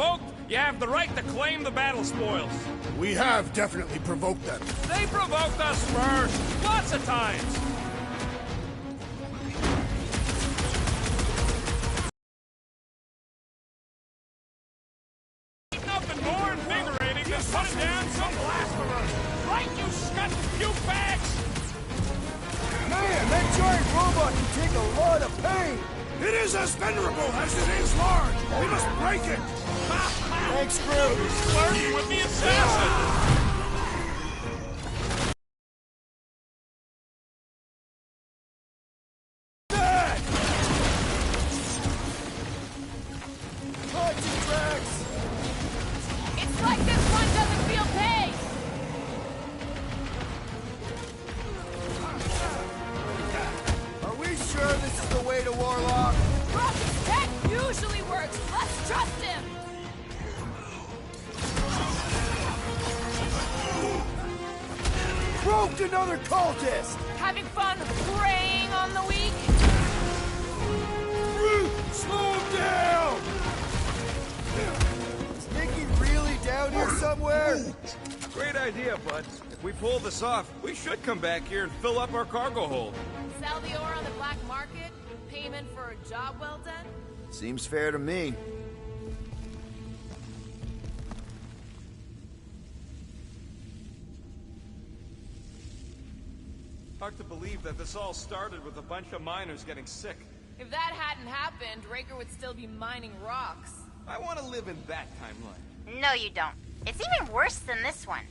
provoked, you have the right to claim the battle spoils. We have definitely provoked them. They provoked us first, lots of times. Nothing more invigorating than putting down some blasphemers. Right, you scut puke bags? Man, that giant robot can take a lot of pain! It is as venerable as it is large. We must break it. Thanks, Groot. Flirting with the assassin. It's like this one doesn't feel pain! Are we sure this is the way to Warlock? Rocket's tech usually works! Let's trust him! Roped another cultist! Having fun preying on the weak? Slow down! Is Mickey really down here somewhere? Great idea, bud. If we pull this off, we should come back here and fill up our cargo hold. Sell the ore on the black market? Payment for a job well done? Seems fair to me. Hard to believe that this all started with a bunch of miners getting sick. If that hadn't happened, Raker would still be mining rocks. I want to live in that timeline. No, you don't. It's even worse than this one.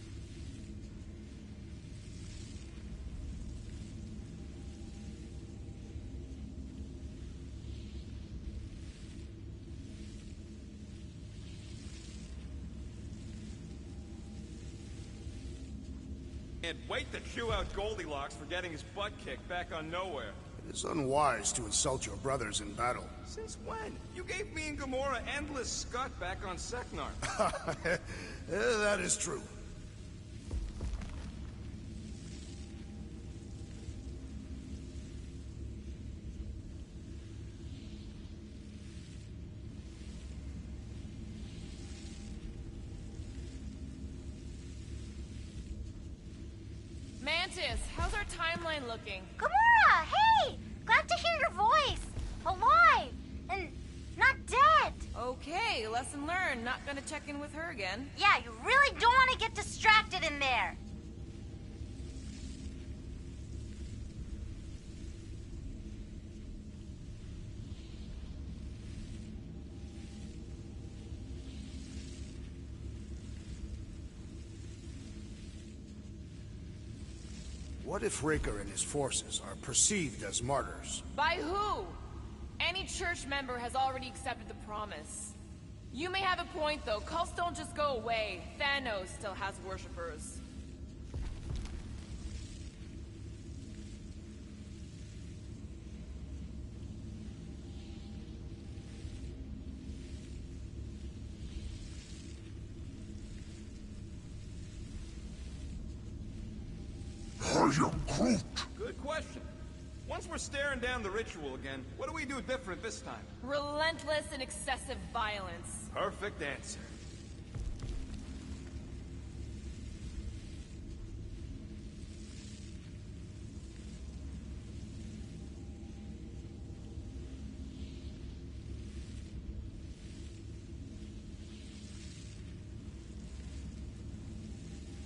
Can't wait to chew out Goldilocks for getting his butt kicked back on Nowhere. It is unwise to insult your brothers in battle. Since when? You gave me and Gamora endless scut back on Seknar. That is true. Mantis, how's our timeline looking? Gamora, hey! Glad to hear your voice. Alive. And not dead. Okay, lesson learned. Not gonna check in with her again. Yeah, you really don't want to get distracted in there. What if Raker and his forces are perceived as martyrs? By who? Any church member has already accepted the promise. You may have a point, though. Cults don't just go away. Thanos still has worshippers. I am Groot. Good question. Once we're staring down the ritual again, what do we do different this time? Relentless and excessive violence. Perfect answer.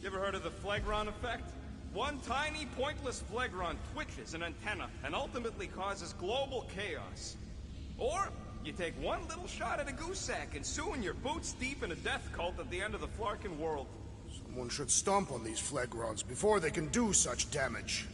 You ever heard of the Phlegron effect? One tiny, pointless Phlegron twitches an antenna and ultimately causes global chaos. Or, you take one little shot at a goose sack and soon you're boots deep in a death cult at the end of the Flarkin world. Someone should stomp on these Phlegrons before they can do such damage.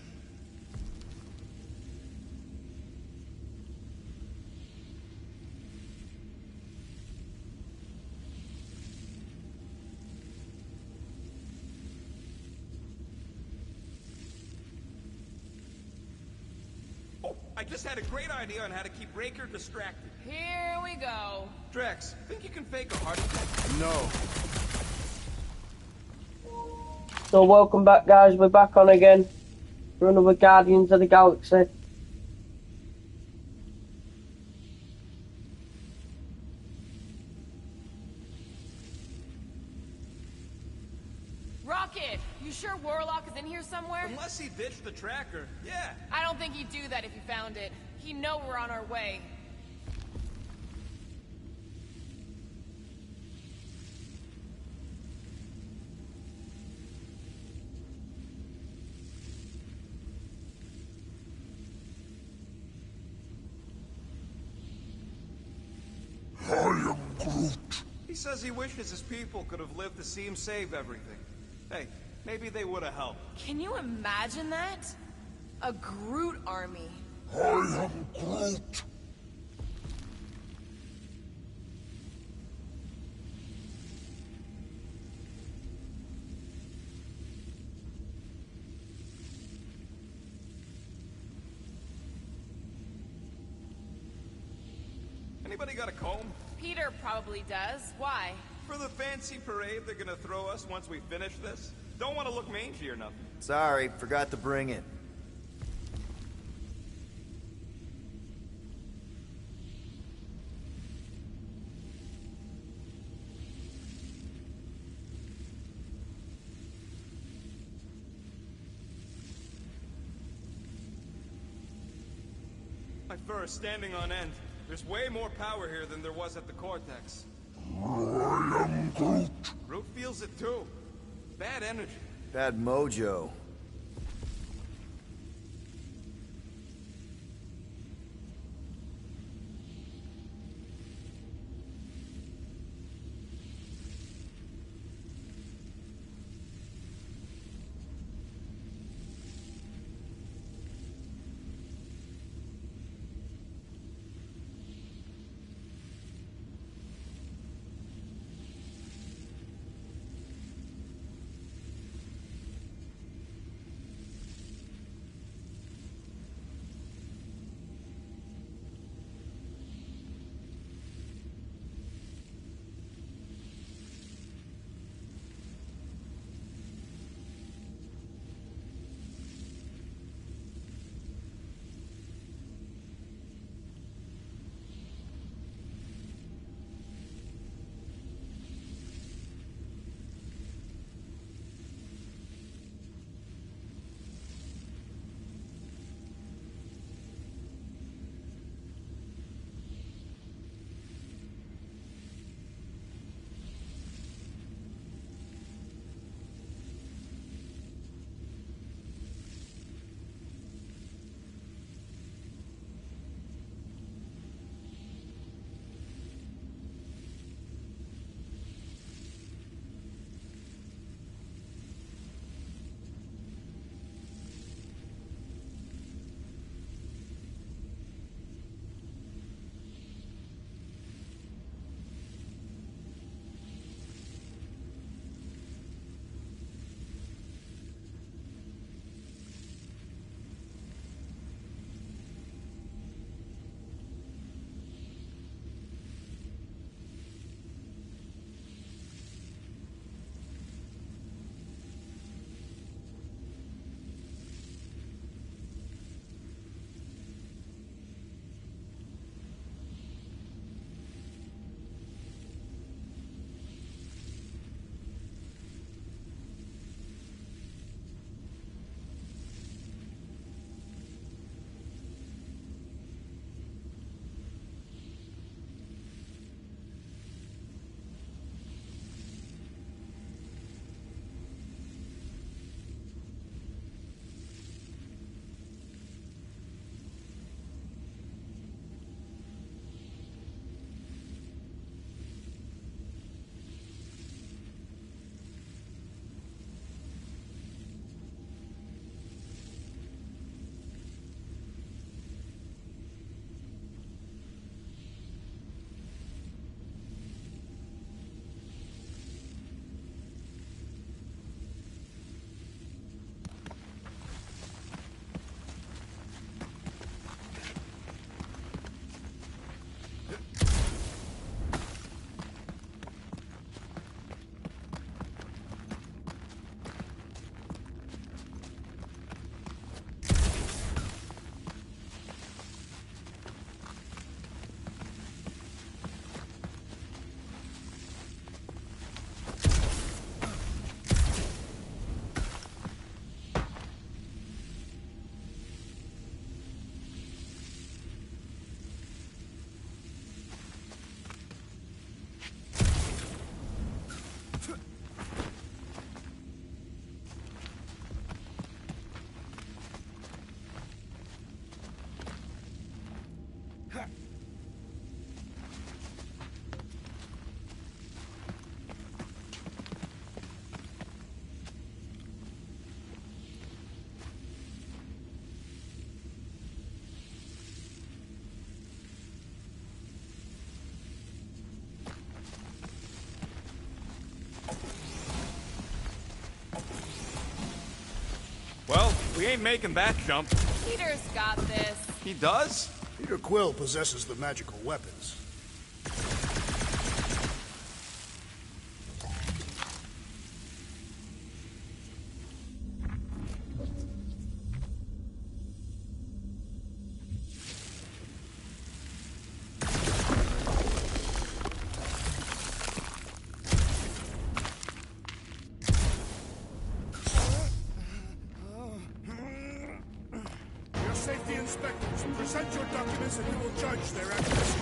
I just had a great idea on how to keep Raker distracted. Here we go. Drax, think you can fake a heart attack? No. So welcome back, guys. We're back on again for another Guardians of the Galaxy. Rocket! You sure Warlock is in here somewhere? Unless he ditched the tracker, yeah. I don't think he'd do that if he found it. He'd know we're on our way. I am Groot. He says he wishes his people could have lived to see him save everything. Hey, maybe they would have helped. Can you imagine that? A Groot army. I am Groot. Anybody got a comb? Peter probably does. Why? For the fancy parade they're gonna throw us once we finish this? Don't want to look mangy or nothing. Sorry, forgot to bring it. My fur is standing on end. There's way more power here than there was at the Cortex. I am Groot. Groot feels it too. Bad energy. Bad mojo. Well, we ain't making that jump. Peter's got this. He does? Peter Quill possesses the magical weapons. Your safety inspectors, present your documents and we will judge their accuracy.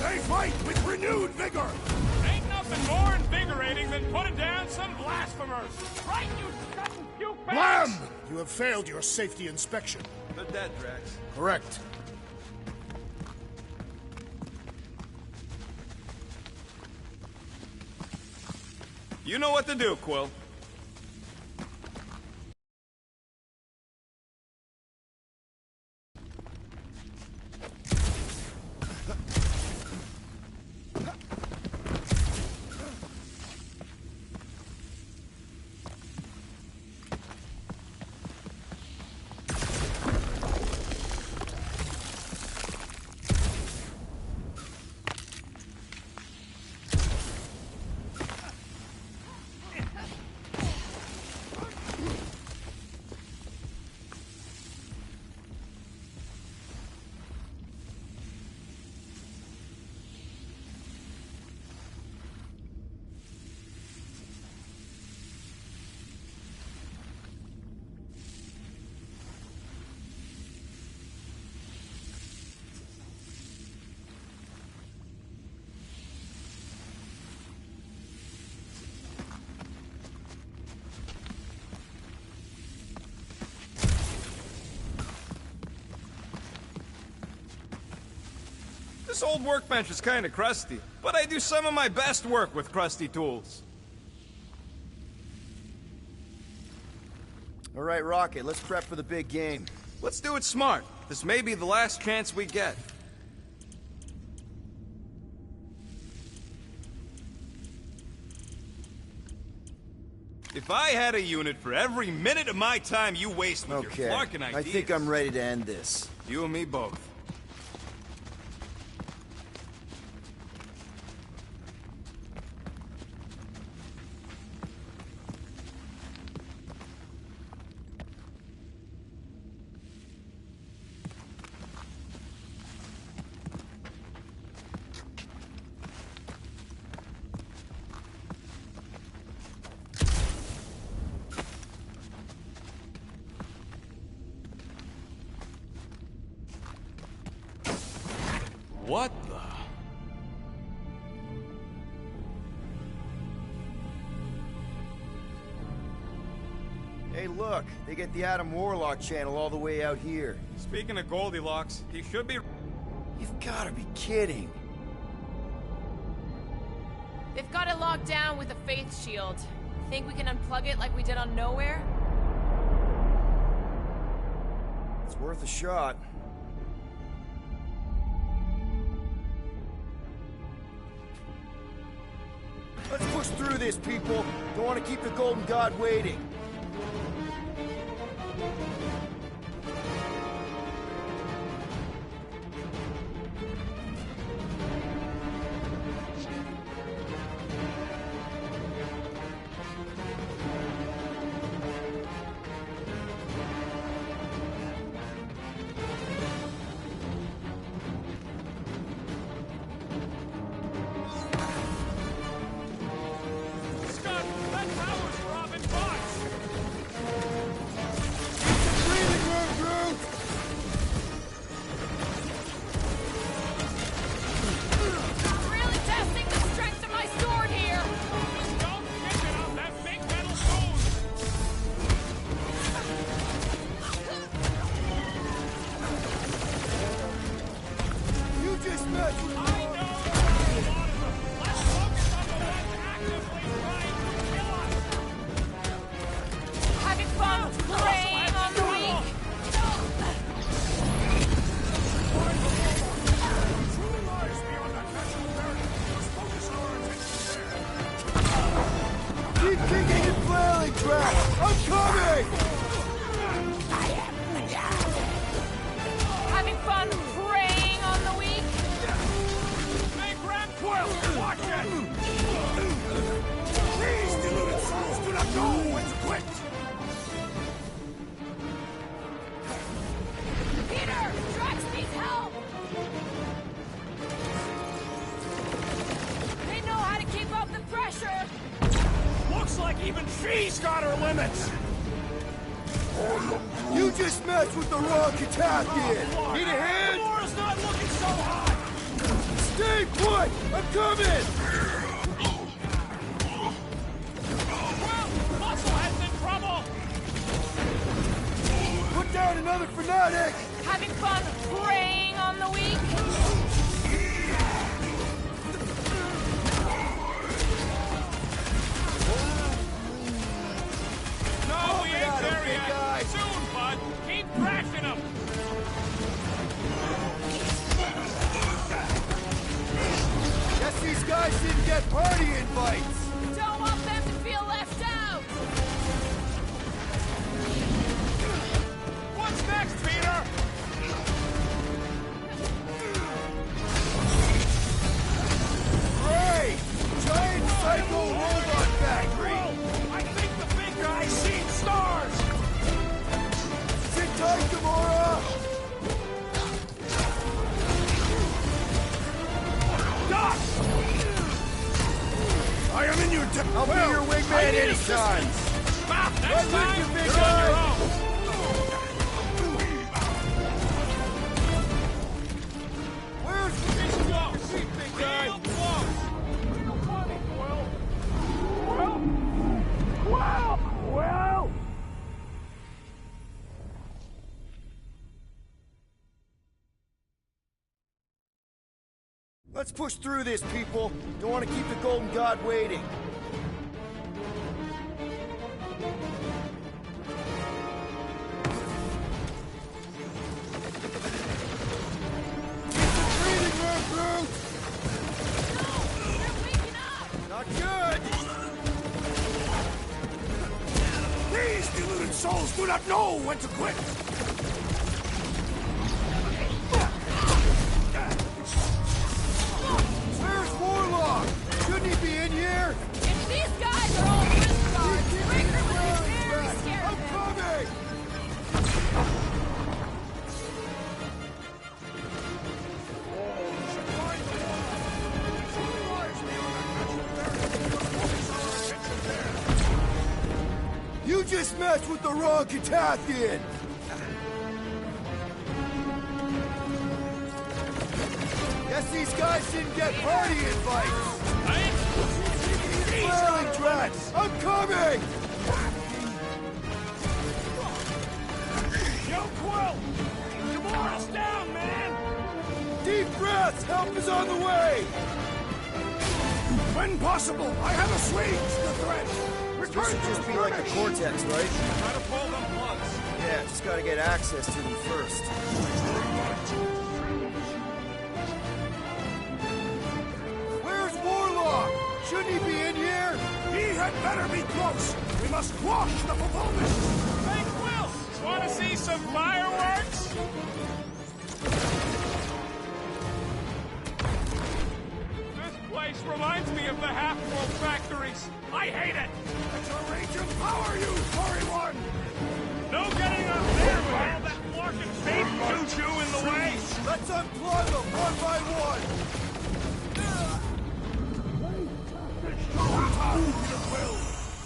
They fight with renewed vigor! Ain't nothing more invigorating than putting down some blasphemers! Right, you sudden puke bags! Blam! You have failed your safety inspection. They're dead, Drax. Correct. You know what to do, Quill. This old workbench is kinda crusty, but I do some of my best work with crusty tools. All right, Rocket, let's prep for the big game. Let's do it smart. This may be the last chance we get. If I had a unit for every minute of my time you waste with Okay, your flarking ideas... I think I'm ready to end this. You and me both. What the... Hey, look, they get the Adam Warlock channel all the way out here. Speaking of Goldilocks, he should be... You've gotta be kidding. They've got it locked down with a faith shield. Think we can unplug it like we did on Nowhere? It's worth a shot. Let's push through this, people. Don't want to keep the Golden God waiting. Scott, that tower's robbing bots! Keep kicking and flailing, Drax! I'm coming! Having fun preying on the weak? Hey, grab Quill! Watch it! These deluded souls do not know when to quit! Peter! Drax needs help! They know how to keep up the pressure! Looks like even she's got her limits! You just messed with the wrong Katakian! Need a hand? Laura's not looking so hot! Stay put! I'm coming! Well, Musclehead's in trouble! Put down another fanatic! Having fun preying on the weak? No, we ain't at him, there big yet! guy. Soon, bud! Keep thrashing him! Guess these guys didn't get party invites! Don't want them to feel left out! What's next, Peter? Great! Giant psycho robot factory! I think the big guy's seen stars! Sit tight, Gamora! Doc! I am in your debt. I'll be your wingman anytime! Mouth Right next with time, you, big you're on your guy. own! Where's He's close! big guy? Real close! Real funny, Quill! Quill! Let's push through this, people. Don't want to keep the Golden God waiting. Keep the breathing room, Groot! They're waking up! Not good! These deluded souls do not know when to quit! Where's Warlock? Shouldn't he be in here? If these guys are all risk guards, Breaker would be very scared I'm of him! coming! You just messed with the wrong Katakian! Guess these guys didn't get party invites! Flailing Drax! I'm coming! Yo, Quill! Gamora's down, man! Deep breaths! Help is on the way! When possible, I have assuaged the threat! This should just be like the Cortex, right? Try to pull them plugs. Yeah, just gotta get access to them first. Where's Warlock? Shouldn't he be in here? He had better be close! We must quash the fulfillment! Hey, Quill! Want to see some fireworks? This place reminds me of the Half-World factories. I hate it! Let your rage empower you, furry one! No getting up there with all that Larkin tape choo-choo in the way! Let's unplug them one by one!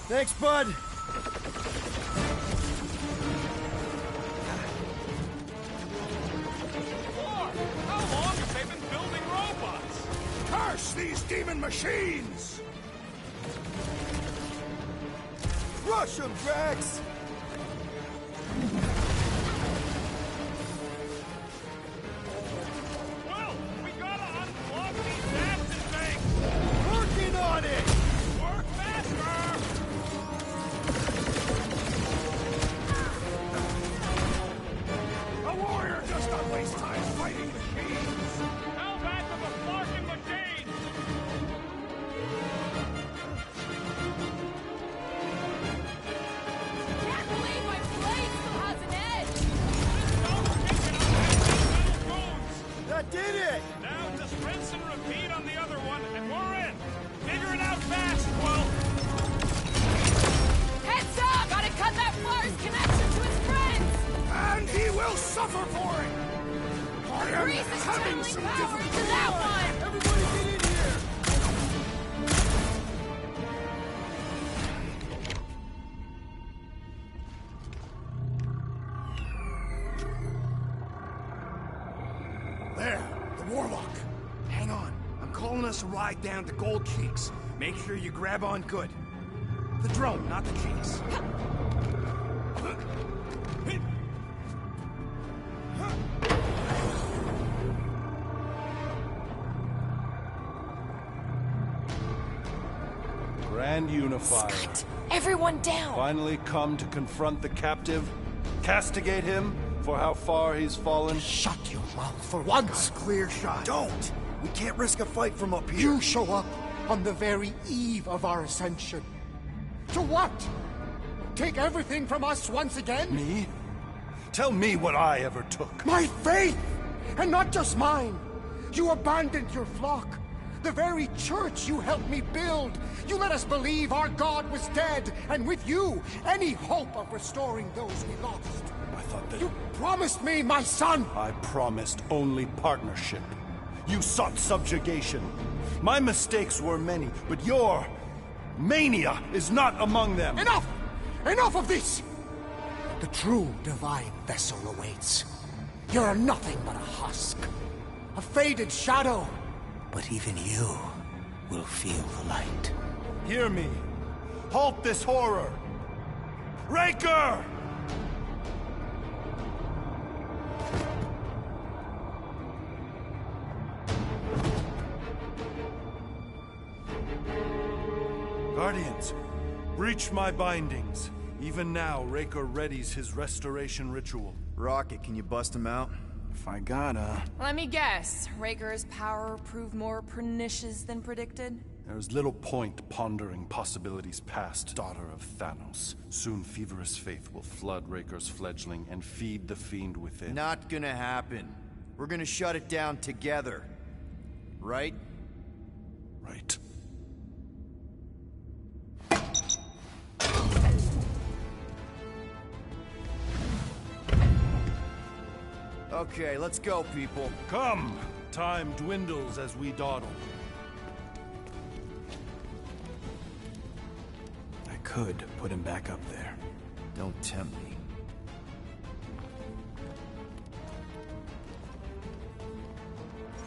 Thanks, bud. Lord, how long have they been building robots? Curse these demon machines! Rush them, Drax! Well, we gotta unplug these nasty things! Working on it! Work faster! A warrior does not waste time fighting machines! How back of a Larkin machine! Bring some different to that one! Everybody get in here! There, the Warlock. Hang on. I'm calling us a ride down to Gold Cheeks. Make sure you grab on good. The drone, not the cheeks. Grand Unifier. Scott, everyone down! Finally come to confront the captive, castigate him for how far he's fallen. Shut your mouth for once! Clear shot. Don't! We can't risk a fight from up here. You show up on the very eve of our ascension. To what? Take everything from us once again? Me? Tell me what I ever took. My faith! And not just mine! You abandoned your flock. The very church you helped me build. You let us believe our God was dead, and with you, any hope of restoring those we lost. I thought that... You promised me my son! I promised only partnership. You sought subjugation. My mistakes were many, but your mania is not among them. Enough! Enough of this! The true divine vessel awaits. You're nothing but a husk. A faded shadow. But even you will feel the light. Hear me. Halt this horror. Raker! Guardians, breach my bindings. Even now, Raker readies his restoration ritual. Rocket, can you bust him out? If I gotta... Let me guess. Raker's power proved more pernicious than predicted? There's little point pondering possibilities past, daughter of Thanos. Soon feverous faith will flood Raker's fledgling and feed the fiend within. Not gonna happen. We're gonna shut it down together. Right? Right. Okay, let's go, people. Come! Time dwindles as we dawdle. I could put him back up there. Don't tempt me.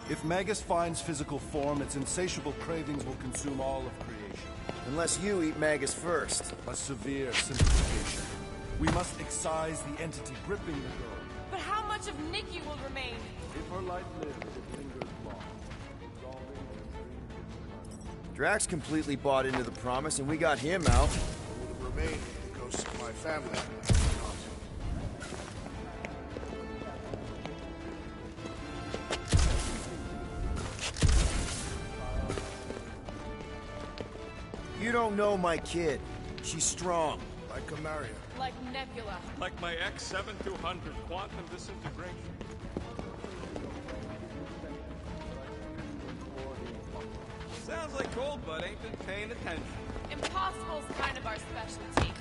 If Magus finds physical form, its insatiable cravings will consume all of creation. Unless you eat Magus first. A severe simplification. We must excise the entity gripping the girl. But how much of Nikki will remain? If her life lives, it lingers long. Resolving her Drax completely bought into the promise, and we got him out. Would have remained the ghosts of my family. You don't know my kid. She's strong. Like Kamaria. Like Nebula. Like my X-7200 quantum disintegration. Sounds like Goldbud ain't been paying attention. Impossible's kind of our specialty.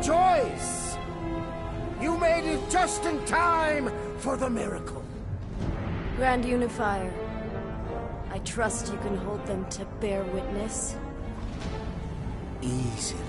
rejoice! You made it just in time for the miracle. Grand Unifier, I trust you can hold them to bear witness. Easily.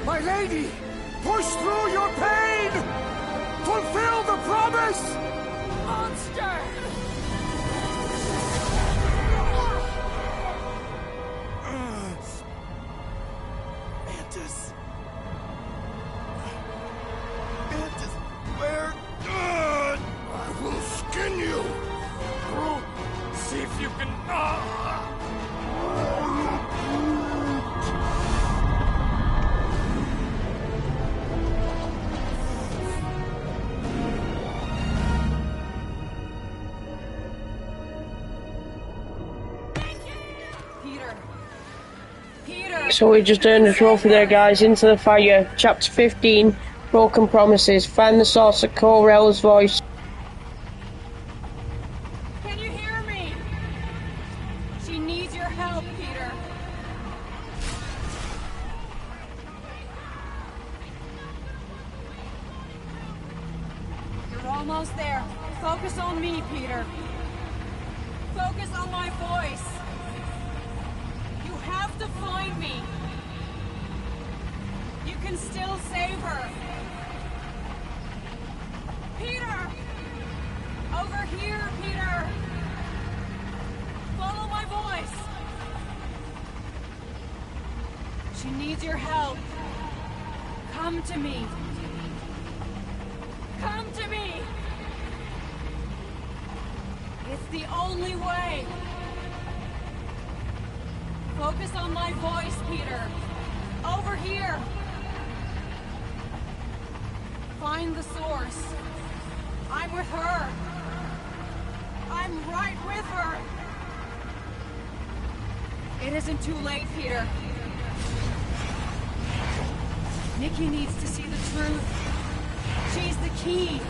My lady, push through your pain! Fulfill the promise! Monster! Mantis. Mantis, where? I will skin you! See if you can... Peter! Peter! So we just earned a trophy there, guys. Into the Fire, Chapter 15, Broken Promises. Find the source of Corell's voice. Can you hear me? She needs your help, Peter. You're almost there. Focus on me, Peter. Focus on my voice. You have to find me. You can still save her. Peter! Over here, Peter! Follow my voice! She needs your help. Come to me. Come to me! It's the only way. Focus on my voice, Peter. Over here. Find the source. I'm with her. I'm right with her. It isn't too late, Peter. Nikki needs to see the truth. She's the key.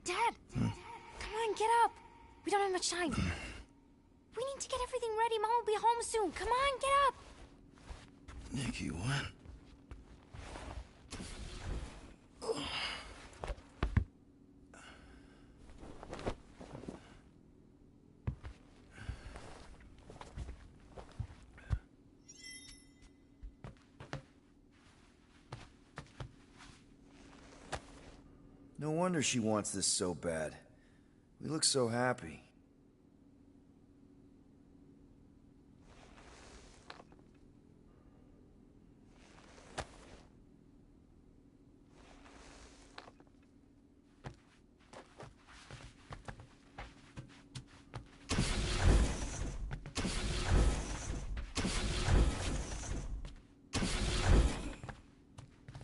Dad! Come on, get up! We don't have much time. We need to get everything ready. Mom will be home soon. Come on, get up! Nikki, what? No wonder she wants this so bad. We look so happy.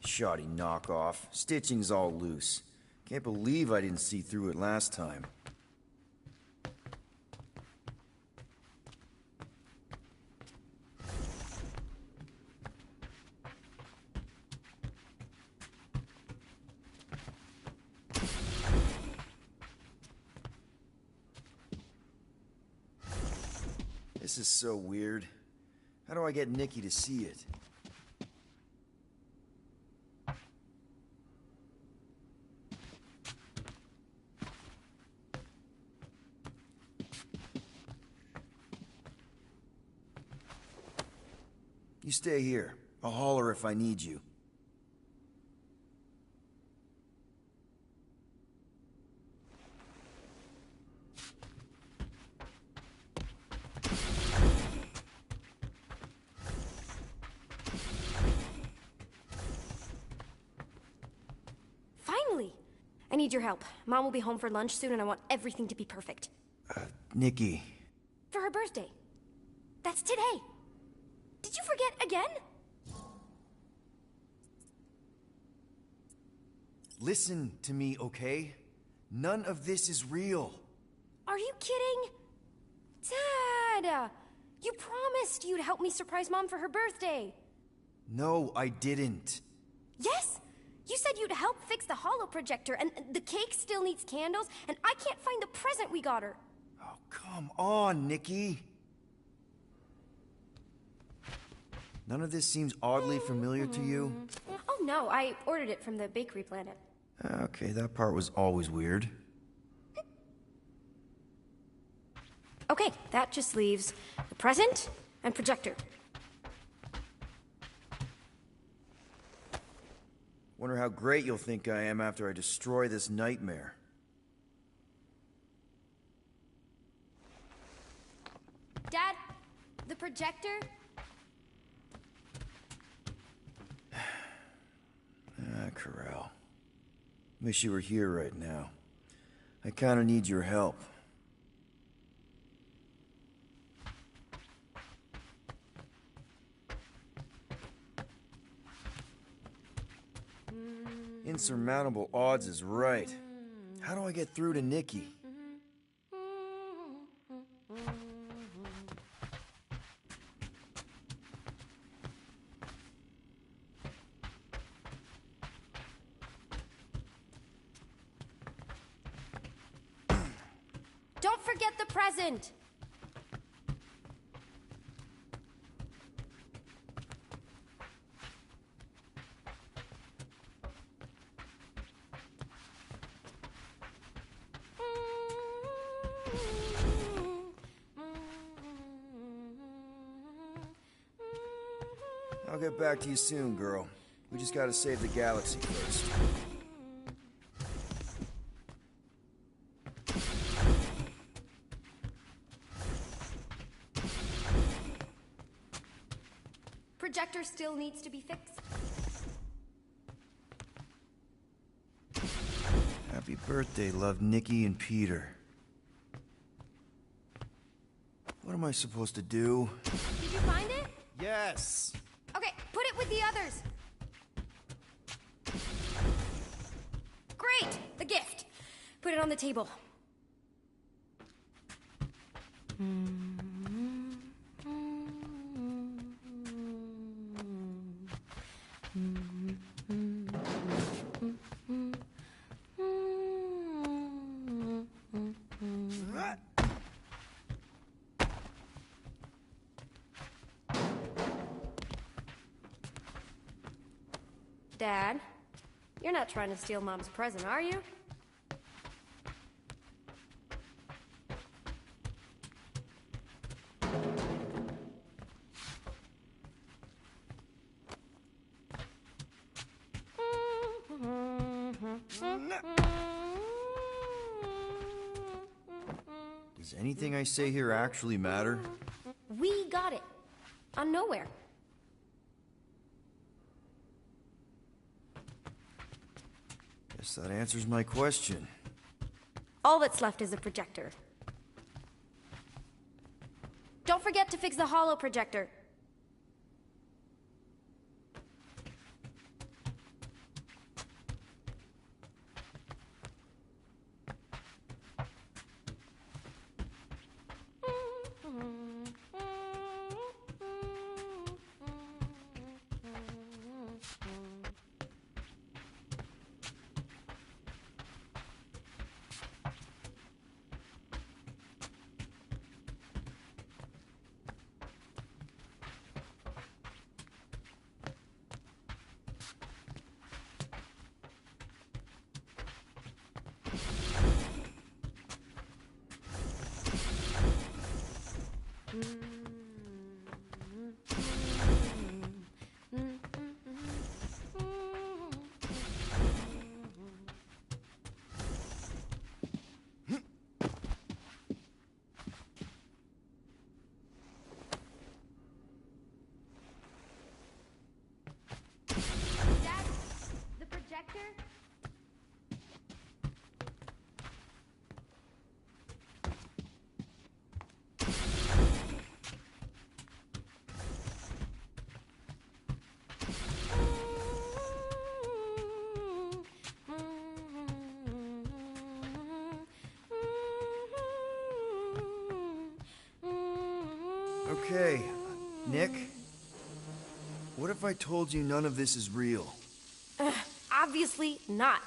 Shoddy knockoff. Stitching's all loose. Can't believe I didn't see through it last time. This is so weird. How do I get Nikki to see it? You stay here. I'll holler if I need you. Finally! I need your help. Mom will be home for lunch soon and I want everything to be perfect. Nikki. For her birthday. That's today. Did you forget again? Listen to me, okay? None of this is real. Are you kidding? Dad! You promised you'd help me surprise Mom for her birthday. No, I didn't. Yes? You said you'd help fix the holo projector, and the cake still needs candles, and I can't find the present we got her. Oh, come on, Nikki. None of this seems oddly familiar to you? Oh no, I ordered it from the Bakery Planet. Okay, that part was always weird. Okay, that just leaves the present and projector. Wonder how great you'll think I am after I destroy this nightmare. Dad, the projector? Corral. Wish you were here right now. I kinda need your help. Insurmountable odds is right. How do I get through to Nikki? Don't forget the present! I'll get back to you soon, girl. We just gotta save the galaxy first. Projector still needs to be fixed. Happy birthday, love, Nikki and Peter. What am I supposed to do? Did you find it? Yes! Okay, put it with the others. Great! The gift. Put it on the table. Dad, you're not trying to steal Mom's present, are you? Does anything I say here actually matter? We got it. On nowhere. Guess that answers my question. All that's left is a projector. Don't forget to fix the holo projector. Okay, Nick, what if I told you none of this is real? Obviously not.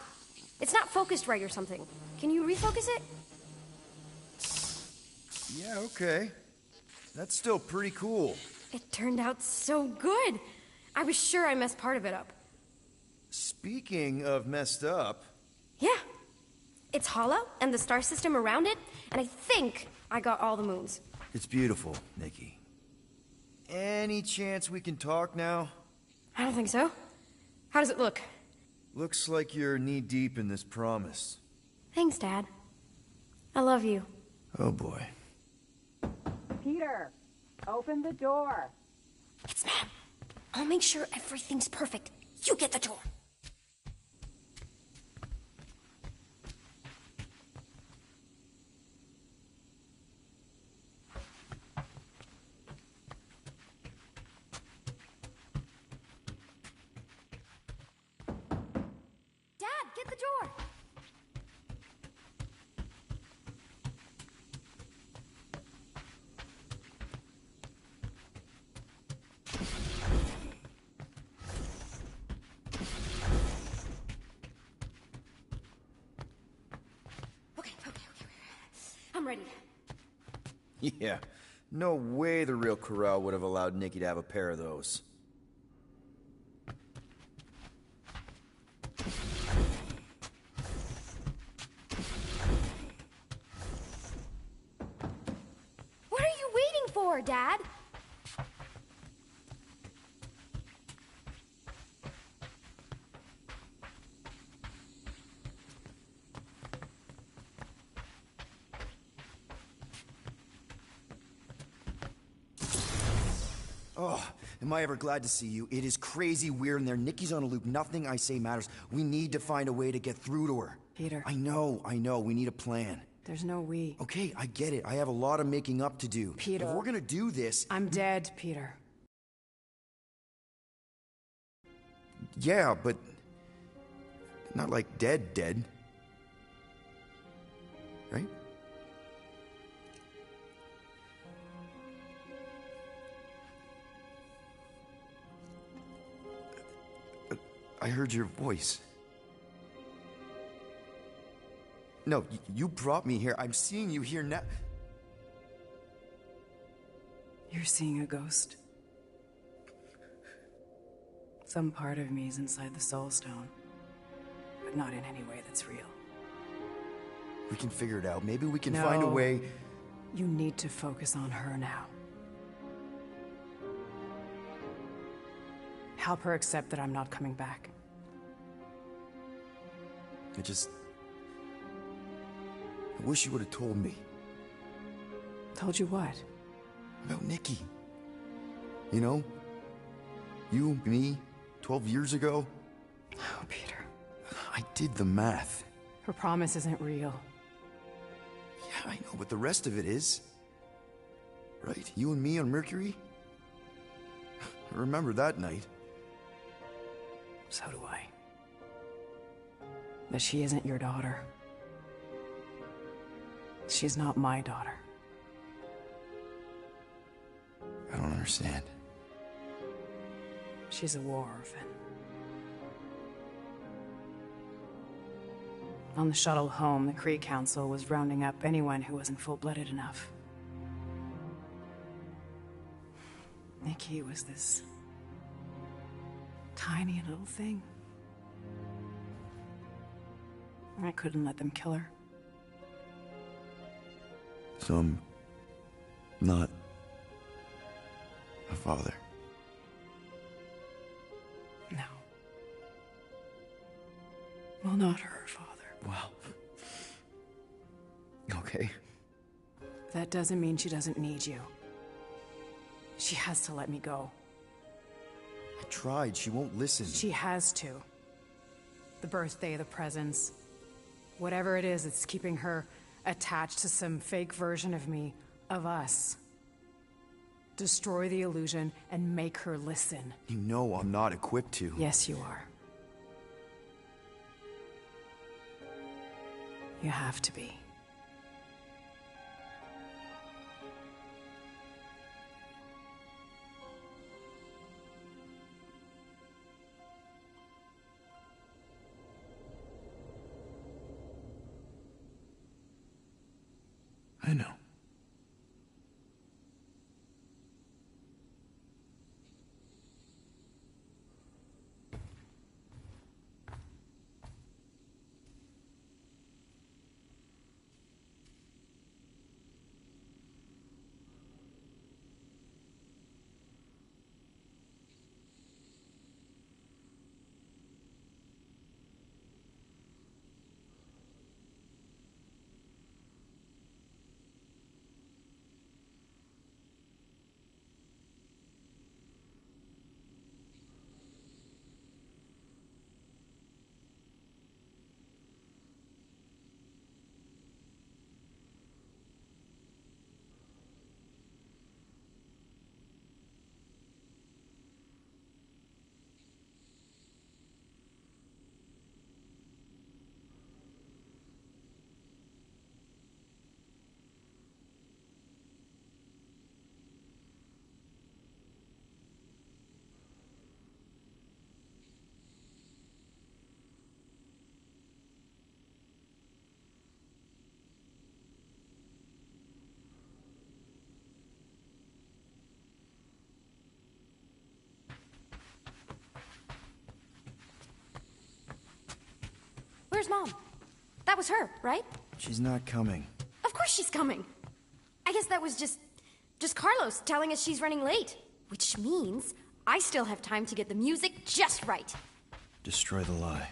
It's not focused right or something. Can you refocus it? Yeah, okay. That's still pretty cool. It turned out so good. I was sure I messed part of it up. Speaking of messed up... Yeah. It's hollow, and the star system around it, and I think I got all the moons. It's beautiful, Nikki. Any chance we can talk now? I don't think so. How does it look? Looks like you're knee-deep in this promise. Thanks, Dad. I love you. Oh, boy. Peter, open the door. It's Mom. I'll make sure everything's perfect. You get the door. Dad, get the door. Okay. I'm ready. Yeah, no way the real Corral would have allowed Nikki to have a pair of those. What are you waiting for, Dad? Oh, am I ever glad to see you. It is crazy weird in there. Nikki's on a loop. Nothing I say matters. We need to find a way to get through to her. Peter. I know. We need a plan. There's no we. Okay, I get it. I have a lot of making up to do. Peter. If we're gonna do this... I'm dead, Peter. Yeah, but... not like dead. Right? I heard your voice. No, you brought me here. I'm seeing you here now. You're seeing a ghost. Some part of me is inside the Soul Stone, but not in any way that's real. We can figure it out. Maybe we can find a way... You need to focus on her now. Help her accept that I'm not coming back. I wish you would have told me. Told you what? About Nikki. You know? You, me, 12 years ago. Oh, Peter. I did the math. Her promise isn't real. Yeah, I know, but the rest of it is. Right? You and me on Mercury? I remember that night. So do I. But she isn't your daughter. She's not my daughter. I don't understand. She's a war orphan. On the shuttle home, the Cree Council was rounding up anyone who wasn't full-blooded enough. Nikki was this tiny little thing. I couldn't let them kill her. So I'm not a father. No. Well, not her father. Wow. Okay. That doesn't mean she doesn't need you. She has to let me go. I tried. She won't listen. She has to. The birthday, the presents. Whatever it is, it's keeping her attached to some fake version of me, of us. Destroy the illusion and make her listen. You know I'm not equipped to. Yes, you are. You have to be. I know. Where's Mom? That was her, right? She's not coming. Of course she's coming. I guess that was just Carlos telling us she's running late. Which means I still have time to get the music just right. Destroy the lie.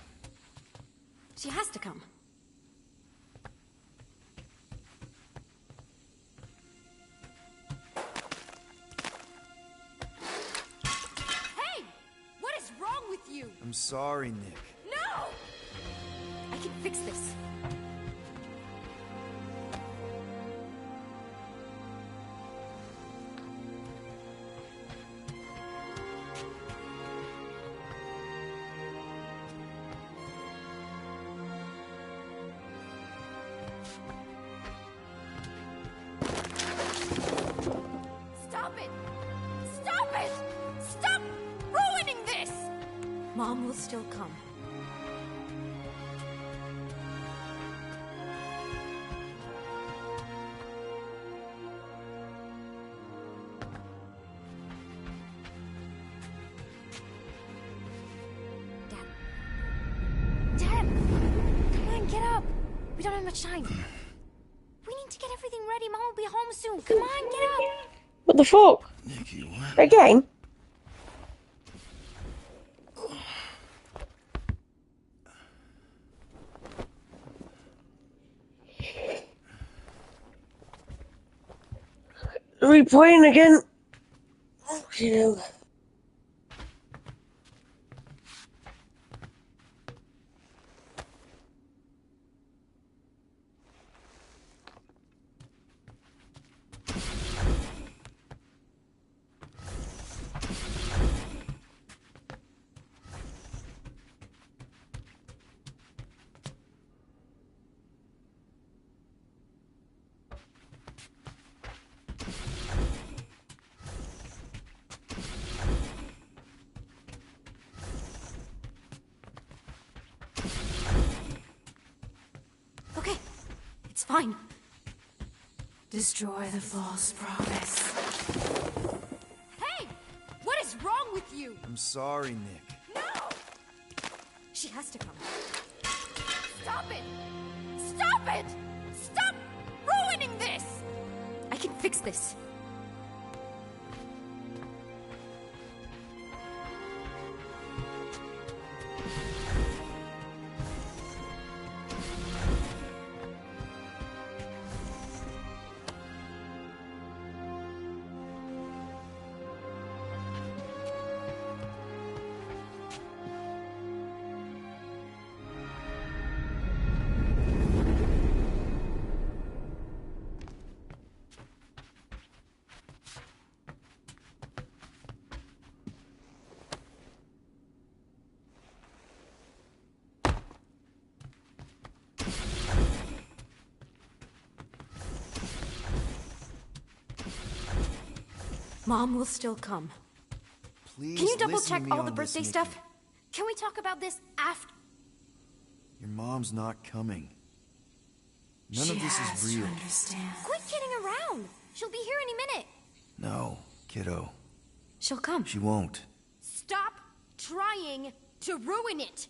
She has to come. Hey! What is wrong with you? I'm sorry, Nick. No! I can fix this. Stop it! Stop it! Stop ruining this! Mom will still come. Dad, come on, get up. We don't have much time. We need to get everything ready. Mom will be home soon. Come on, get up. What the fuck? Nicky, what? Again? Are we playing again? Oh, you know. Okay, it's fine. Destroy the false promise. Hey! What is wrong with you? I'm sorry, Nick. No! She has to come. Stop it! Stop it! Stop ruining this! I can fix this. Mom will still come. Please Can you double listen check to me all on the this, birthday Nicky. stuff? Can we talk about this after? Your mom's not coming. None of this is real. Quit kidding around. She'll be here any minute. No, kiddo. She'll come. She won't. Stop trying to ruin it.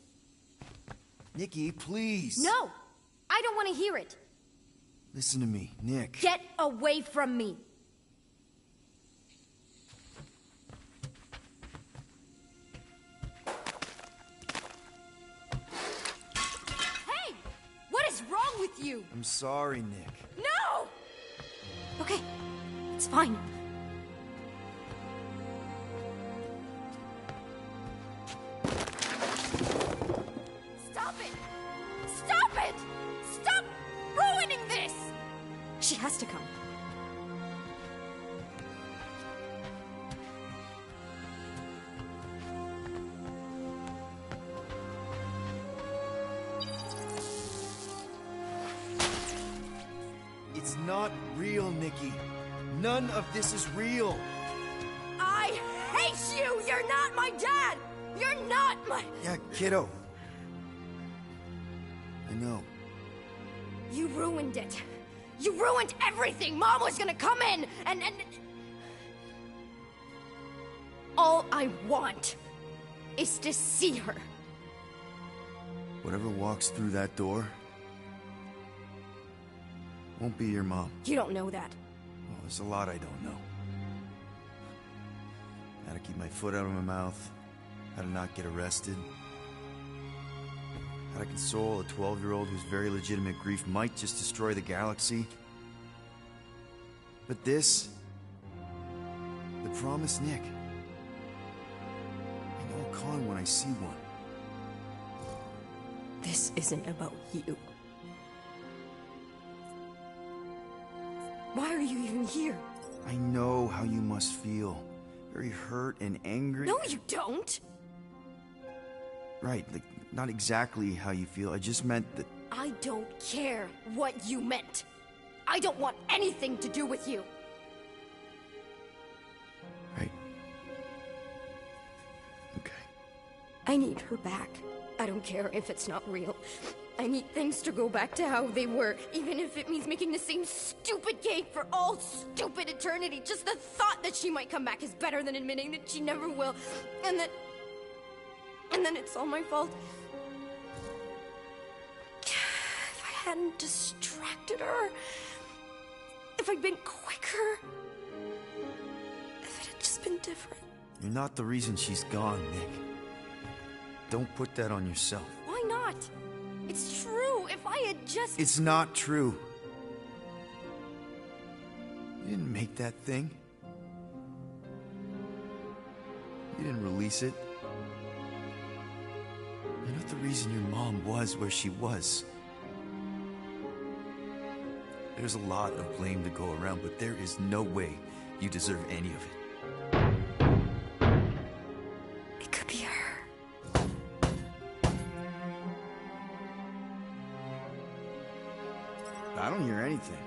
Nikki, please. No, I don't want to hear it. Listen to me, Nick. Get away from me. Hey! What is wrong with you? I'm sorry, Nick. No! Okay, it's fine. Stop it! Stop it! Stop ruining this! She has to come. It's not real, Nikki. None of this is real. I hate you! You're not my dad! You're not my... Yeah, kiddo. I know. You ruined it. You ruined everything! Mom was gonna come in and... All I want is to see her. Whatever walks through that door won't be your mom. You don't know that. Oh, there's a lot I don't know. How to keep my foot out of my mouth. How to not get arrested. How to console a 12-year-old whose very legitimate grief might just destroy the galaxy. But this... the promise, Nick. I know a con when I see one. This isn't about you. Why are you even here? I know how you must feel. Very hurt and angry. No, you don't! Right, like, not exactly how you feel. I just meant that... I don't care what you meant. I don't want anything to do with you. Right. Okay. I need her back. I don't care if it's not real. I need things to go back to how they were, even if it means making the same stupid cake for all stupid eternity. Just the thought that she might come back is better than admitting that she never will. And then it's all my fault. If I hadn't distracted her, if I'd been quicker, if it had just been different. You're not the reason she's gone, Nick. Don't put that on yourself. Why not? It's true. If I had just... It's not true. You didn't make that thing. You didn't release it. You're not the reason your mom was where she was. There's a lot of blame to go around, but there is no way you deserve any of it. It could be her. I don't hear anything.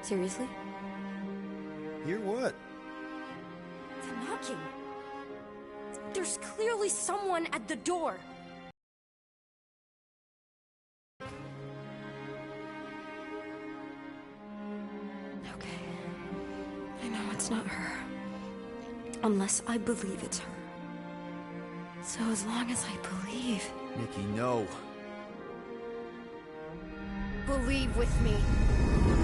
Seriously? Hear what? The knocking. There's clearly someone at the door. Okay. I know it's not her. Unless I believe it's her. So as long as I believe... Nikki, no. Believe with me.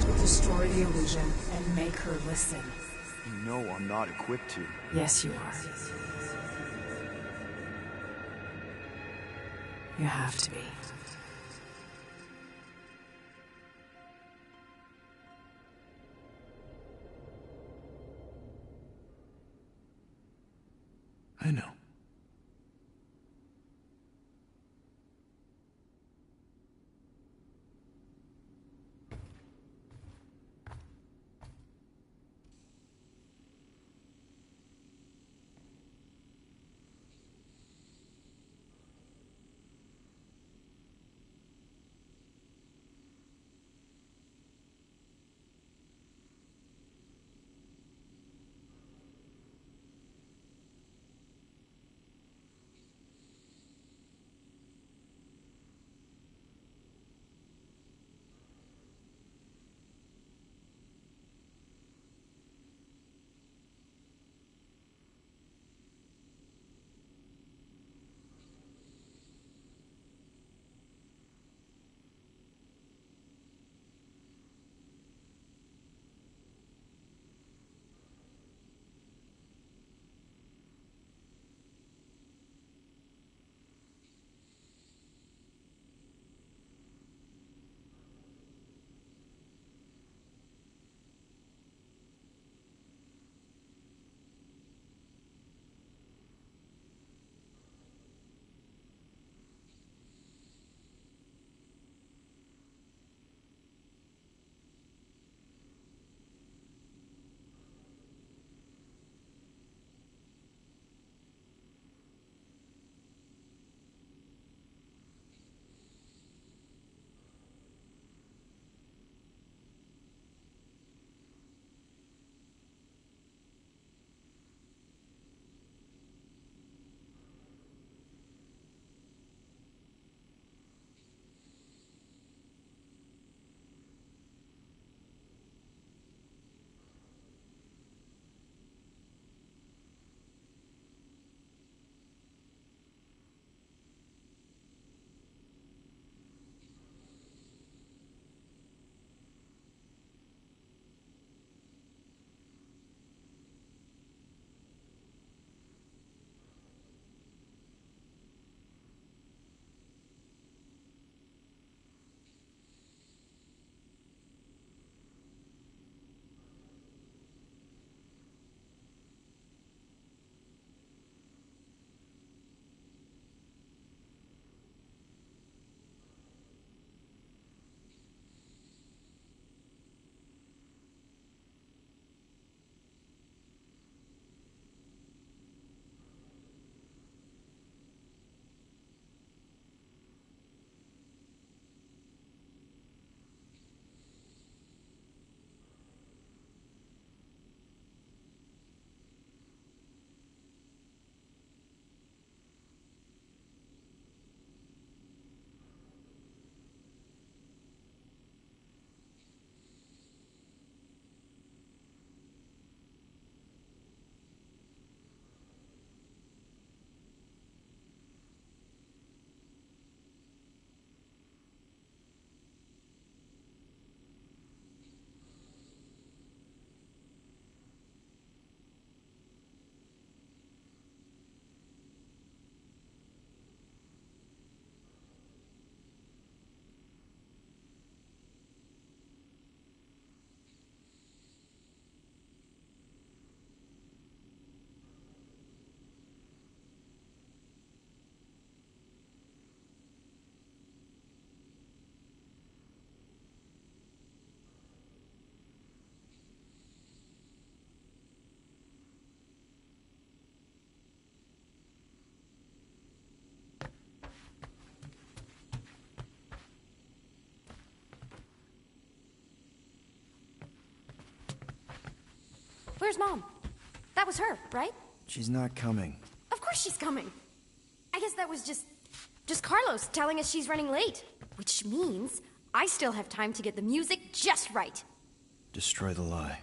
To destroy the illusion and make her listen. You know I'm not equipped to. Yes, you are. You have to be. I know. Where's Mom? That was her, right? She's not coming. Of course she's coming. I guess that was just Carlos telling us she's running late. Which means I still have time to get the music just right. Destroy the lie.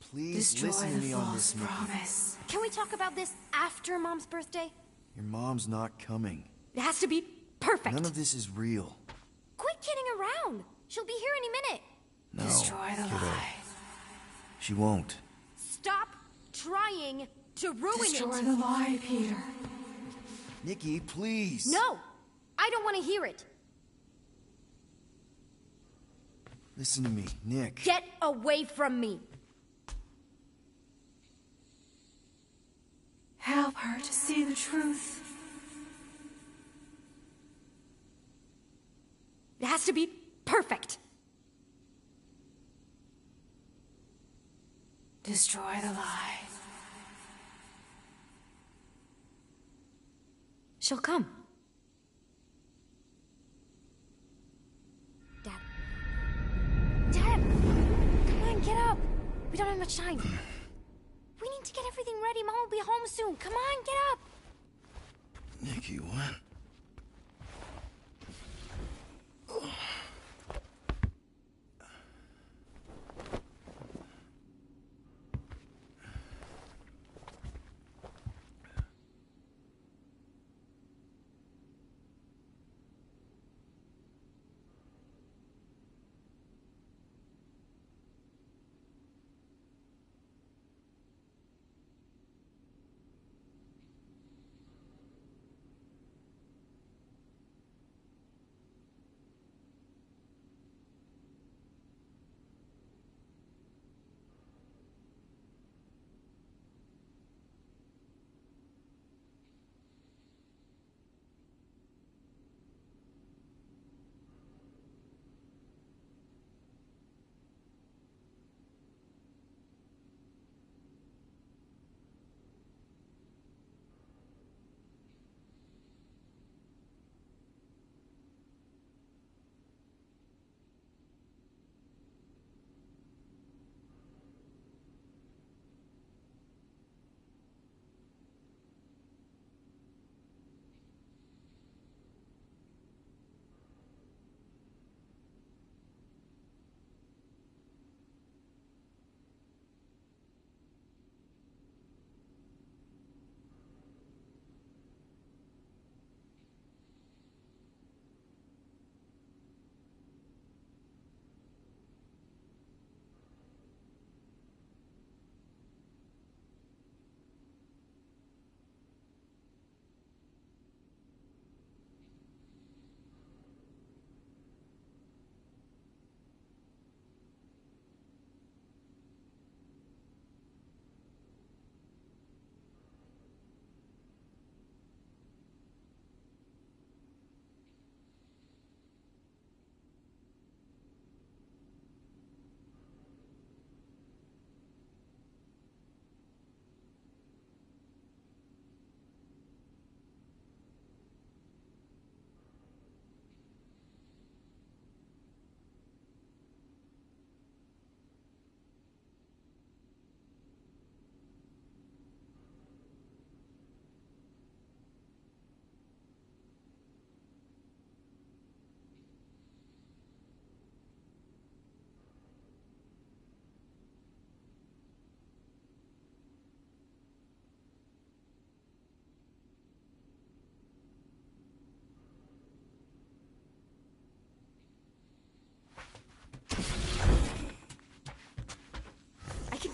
Please listen to me on this, Nikki. promise. Can we talk about this after Mom's birthday? Your mom's not coming. It has to be perfect. None of this is real. Quit kidding around. She'll be here any minute. No, Destroy the kiddo. lie. She won't. Stop trying to ruin Destroy it. the lie, Peter. Nikki, please. No, I don't want to hear it. Listen to me, Nick. Get away from me. Help her to see the truth. It has to be perfect. Destroy the lie. She'll come. Dad. Dad! Come on, get up. We don't have much time. We need to get everything ready. Mom will be home soon. Come on, get up. Nikki, what?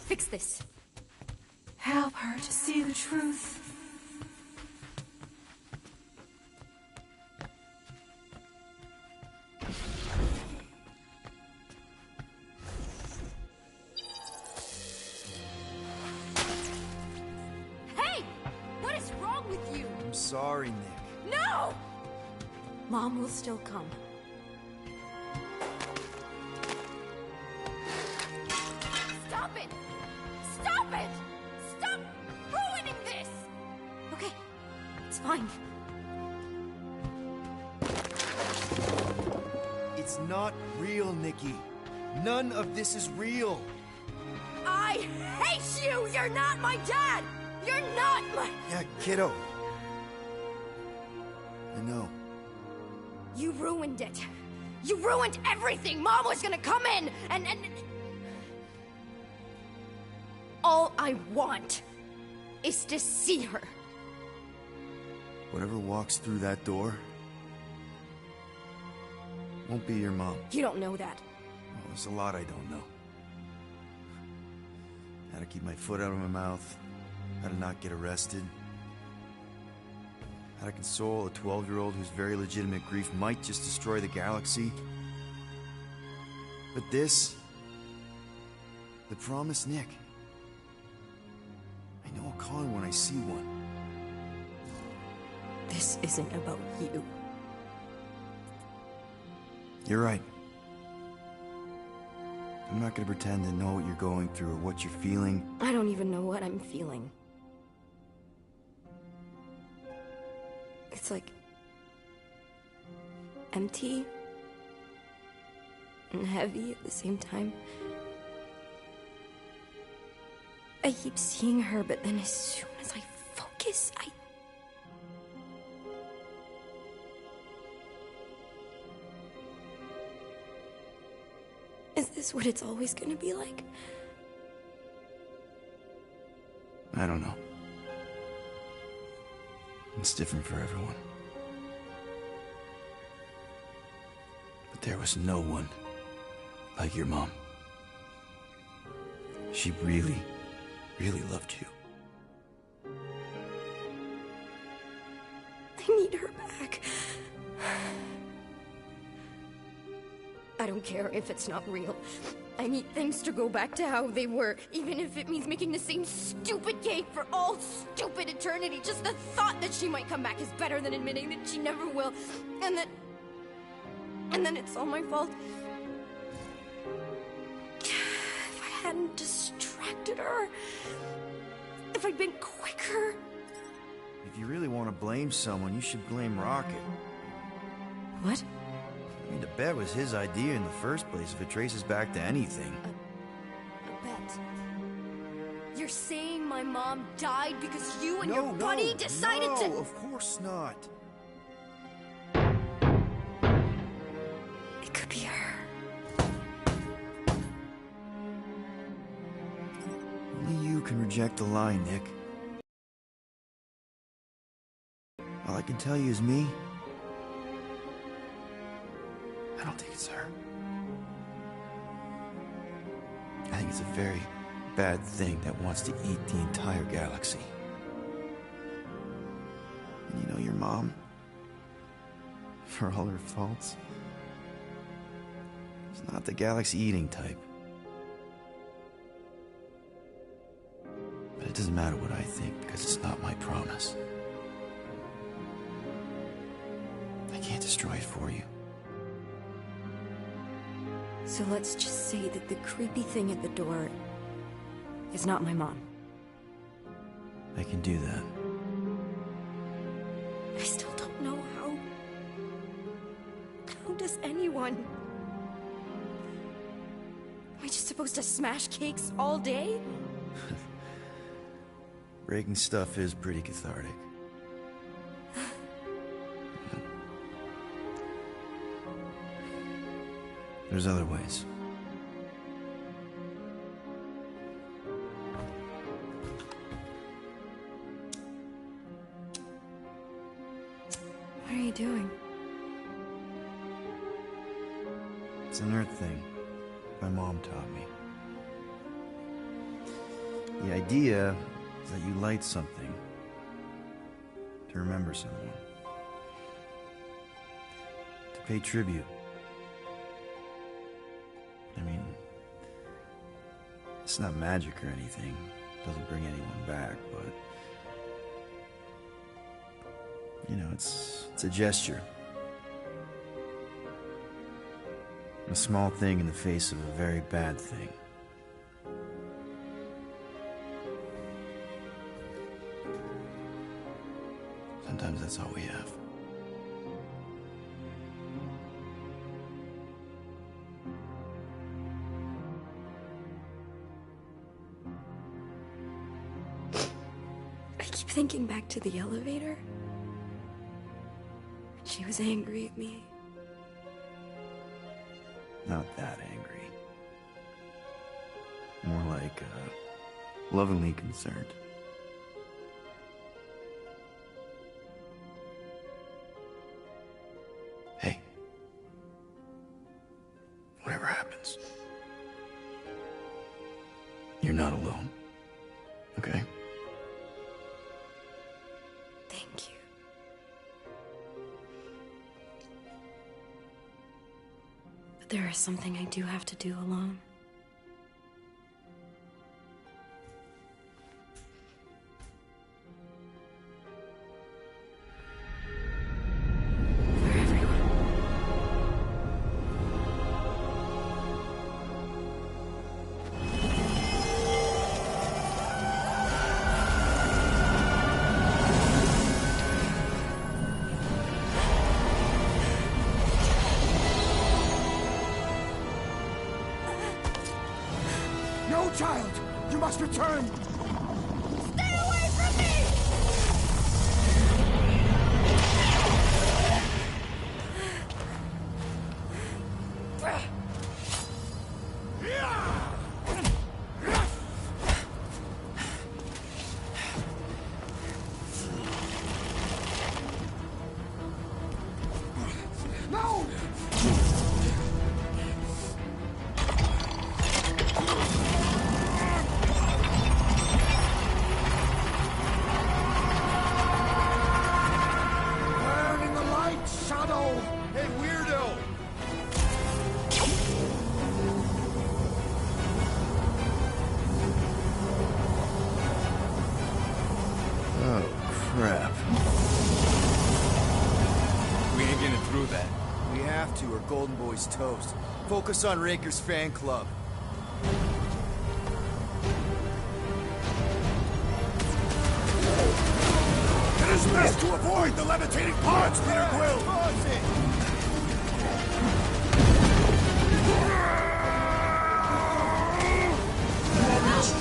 Fix this. Help her to see the truth. Hey! What is wrong with you? I'm sorry, Nick. No! Mom will still come. Stop it! Stop it! Stop ruining this! Okay, it's fine. It's not real, Nikki. None of this is real. I hate You're not my dad! You're not my... Yeah, kiddo. I know. You ruined it. You ruined everything! Mom was gonna come in and... All I want is to see her. Whatever walks through that door won't be your mom. You don't know that. Well, there's a lot I don't know. How to keep my foot out of my mouth, how to not get arrested, how to console a 12-year-old whose very legitimate grief might just destroy the galaxy. But this, the promised Nick, I know I'll call him when I see one. This isn't about you. You're right. I'm not gonna pretend to know what you're going through or what you're feeling. I don't even know what I'm feeling. It's like... empty and heavy at the same time. I keep seeing her, but then as soon as I focus, Is this what it's always gonna be like? I don't know. It's different for everyone. But there was no one like your mom. She really, really loved you. I need her back. I don't care if it's not real. I need things to go back to how they were, even if it means making the same stupid cake for all stupid eternity. Just the thought that she might come back is better than admitting that she never will. And then it's all my fault. If I hadn't distracted her, if I'd been quicker. If you really want to blame someone, you should blame Rocket. What? I mean, the bet was his idea in the first place if it traces back to anything. A bet? You're saying my mom died because you and your buddy decided to... No, of course not. It could be her. Only you can reject the lie, Nick. All I can tell you is me. I don't think it's her. I think it's a very bad thing that wants to eat the entire galaxy. And you know your mom, for all her faults, is not the galaxy eating type. But it doesn't matter what I think because it's not my promise. I can't destroy it for you. So let's just say that the creepy thing at the door is not my mom. I can do that. I still don't know how. How does anyone? Am I just supposed to smash cakes all day? Breaking stuff is pretty cathartic. There's other ways. What are you doing? It's an Earth thing my mom taught me. The idea is that you light something to remember someone, to pay tribute. I mean, it's not magic or anything. It doesn't bring anyone back, but you know, it's a gesture. A small thing in the face of a very bad thing. Sometimes that's all we have. thinking back to the elevator. She was angry at me. Not that angry. More like, lovingly concerned. Hey. Whatever happens, you're not alone. Okay? Thank you. But there is something I do have to do alone. No, child! You must return! Stay away from me! No! Burn in the light, Shadow! Hey, weirdo! Oh, crap. We ain't getting through that. We have to, or Golden Boy's toast. Focus on Raker's fan club. It is best to avoid the levitating pods, Peter Quill!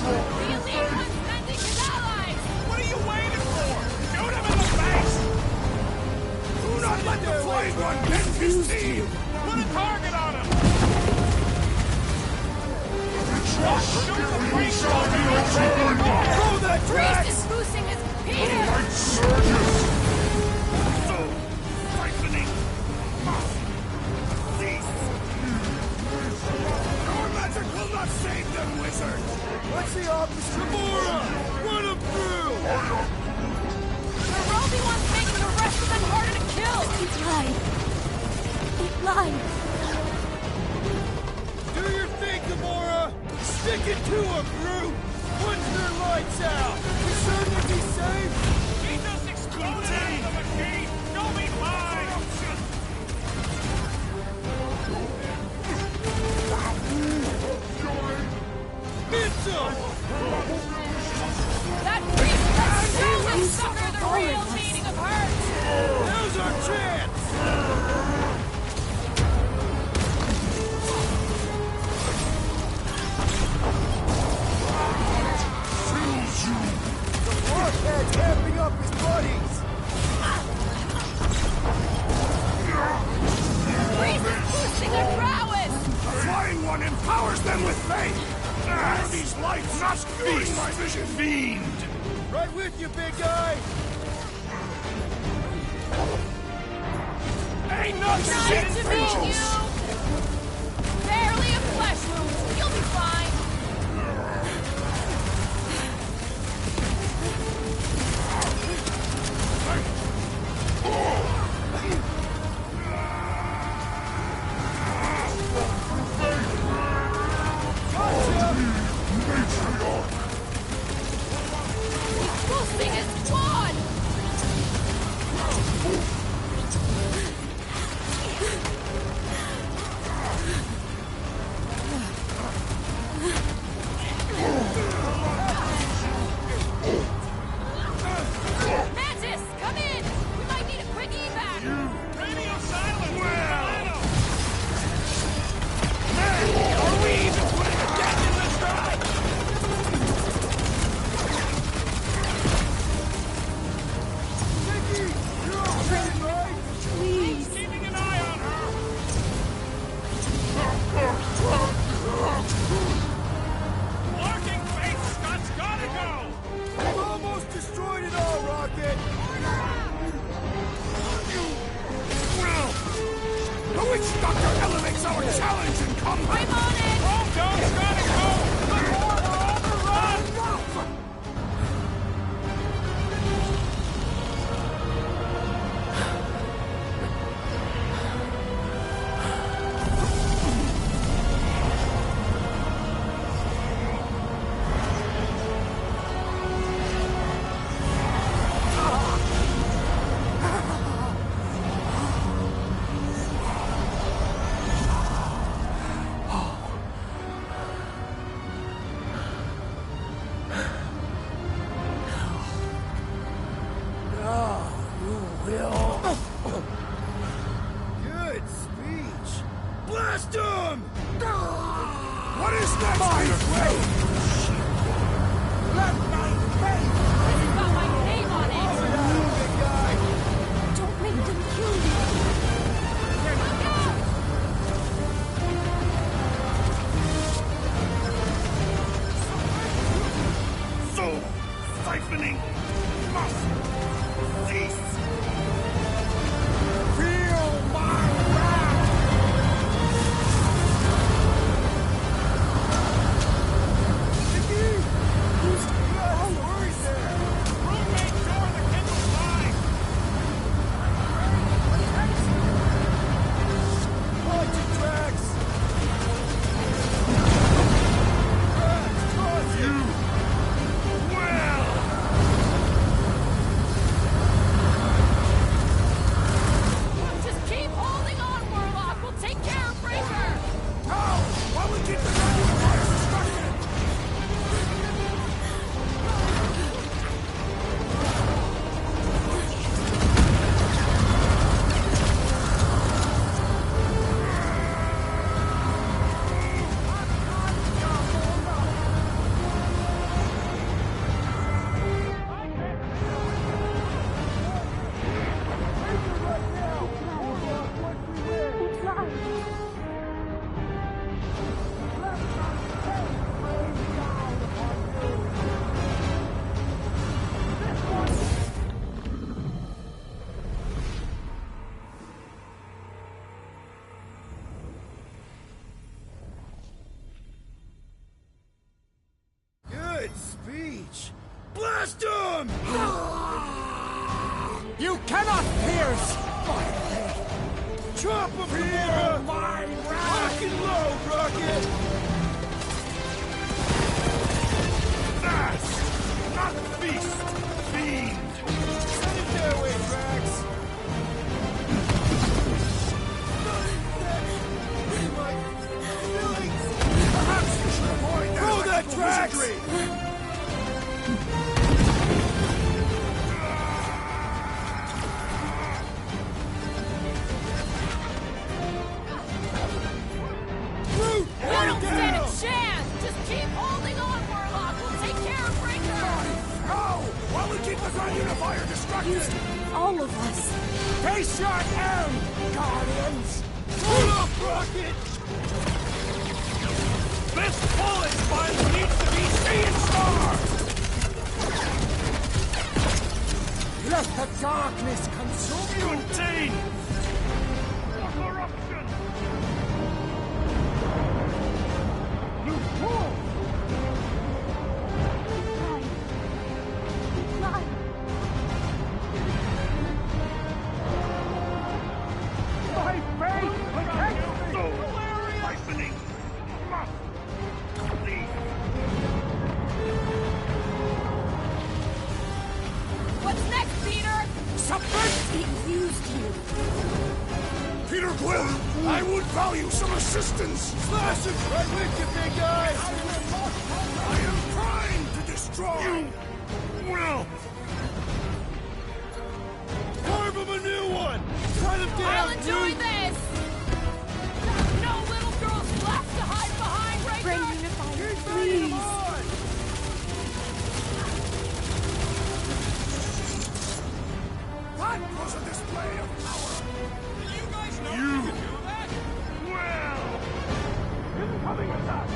The elite one's sending his allies! What are you waiting for? Shoot him in the face! Do not let the flame one bend his teeth! Put a target on him! Shoot the priest! Throw that Priest is boosting his penis! So frightening! Cease! Your magic will not save them, wizard! What's the opposite? Gamora! Run him through! The Roby one's making the rest of them harder to kill! He lied. He lied. Do your thing, Gamora! Stick it to him, Groot! Once their lights out! You sure they'll be safe? He just exploded out of the machine! Show me mine! Hit them! That priest must surely sucker the real meaning of hurt! Now's our chance! The blockhead's amping up his buddies! Priest is boosting their prowess! The flying one empowers them with faith! These lights must feast my vision! Fiend! Right with you, big guy! Ain't no Nice shit, to meet you! angels! Barely a flesh wound. You'll be fine. He's boosting his quad! challenge in combat! I'm on it! Don't gotta go! The more we're overrun! Good speech! Blast him! What is next, Peter? Let my cave! It's got my name on it! Over that, big guy! Don't make them kill you. Look out! Soul siphoning must cease. Feel my wrath! Vicky! Yes, worried there! Roommate door the kindle line! Watch it, Drax! Drax, toss you! Well, Just keep holding on, Warlock! We'll take care of Breaker! How? Why we keep the guy with the fire distracted? Good speech! Blast him! You cannot pierce my head! Chop him, Gamora! My rock and low, Rocket! that's not feast, fiend. Send it their way, Drax! Perhaps you should avoid that! Throw that, Drax! Root! We don't stand a chance! Just keep holding on, Warlock! We'll take care of Breaker! How? While we keep the Grand Unifier distracted! All of us. Face your end, Guardians! Pull up, Rocket! This bullet sponge needs to be seeing stars! Let the darkness consume you! Contain the corruption. You fool! My faith protects me! Soul siphoning must cease. What's next, Peter? Submit! It used you. Peter Quill, I would value some assistance! Slash it right with you, big guy! I am trying to destroy! Well, Carve him a new one! Try them down! I'll enjoy this! No little girls left to hide behind, Breaker! Grand Unifier, please. That was a display of power! You guys know you can do that? well. Incoming attack!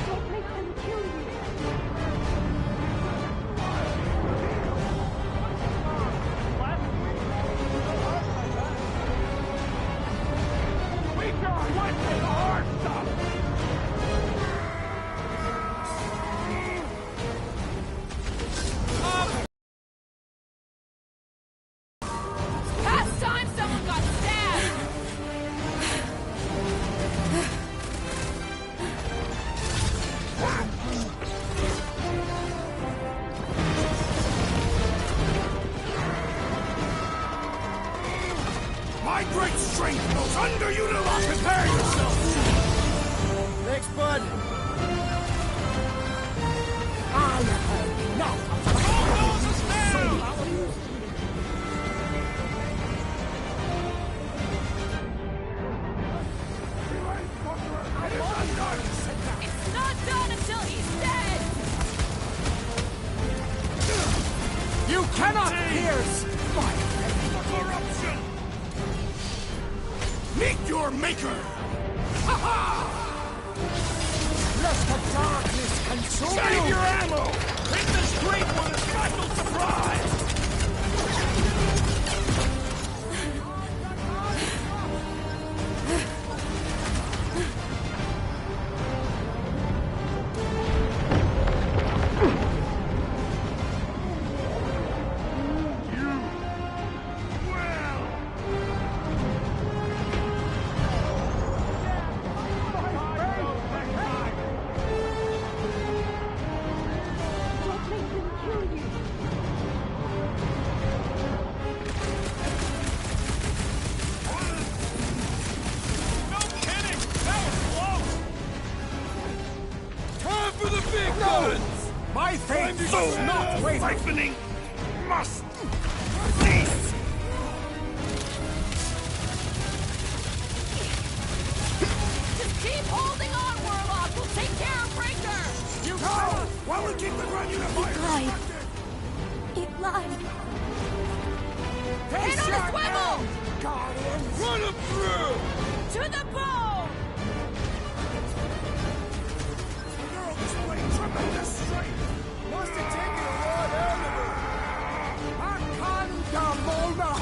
Don't make them kill you. here's my corruption! Meet your maker! Ha ha! Let the darkness consume Save you! your ammo! Hit the street with a special surprise! My fate does not wait! Siphoning must cease! Just keep holding on, Warlock! We'll take care of Breaker! You go! While we keep the ground unit fire distracted! It lied. Hit on the swivel! Guardians! Run him through! To the bone! The girl displayed tremendous strength! Must have taken a lot out of her! Akanda Mona!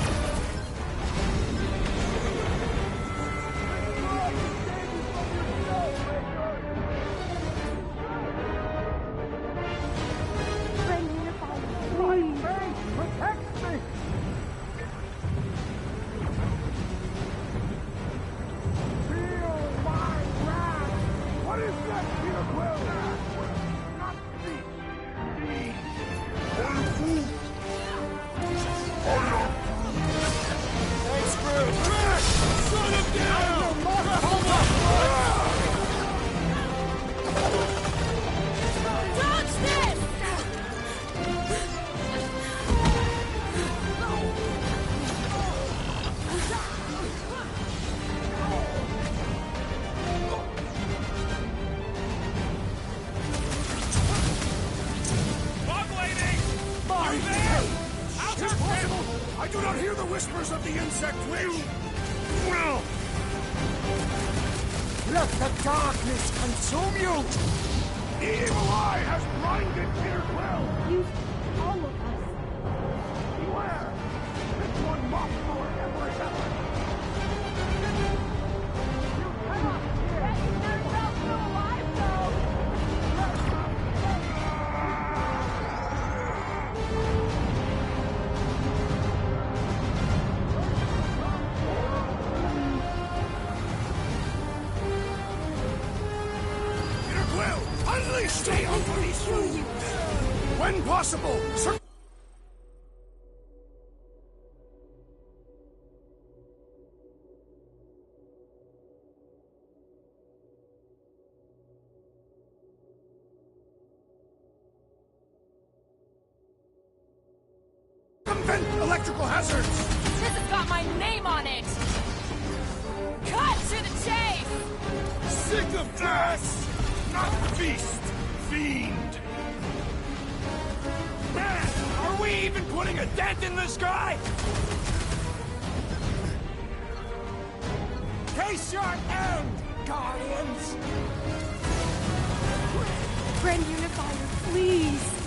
Protect me! Feel my wrath! What is that, Peter Quill? Not me! Thanks, Bruce! Shut him down! Dodge this! Bug lady! My How's her Impossible! I do not hear the whispers of the insect witch! Well, Let the darkness consume you! the evil eye has blinded Peter Quill! You, all of us. Beware! This one mocks our every effort! You cannot Get yourself still alive, though! Peter Quill, unleash the ugly fools! When possible, circumvent electrical hazards! This has got my name on it! Cut to the chase! Sick of this! Not feast, fiend! Man, are we even putting a dent in this guy? Case your end, Guardians! Grand Unifier, please.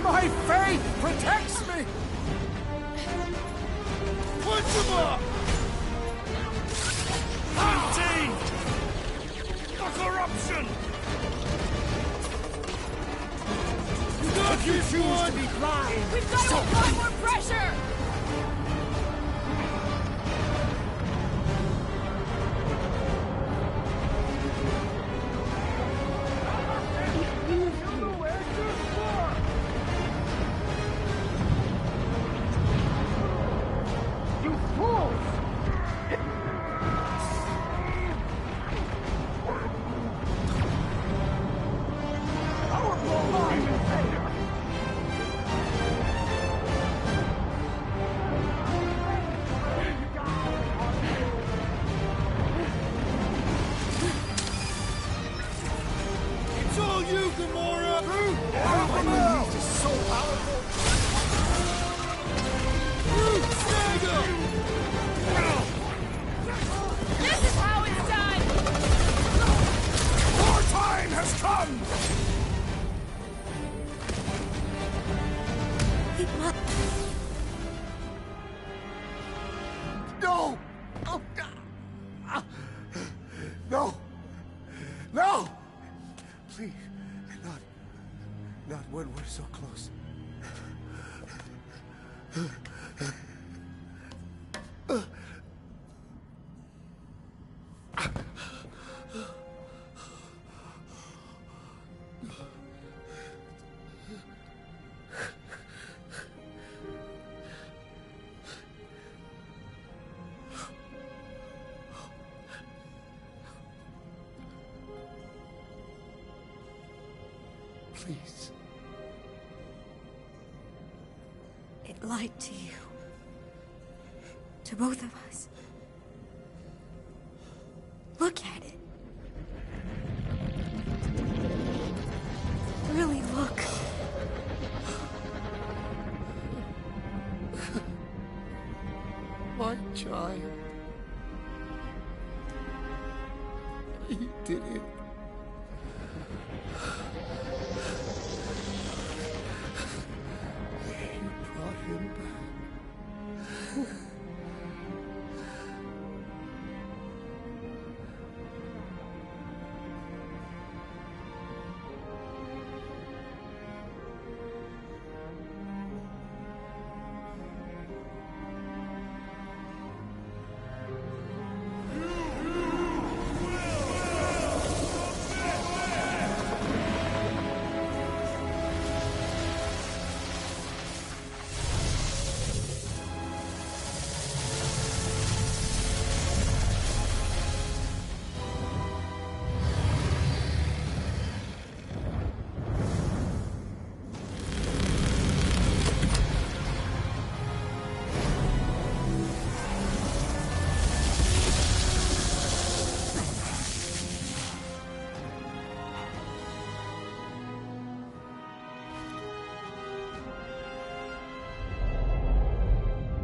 My faith protects me! Punch him up! Hunting! The corruption! If you choose to be blind, We've got to apply more pressure! you fools! Powerful mind! No! No! Please, not when we're so close. Please. It lied to you. To both of us. Look at it. Really look. My child. He did it. You brought him back.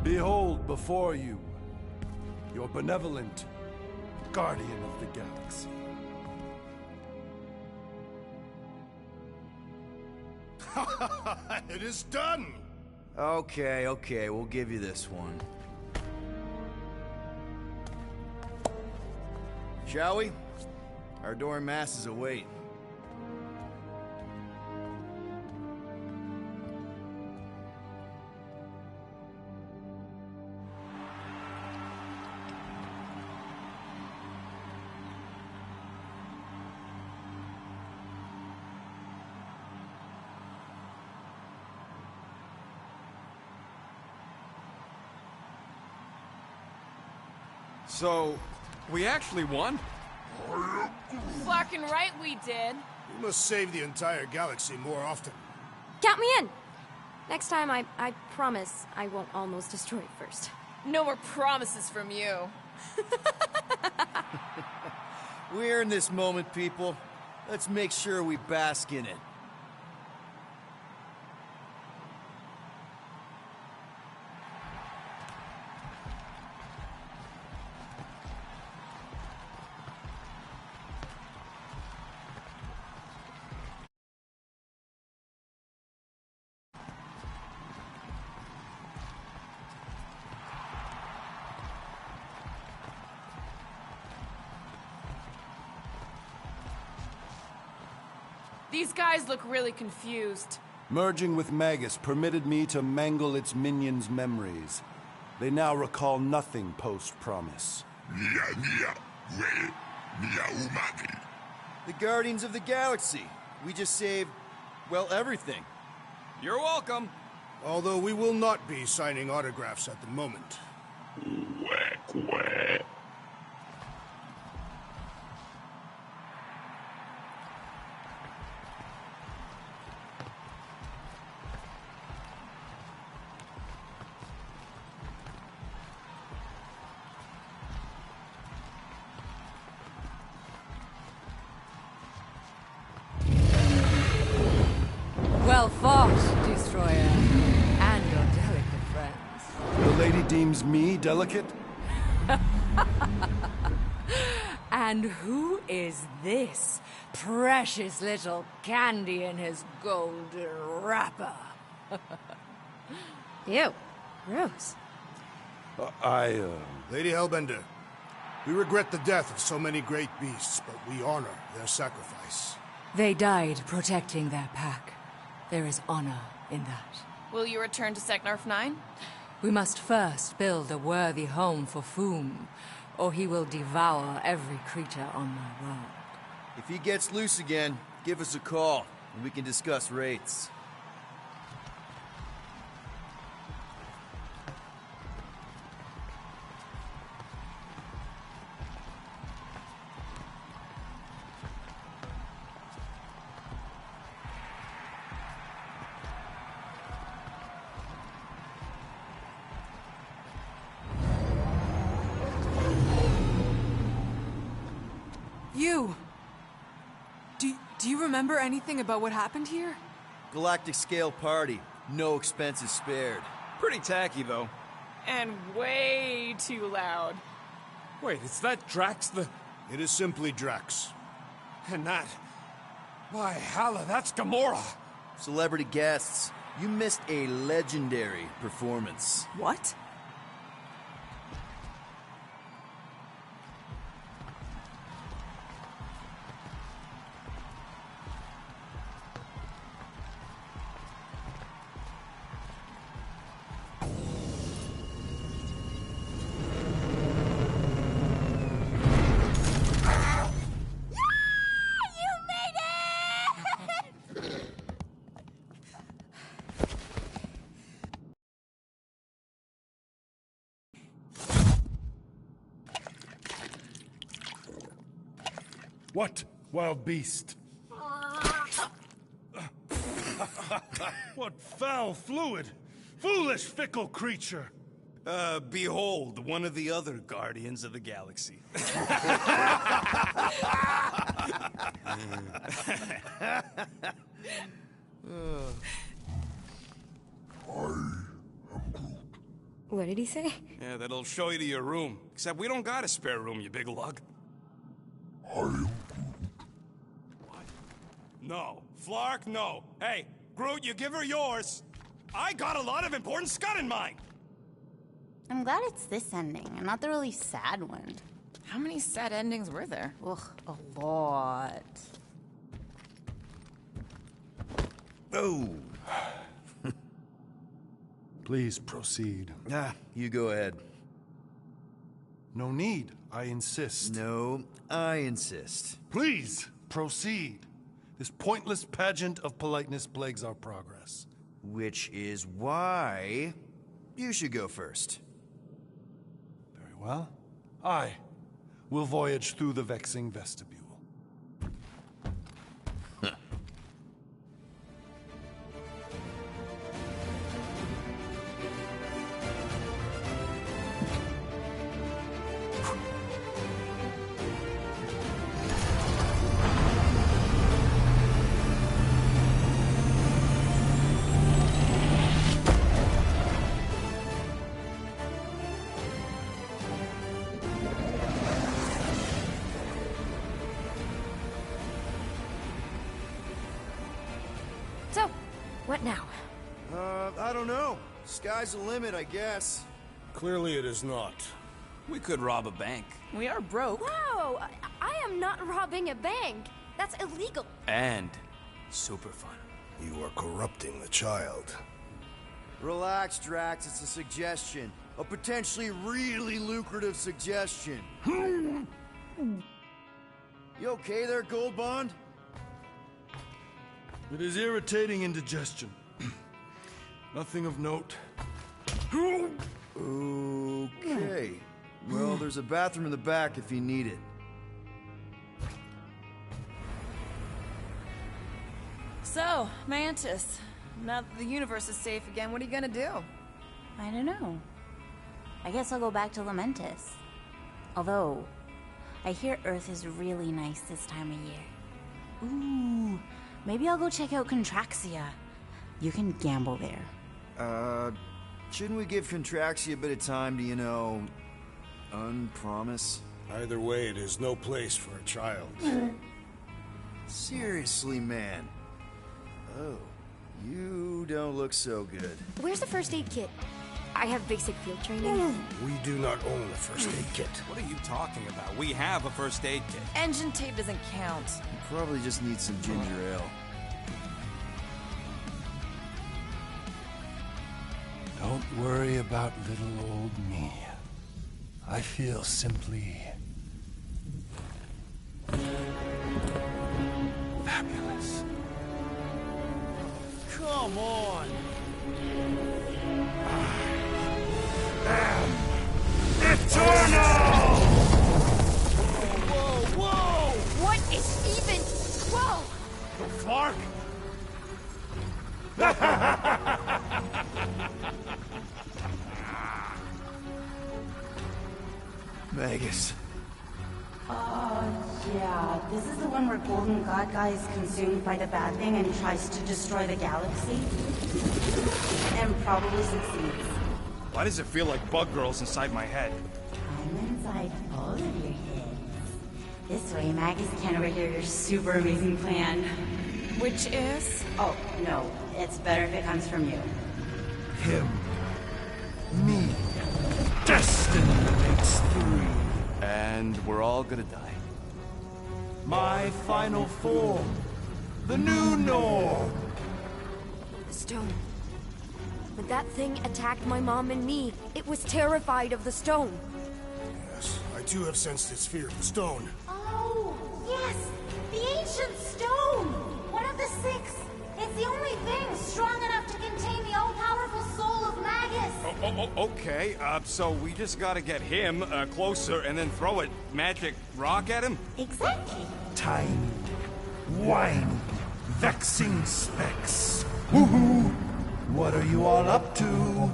Behold before you, your benevolent guardian of the galaxy. It is done! Okay, we'll give you this one. Shall we? Our adoring masses await. So, we actually won? Fucking right we did. We must save the entire galaxy more often. Count me in! Next time, I promise I won't almost destroy it first. No more promises from you. We earned this moment, people. Let's make sure we bask in it. These guys look really confused. Merging with Magus permitted me to mangle its minions' memories. They now recall nothing post-promise. The Guardians of the Galaxy. We just saved, well, everything. You're welcome. Although we will not be signing autographs at the moment. Well fought, Destroyer. And your delicate friends. The lady deems me delicate? And who is this precious little candy in his golden wrapper? Ew. Gross. I Lady Hellbender, We regret the death of so many great beasts, but we honor their sacrifice. They died protecting their pack. There is honor in that. Will you return to Seknarf 9? We must first build a worthy home for Foom, or he will devour every creature on my world. If he gets loose again, give us a call, and we can discuss rates. You! Do you remember anything about what happened here? Galactic scale party. No expenses spared. Pretty tacky, though. And way too loud. Wait, is that Drax the... It is simply Drax. And that... By Halla, that's Gamora! Celebrity guests, you missed a legendary performance. What? What, wild beast? What foul fluid! Foolish, fickle creature! Behold, one of the other Guardians of the Galaxy. What did he say? Yeah, that'll show you to your room. Except we don't got a spare room, you big lug. What? No. Flark, no. Hey, Groot, you give her yours. I got a lot of important scud in mind. I'm glad it's this ending, and not the really sad one. How many sad endings were there? Ugh, a lot. Oh. Please proceed. You go ahead. No need, I insist. No, I insist. Please, proceed. This pointless pageant of politeness plagues our progress. Which is why you should go first. Very well. I will voyage through the vexing vestibule. So, what now? I don't know. Sky's the limit, I guess. Clearly it is not. We could rob a bank. We are broke. Whoa! I am not robbing a bank. That's illegal. And super fun. You are corrupting the child. Relax, Drax. It's a suggestion. A potentially really lucrative suggestion. You okay there, Gold Bond? It is irritating indigestion. Nothing of note. Okay. Well, there's a bathroom in the back if you need it. So, Mantis, now that the universe is safe again, what are you gonna do? I don't know. I guess I'll go back to Lamentis. Although, I hear Earth is really nice this time of year. Ooh, maybe I'll go check out Contraxia. You can gamble there. Shouldn't we give Contraxia a bit of time to, you know, unpromise? Either way, it is no place for a child. Seriously, man. Oh, you don't look so good. Where's the first aid kit? I have basic field training. We do not own a first aid kit. What are you talking about? We have a first aid kit. Engine tape doesn't count. You probably just need some ginger ale. Don't worry about little old me. I feel simply... fabulous. Come on! Eternal! Whoa, whoa! What is even... Whoa! Flark? Magus. Yeah, this is the one where Golden God Guy is consumed by the bad thing and tries to destroy the galaxy. And probably succeeds. Why does it feel like bug girls inside my head? I'm inside all of your heads. This way, Magus can overhear your super amazing plan. Which is? Oh, no. It's better if it comes from you. Him. Me. Destiny makes three. And we're all gonna die. My final form. The new norm. The stone. When that thing attacked my mom and me, it was terrified of the stone. Yes, I too have sensed its fear of the stone. Oh, yes! The ancient stone! One of the six! It's the only thing strong enough to contain the all-powerful soul of Magus! Okay, so we just gotta get him closer and then throw a magic rock at him? Exactly. Tiny, whiny, vexing specks. Woohoo! What are you all up to?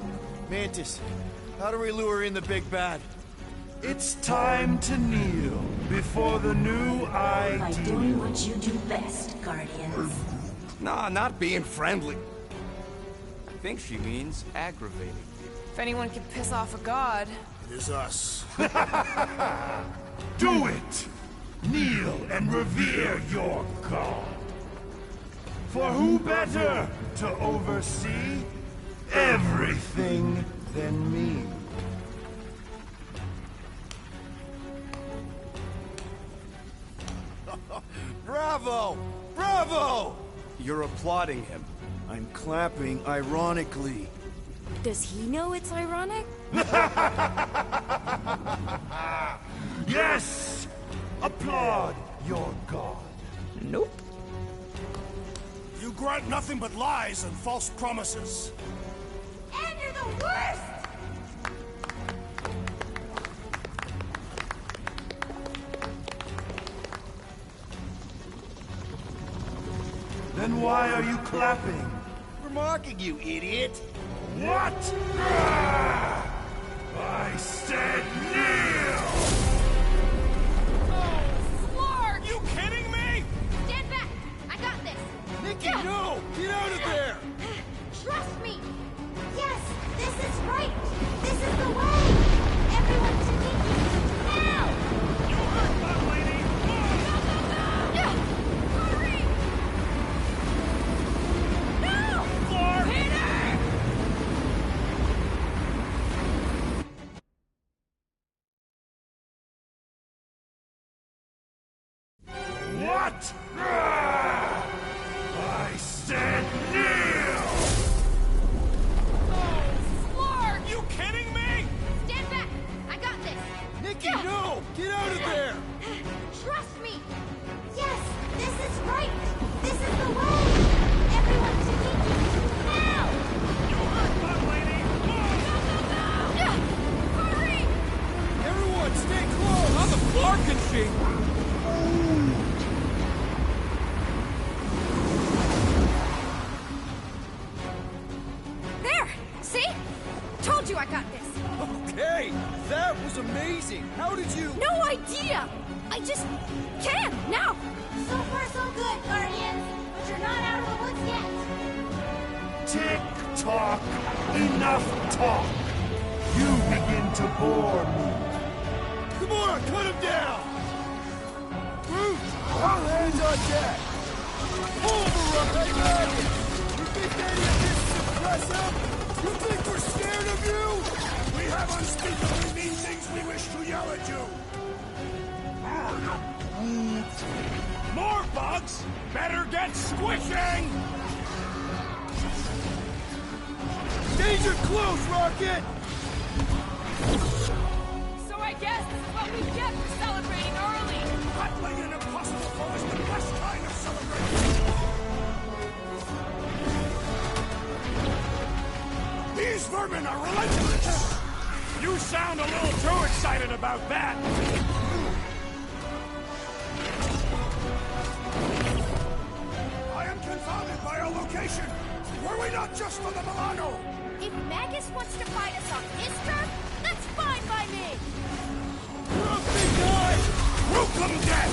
Mantis, how do we lure in the big bad? It's time to kneel before the new By idea. doing what you do best, Guardians. Nah, not being friendly. I think she means aggravating. If anyone can piss off a god... It is us. Do it! Kneel and revere your god. For who better to oversee everything than me? Bravo! Bravo! You're applauding him. I'm clapping ironically. Does he know it's ironic? Yes! Applaud your god. Nope. You grant nothing but lies and false promises. And you're the worst! Then why are you clapping? We're mocking you, idiot! What? I said kneel! Are you kidding me? Stand back! I got this! Nikki, no! Get out of there! Trust me! Yes, this is right! This is the way! Everyone to Nikki! Now! You heard that, lady! Hurry! No! Flark! What? I said kneel! Are you kidding me? Stand back! I got this! Nikki, no! Get out of there! Trust me! Yes, this is right! This is the way! Everyone to Nikki! Now! You heard that, lady! Hurry! Everyone, stay close! How the fuck can she? There! See? Told you I got this! Okay, that was amazing! How did you... No idea! I just can, now! So far so good, Guardians! But you're not out of the woods yet! Tick-tock! Enough talk! You begin to bore me. Come on, cut him down! Brute! All hands on deck! Override! You think any of this suppress him? You think we're scared of you? We have unspeakably mean things we wish to yell at you. More bugs? Better get squishing! Danger close, Rocket! So I guess this is what we get for celebrating early. Battling an impossible foe is the best kind of celebration. These vermin are relentless! You sound a little too excited about that! I am confounded by our location! Were we not just on the Milano? If Magus wants to fight us on his turf, that's fine by me! You're a big guy! Rook them dead!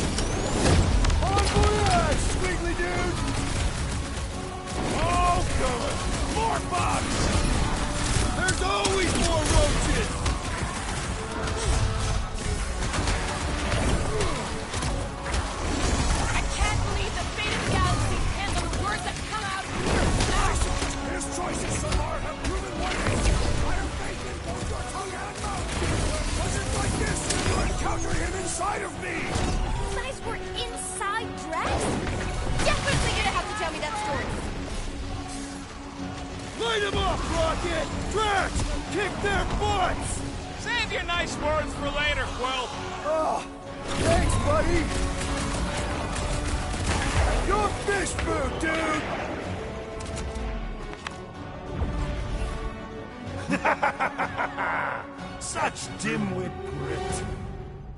On voyage, squiggly dude! Oh, good! More bugs! There's always more roaches! I can't believe the fate of the galaxy depends on the words that come out of your mouth. His choices so far have proven worthy. I have faith in both your tongue and mouth. Was it like this when you encountered him inside of me? You guys were inside Drax? Definitely gonna have to tell me that story. Light him up, Rocket! Drax! Kick their butts! Save your nice words for later, Quill. Oh, thanks, buddy! Your fish food, dude! Such dimwit grit.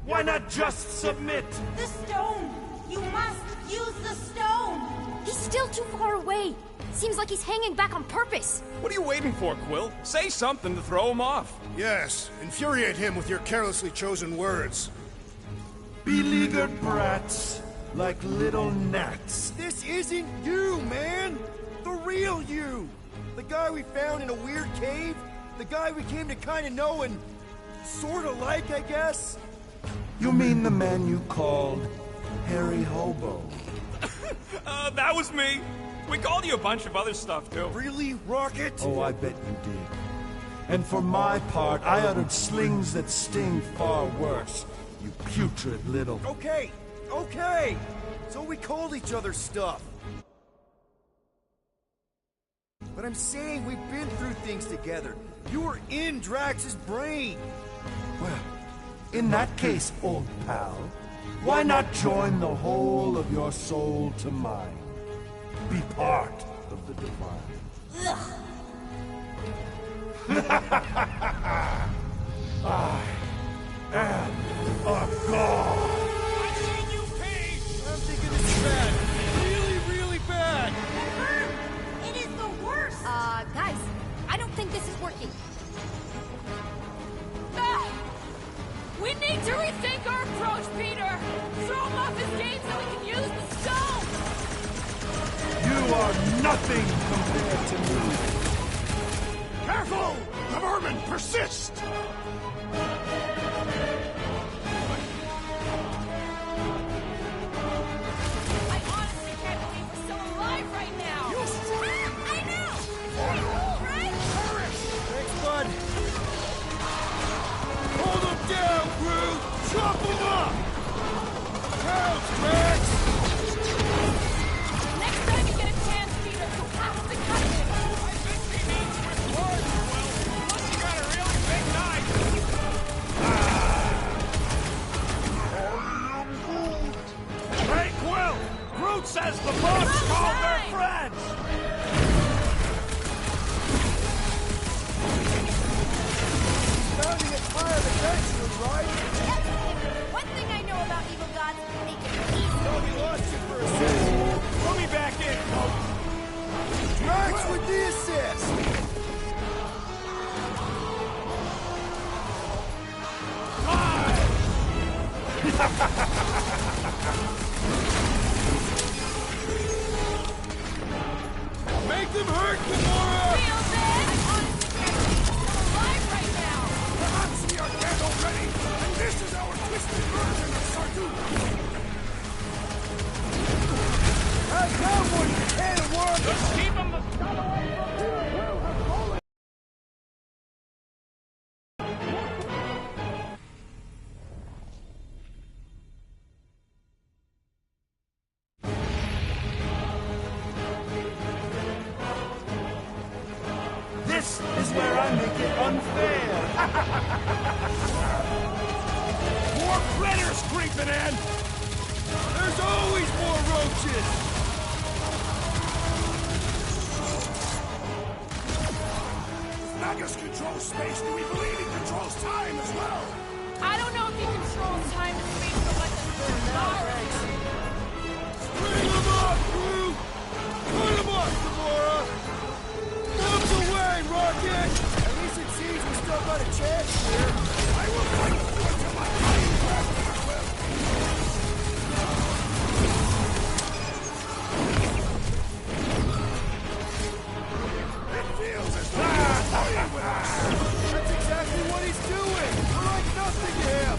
Why not just submit? The stone! You must use the stone! He's still too far away. Seems like he's hanging back on purpose. What are you waiting for, Quill? Say something to throw him off. Yes, infuriate him with your carelessly chosen words. Beleaguered brats, like little gnats. This isn't you, man! The real you! The guy we found in a weird cave? The guy we came to kinda know and sorta like, I guess? You mean the man you called Harry Hobo? That was me. We called you a bunch of other stuff, too. Really, Rocket? Oh, I bet you did. And for my part, I uttered slings that sting far worse. You putrid little... Okay, okay! So we called each other stuff. But I'm saying we've been through things together. You were in Drax's brain. Well, in that case, old pal, why not join the whole of your soul to mine? Be part of the divine. I am a god! I've seen you pee! I'm thinking this is bad. Really, really bad. It is the worst! Guys, I don't think this is working. Ah! We need to rethink our approach, Peter! Throw him off his game so we can use the stone! You are nothing compared to me. Careful! The vermin persist! I honestly can't believe we're still alive right now! I know! Pretty cool, right? Thanks, bud. Hold him down, Groot! Chop him up! Pounce, Max! Next time you get a chance, Peter, you'll have to cut him! I think he needs with words, Quill. Unless you got a really big knife. Hey, Quill! Groot says the bugs called their friends! Sounding it tired eventually, right? One thing I know about evil gods, they can easily Thought he lost you for a second. Put me back in, Coach. Drax with the assist! Make them hurt, Gamora! Feel bad? I honestly can't believe we're still alive right now! Perhaps we are dead already, and this is our twisted version of Sarduth! I got one! Can't work! Just keep him the in! There's always more roaches! Magus controls space, do we believe he controls time as well? I don't know if he controls time and space, but let us Bring him up, crew! Put him up, Gamora! Move away, Rocket! At least it seems we still got a chance here. I will fight until my dying breath, It feels as though he's toying with us! That's exactly what he's doing! We're like nothing to him!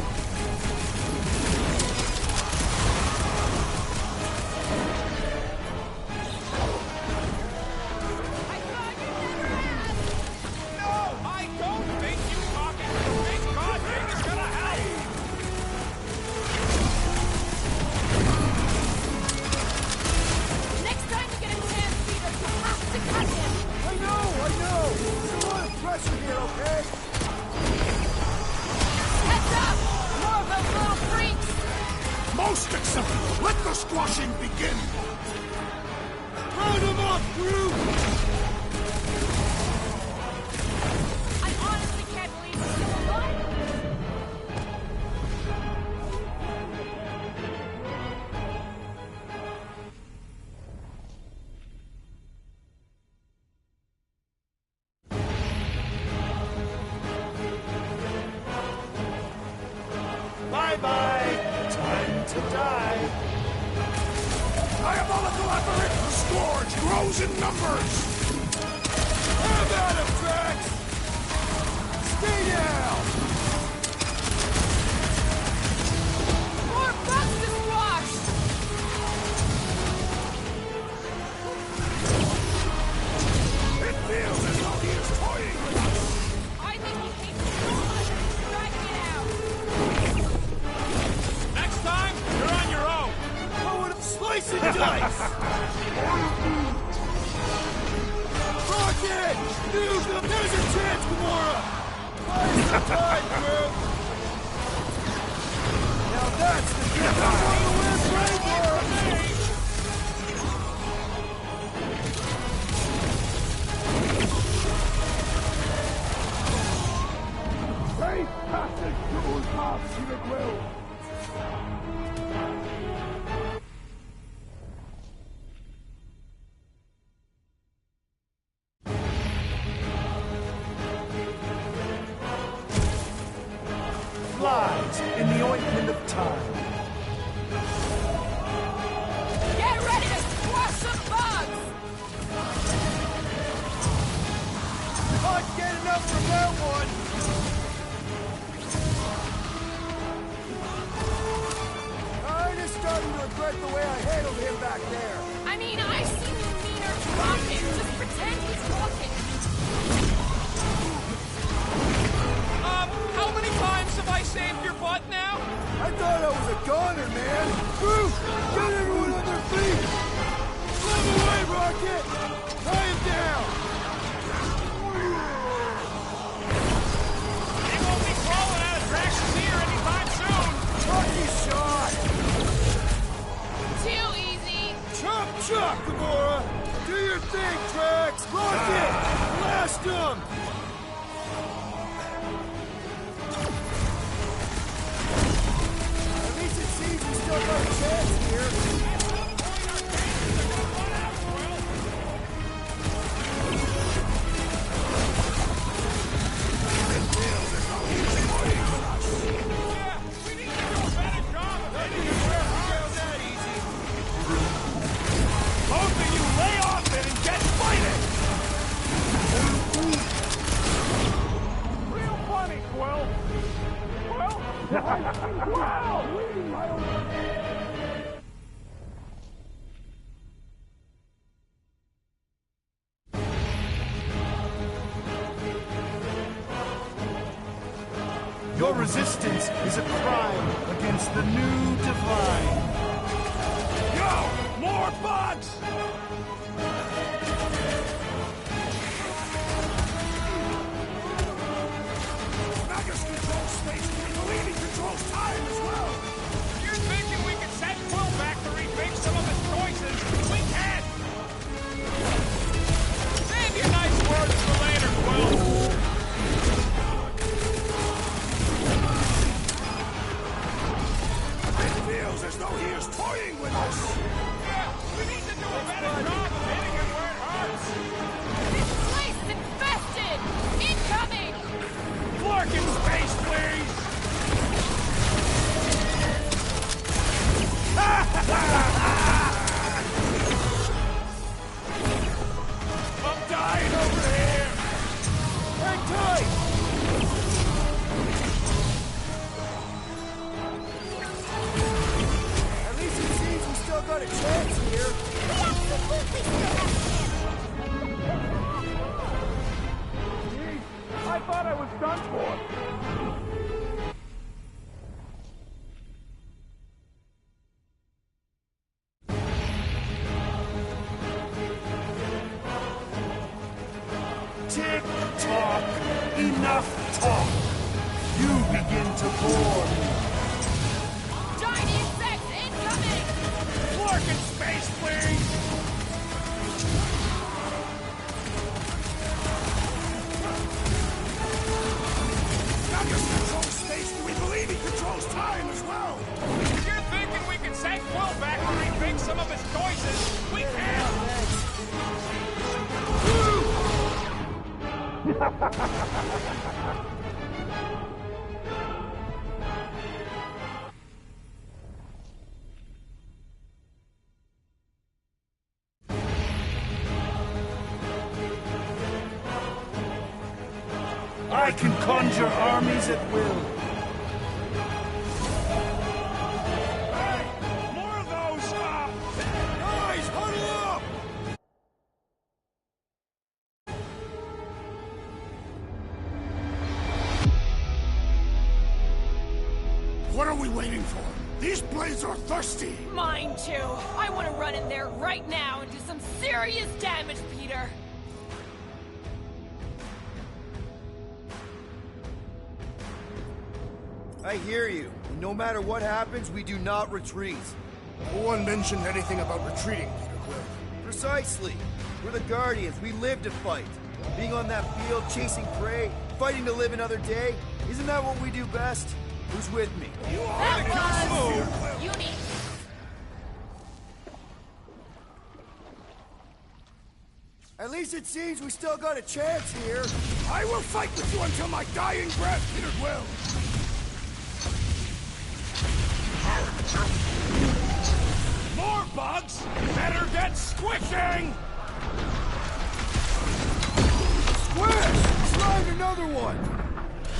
Most acceptable. Let the squashing begin. Round him up, crew! I honestly can't believe he's still alive. Bye-bye! Time to die! Diabolical effort! The scourge grows in numbers! Have at him, Drax! Stay down! More bugs to squash! It feels as though he is toying with us! I think he hates it so much that he's dragging it out. Next time, you're on your own. Slice and dice! Rocket! There's a chance, Gamora! Nice time, crew! Now that's the gift I want to win framework! Safe passage to Ulpop, Peter Quill! Flies in the ointment of time. Get ready to squash some bugs! Can't get enough from that one! I'm just starting to regret the way I handled him back there. I mean, I've seen you meaner Rocket. Just pretend he's Rocket. How many times have I saved your butt now? I thought I was a goner, man! Crew, get everyone on their feet! Move away, Rocket! Tie him down! He won't be crawling out of Drax's ear anytime soon. Lucky shot! Too easy. Chop, chop, Gamora! Do your thing, Drax! Rocket! Blast him! At least it seems we still got a chance here. Both of you lay off it and get fighting! Real funny, Quill! Your resistance is a crime against the new divine. Yo! More bugs! Magus controls space, we believe he controls time as well! You're He is toying with us! Yeah, we need to do a better job of hitting him where it hurts! This place is infested! Incoming! Flark in space, please! I'm dying over here! Hang tight! At least it seems we still got a chance here. We absolutely still have a Jeez, I thought I was done for. Tick-tock! Enough talk! You begin to bore me. Giant insects incoming! Flark in space, please! Not just controls space, do we believe he controls time as well? If you're thinking we can send Quill back or rethink some of his choices, we can! I can conjure armies at will. Hey, more of those, Guys, huddle up! What are we waiting for? These blades are thirsty! Mine too. I want to run in there right now and do some serious damage, Peter. I hear you. No matter what happens, we do not retreat. No one mentioned anything about retreating, Peter Quill. Precisely. We're the Guardians. We live to fight. Being on that field, chasing prey, fighting to live another day. Isn't that what we do best? Who's with me? That was unique. At least it seems we still got a chance here. I will fight with you until my dying breath, Peter Quill. more bugs! Better get squishing! Squish! Slide another one!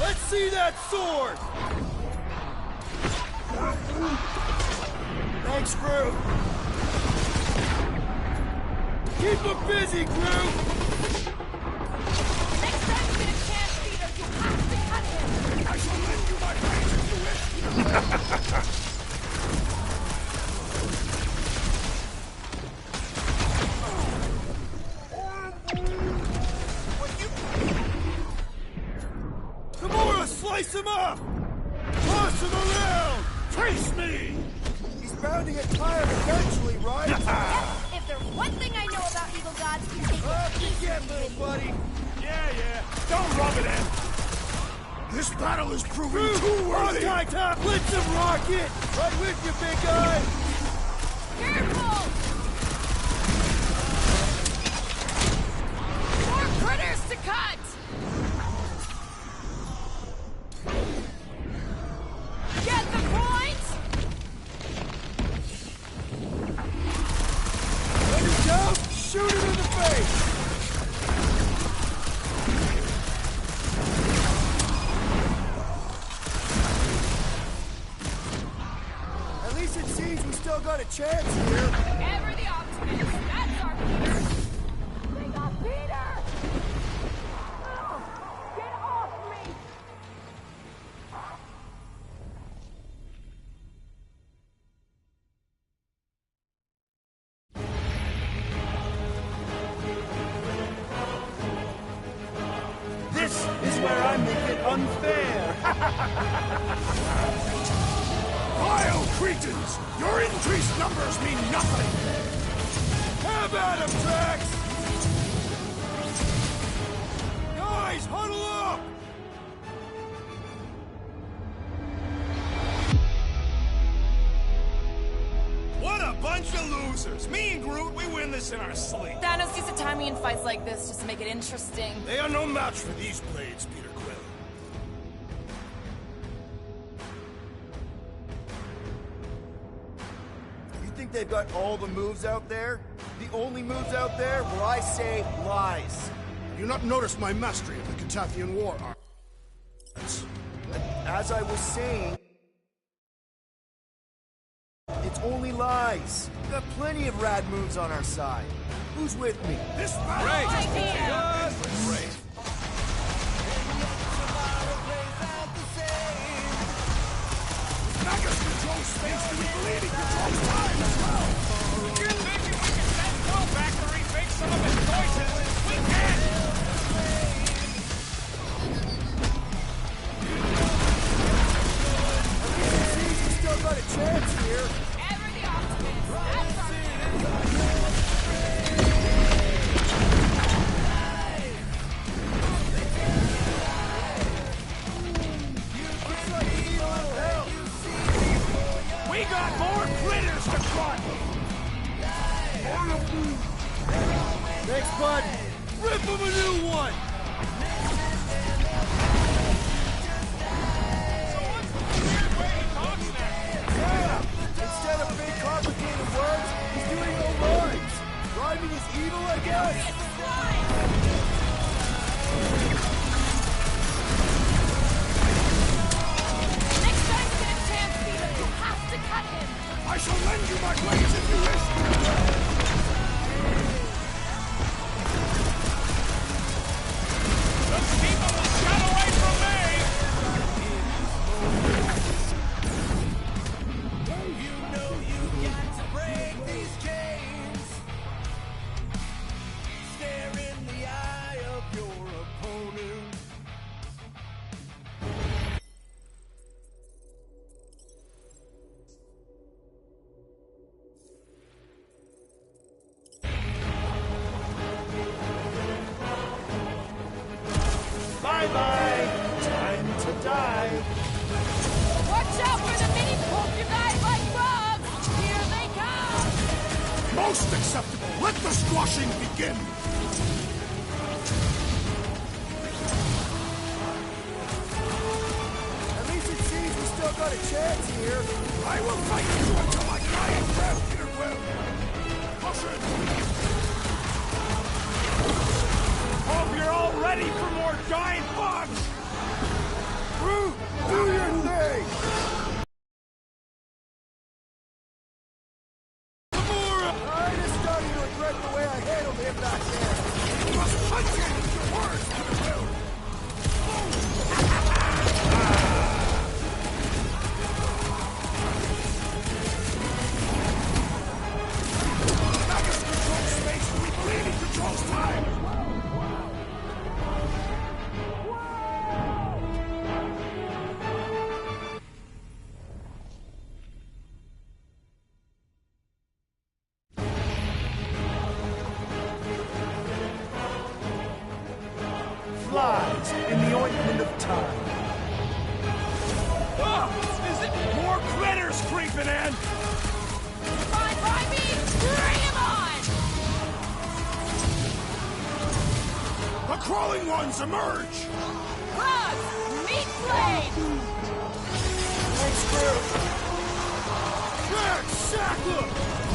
Let's see that sword! Thanks, Groot! Keep them busy, Groot! Next time you get a chance, Peter, you have to cut him! I shall lend you my blades if you wish! Gamora, slice him up! Toss him around! Chase me! He's bound to get tired eventually, right? If there's one thing I know about evil gods, you take Up again, little buddy! Yeah. Don't rub it in! This battle is proving too worthy! Top! Blitz him, Rocket! Right with you, big guy! Careful! More critters to cut! Get the point? When in doubt, shoot him in the face! At least it seems we still got a chance here. Ever the optimist. That's our Peter. They got Peter! Oh, get off me! This is where I make it unfair. Vile cretins! Your increased numbers mean nothing! Have at him, Drax! Guys, huddle up! bunch of losers. Me and Groot, we win this in our sleep. Thanos used to time me in fights like this just to make it interesting. They are no match for these blades, Peter Quill. You think they've got all the moves out there? The only moves out there? Well, I say lies. Have you not noticed my mastery of the Catathian war arts? As I was saying, it's only lies. We've got plenty of rad moves on our side. Who's with me? This battle is just great. Magus controls space, do we believe he controls time as well? You're thinking we can send Quill back to rethink some of his choices? We can't! We still got a chance here. Ever the optimist. That's our We got more critters to fight! Thanks, bud. Rip him a new one! So what's the weird way he talks now? Yeah! Instead of big complicated words, he's doing no lines. Rhyming is evil, I guess. Next time you get a chance, Peter, you have to cut him. I shall lend you my blades if you wish. Those people will shut away from me! You know you got to break these chains. Stare in the eye of your opponent. Bye-bye! Time to die! Watch out for the mini poke you guys like frogs! Here they come! Most acceptable! Let the squashing begin! At least it seems we still got a chance here. I will fight you until my dying breath, Peter Quill! Push it! Hope you're all ready for more giant bugs! Groot, do your thing! I'm just starting to regret the way I handled him back there. You must punch it with your words, Peter Quill! Magus controls space, and we believe he controls time! Flies in the ointment of time. Is it more critters creeping in? By me! Bring him on! The crawling ones emerge! Frogs! Meat blade! Thanks, Groot. Jack Shackler!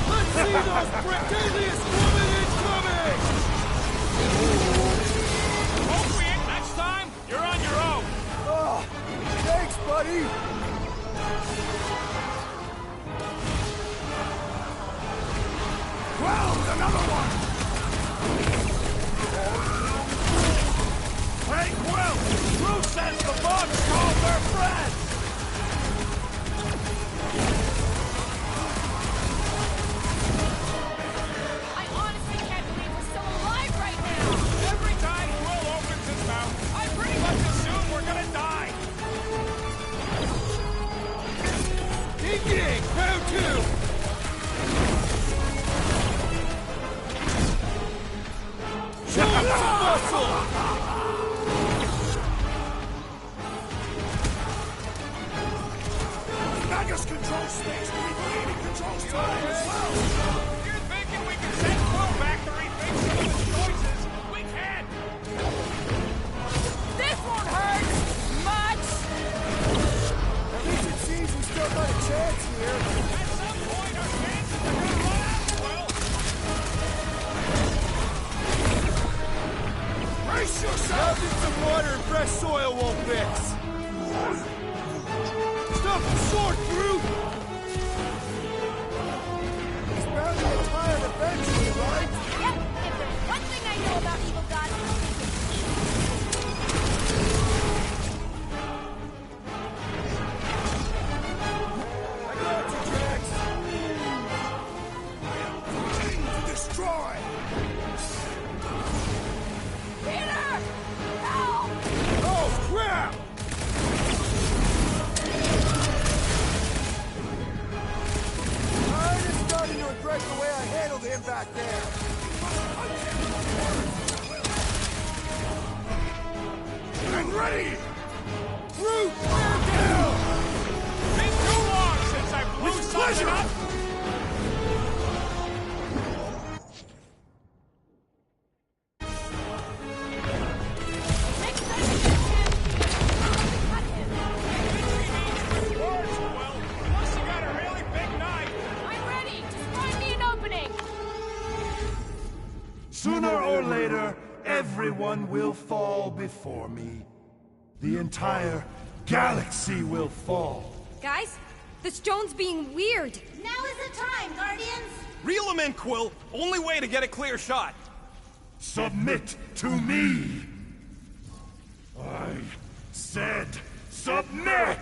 Let's see those Britannia's women incoming! Hope we ain't next time. You're on your own. Oh, thanks, buddy. Ground another one! Hey, Quill! Groot says the bugs called their friends! I honestly can't believe we're still alive right now! Every time Quill opens his mouth, I pretty much assume we're gonna die! Ding ding! Round two! Show us some muscle! Magus controls space, but we believe he controls time as well! soil won't fix! Stop the sword, brute! He's bound to get tired eventually, right? Yep, if there's one thing I know about evil gods, I got you, Jax! Thing to destroy! Peter! Help! Oh, crap! I'm just starting to regret the way I handled him back there. I'm ready! Root! Down! Been too long since I blew With something pleasure! up! Plus you got a really big knife! I'm ready! Just find me an opening! Sooner or later, everyone will fall before me. The entire galaxy will fall. Guys, the stone's being weird. now is the time, Guardians! Reel him in, Quill. Only way to get a clear shot. Submit to me! I said submit!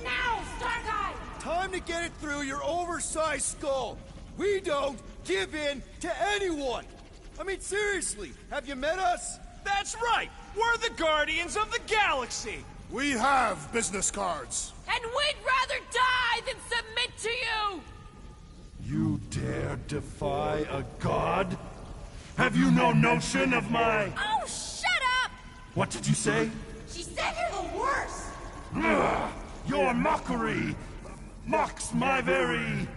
Now, Starkeye! Time to get it through your oversized skull. We don't give in to anyone. I mean, seriously, have you met us? That's right! We're the Guardians of the Galaxy! We have business cards. And we'd rather die than submit to you! You dare defy a god? Have you no notion of my... Oh, shut up! What did you say? She said you're the worst! Ugh, your mockery mocks my very...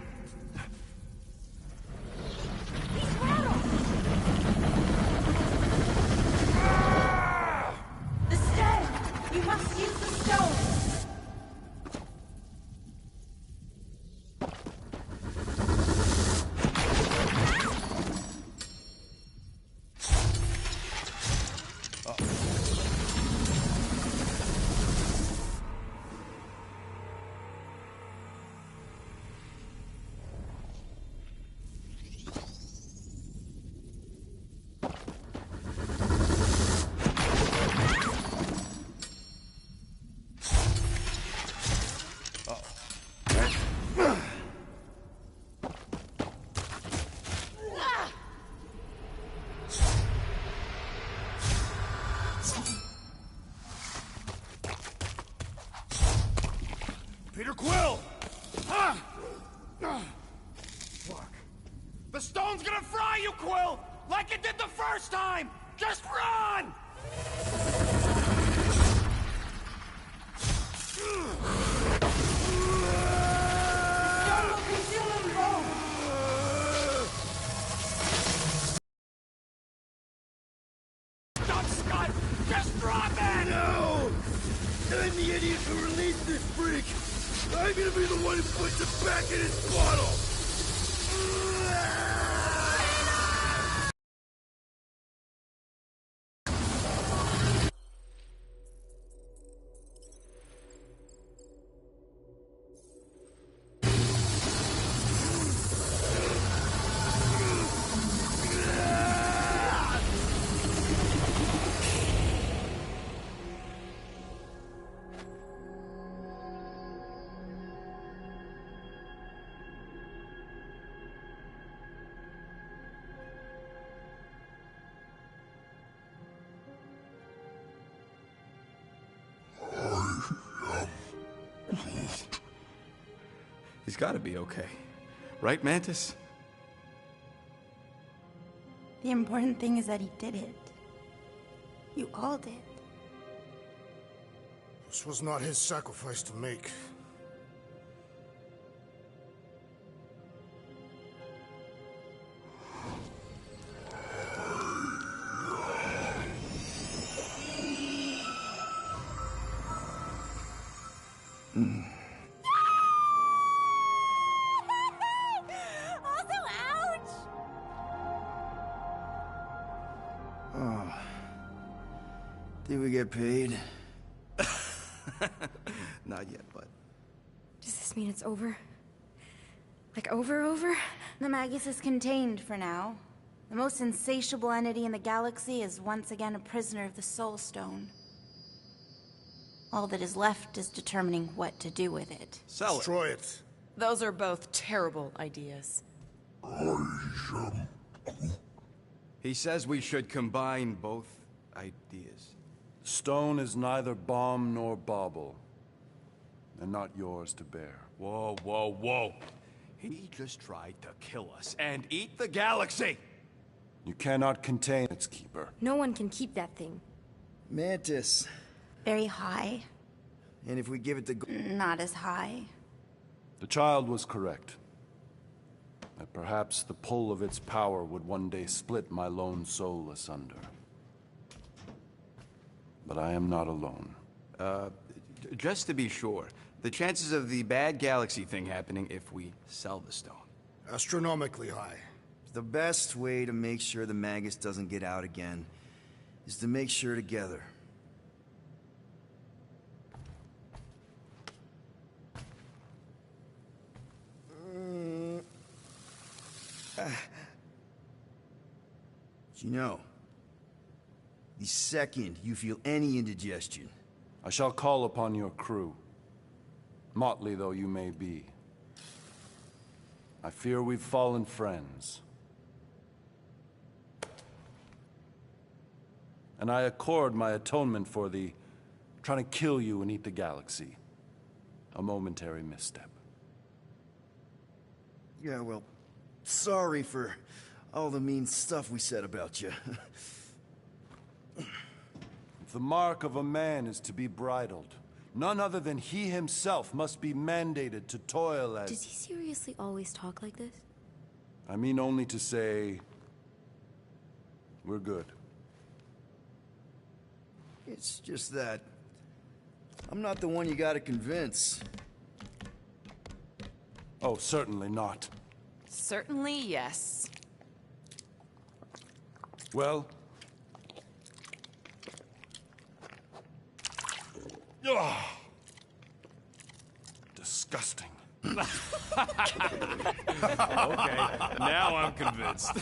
The stone! You must use the stone! Peter Quill! Fuck. The stone's gonna fry you, Quill! Like it did the first time! Just run! Stop, Scott! Just drop it! No! I'm the idiot who released this freak! I'm gonna be the one who puts it back in his bottle! He's gotta be okay. Right, Mantis? The important thing is that he did it. You all did. This was not his sacrifice to make. Also, ouch! Oh. Did we get paid? decide yet, but... Does this mean it's over? Like over? The Magus is contained for now. The most insatiable entity in the galaxy is once again a prisoner of the Soul Stone. All that is left is determining what to do with it. Sell it. Destroy it. Those are both terrible ideas. He says we should combine both ideas. Stone is neither bomb nor bauble, and not yours to bear. Whoa, whoa, whoa. He just tried to kill us and eat the galaxy! You cannot contain its keeper. No one can keep that thing. Mantis. Very high. And if we give it the... Not as high. The child was correct. That perhaps the pull of its power would one day split my lone soul asunder. But I am not alone. Just to be sure, the chances of the bad galaxy thing happening if we sell the stone? Astronomically high. The best way to make sure the Magus doesn't get out again is to make sure together. You know, the second you feel any indigestion, I shall call upon your crew, motley though you may be. I fear we've fallen friends. And I accord my atonement for the trying to kill you and eat the galaxy. A momentary misstep. yeah, well, sorry for all the mean stuff we said about you. If the mark of a man is to be bridled, none other than he himself must be mandated to toil as... Does he seriously always talk like this? I mean only to say... we're good. It's just that I'm not the one you gotta convince. Oh, certainly not. Certainly, yes. Well... Ugh. Disgusting. Okay, now I'm convinced.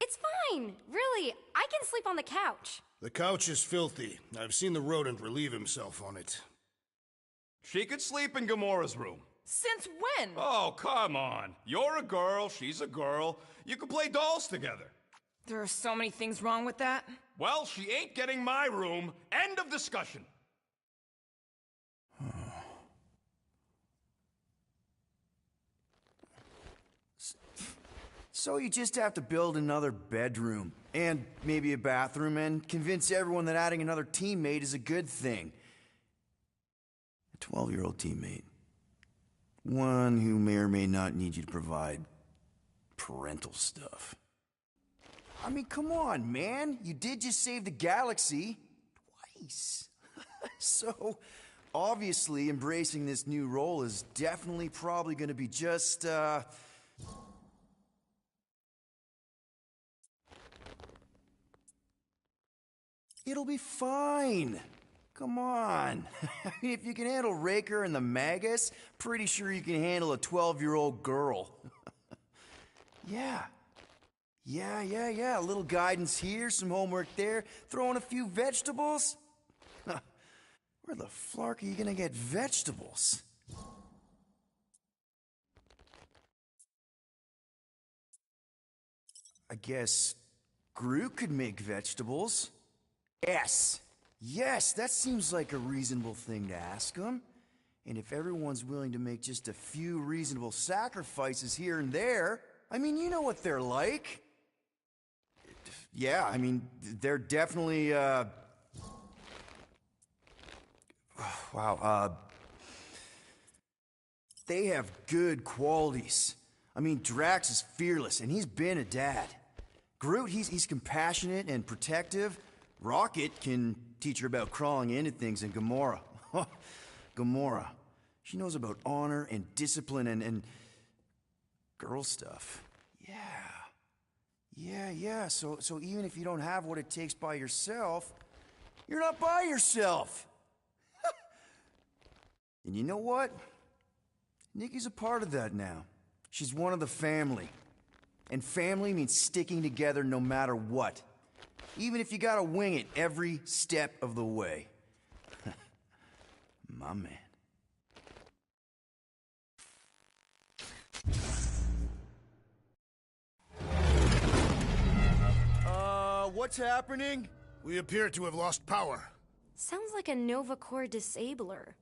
It's fine, really. I can sleep on the couch. The couch is filthy. I've seen the rodent relieve himself on it. She could sleep in Gamora's room. Since when? Oh, come on. You're a girl, she's a girl. You can play dolls together. There are so many things wrong with that. Well, she ain't getting my room. End of discussion. So you just have to build another bedroom, and maybe a bathroom, and convince everyone that adding another teammate is a good thing. A 12-year-old teammate. One who may or may not need you to provide parental stuff. I mean, come on, man. You did just save the galaxy. Twice. So, obviously, embracing this new role is definitely probably gonna be just, It'll be fine. Come on. I mean, if you can handle Raker and the Magus, pretty sure you can handle a 12-year-old girl. Yeah. Yeah. A little guidance here, some homework there, throw in a few vegetables. Where the flark are you gonna get vegetables? I guess Groot could make vegetables. Yes, that seems like a reasonable thing to ask him. And if everyone's willing to make just a few reasonable sacrifices here and there, I mean, you know what they're like. Yeah, I mean, they're definitely, wow, they have good qualities. I mean, Drax is fearless, and he's been a dad. Groot, he's compassionate and protective. Rocket can teach her about crawling into things, and Gamora. Gamora. She knows about honor and discipline and girl stuff. Yeah. So even if you don't have what it takes by yourself, you're not by yourself. And you know what? Nikki's a part of that now. She's one of the family. And family means sticking together no matter what. Even if you gotta wing it every step of the way. My man. What's happening? We appear to have lost power. Sounds like a Nova Core disabler.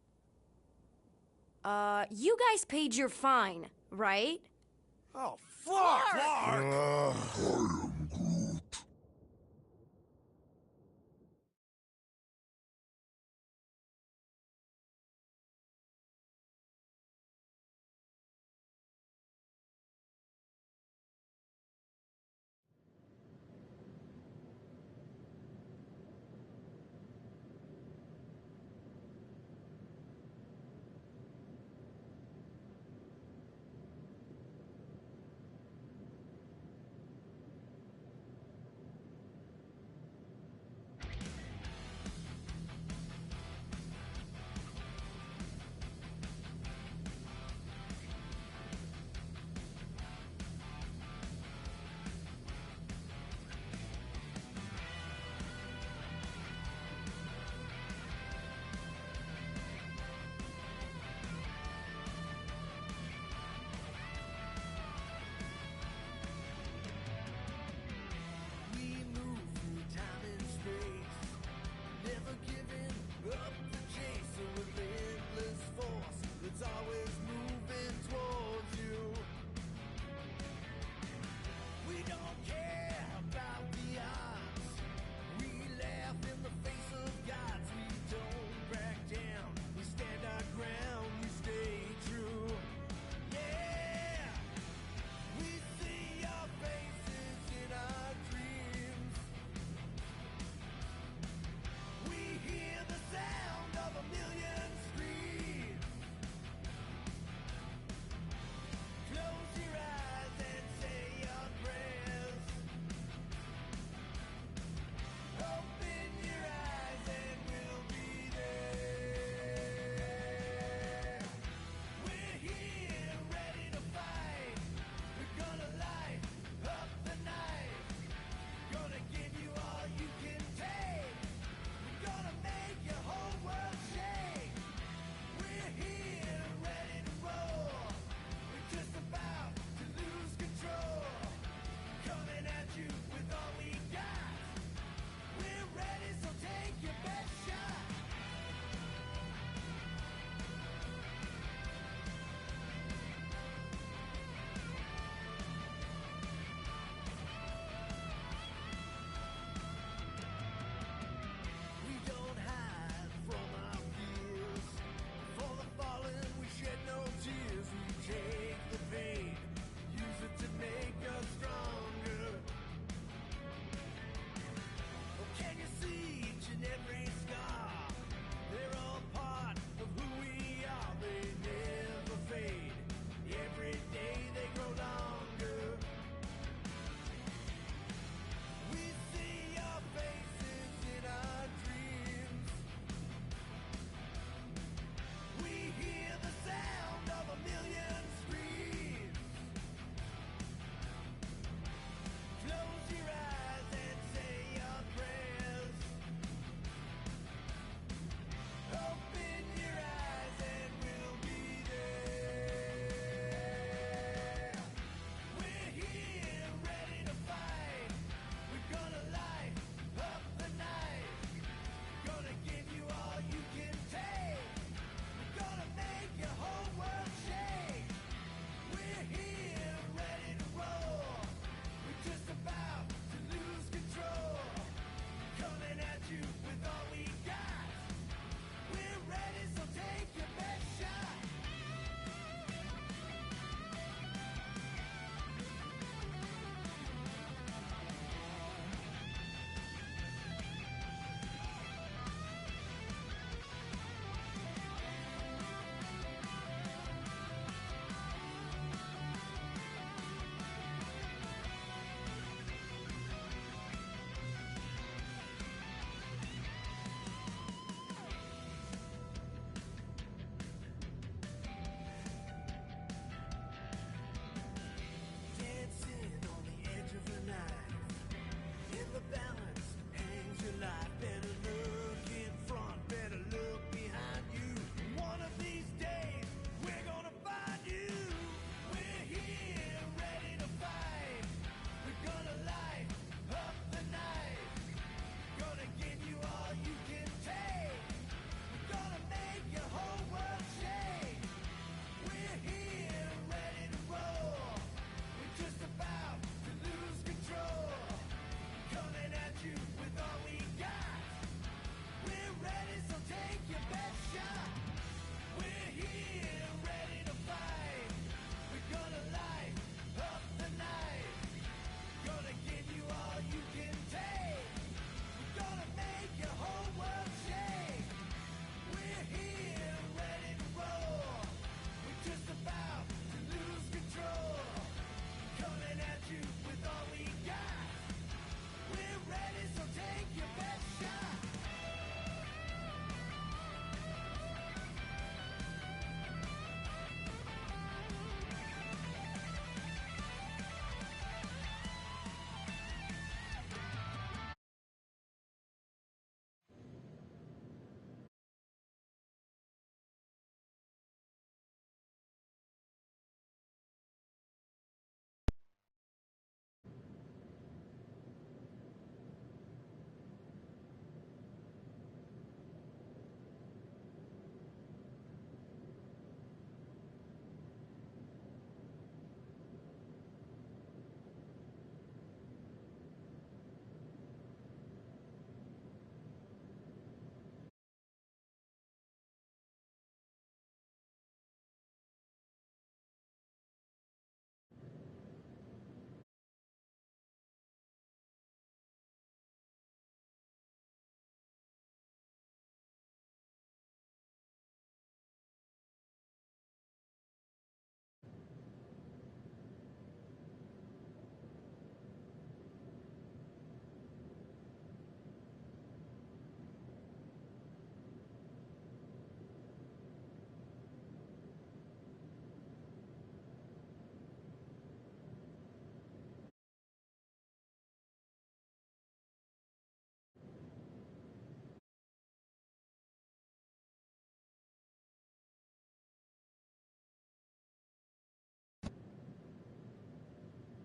You guys paid your fine, right? Oh, fuck!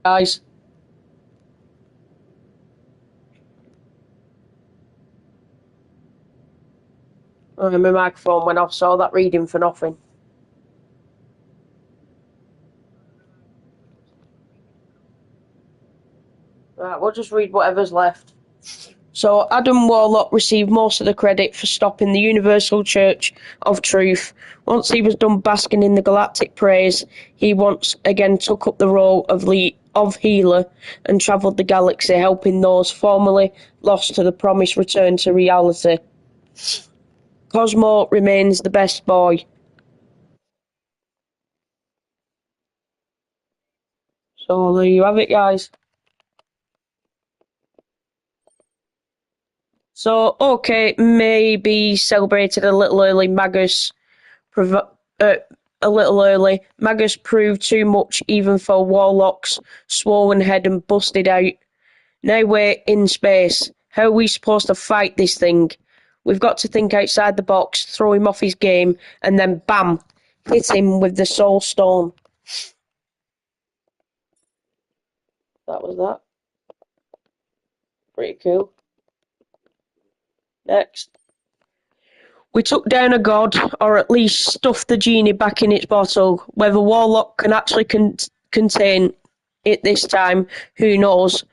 guys. Oh, my microphone went off, so all that reading for nothing. Right, we'll just read whatever's left. So Adam Warlock received most of the credit for stopping the Universal Church of Truth. Once he was done basking in the galactic praise, he once again took up the role of healer and travelled the galaxy, helping those formerly lost to the promised return to reality. Cosmo remains the best boy. So there you have it, guys. So, okay, maybe celebrated a little early. Magus proved too much even for Warlock's swollen head and busted out. Now we're in space. How are we supposed to fight this thing? We've got to think outside the box, throw him off his game, and then bam, hit him with the Soul Stone. That was that. Pretty cool. Next. We took down a god, or at least stuffed the genie back in its bottle. Whether Warlock can actually contain it this time, who knows?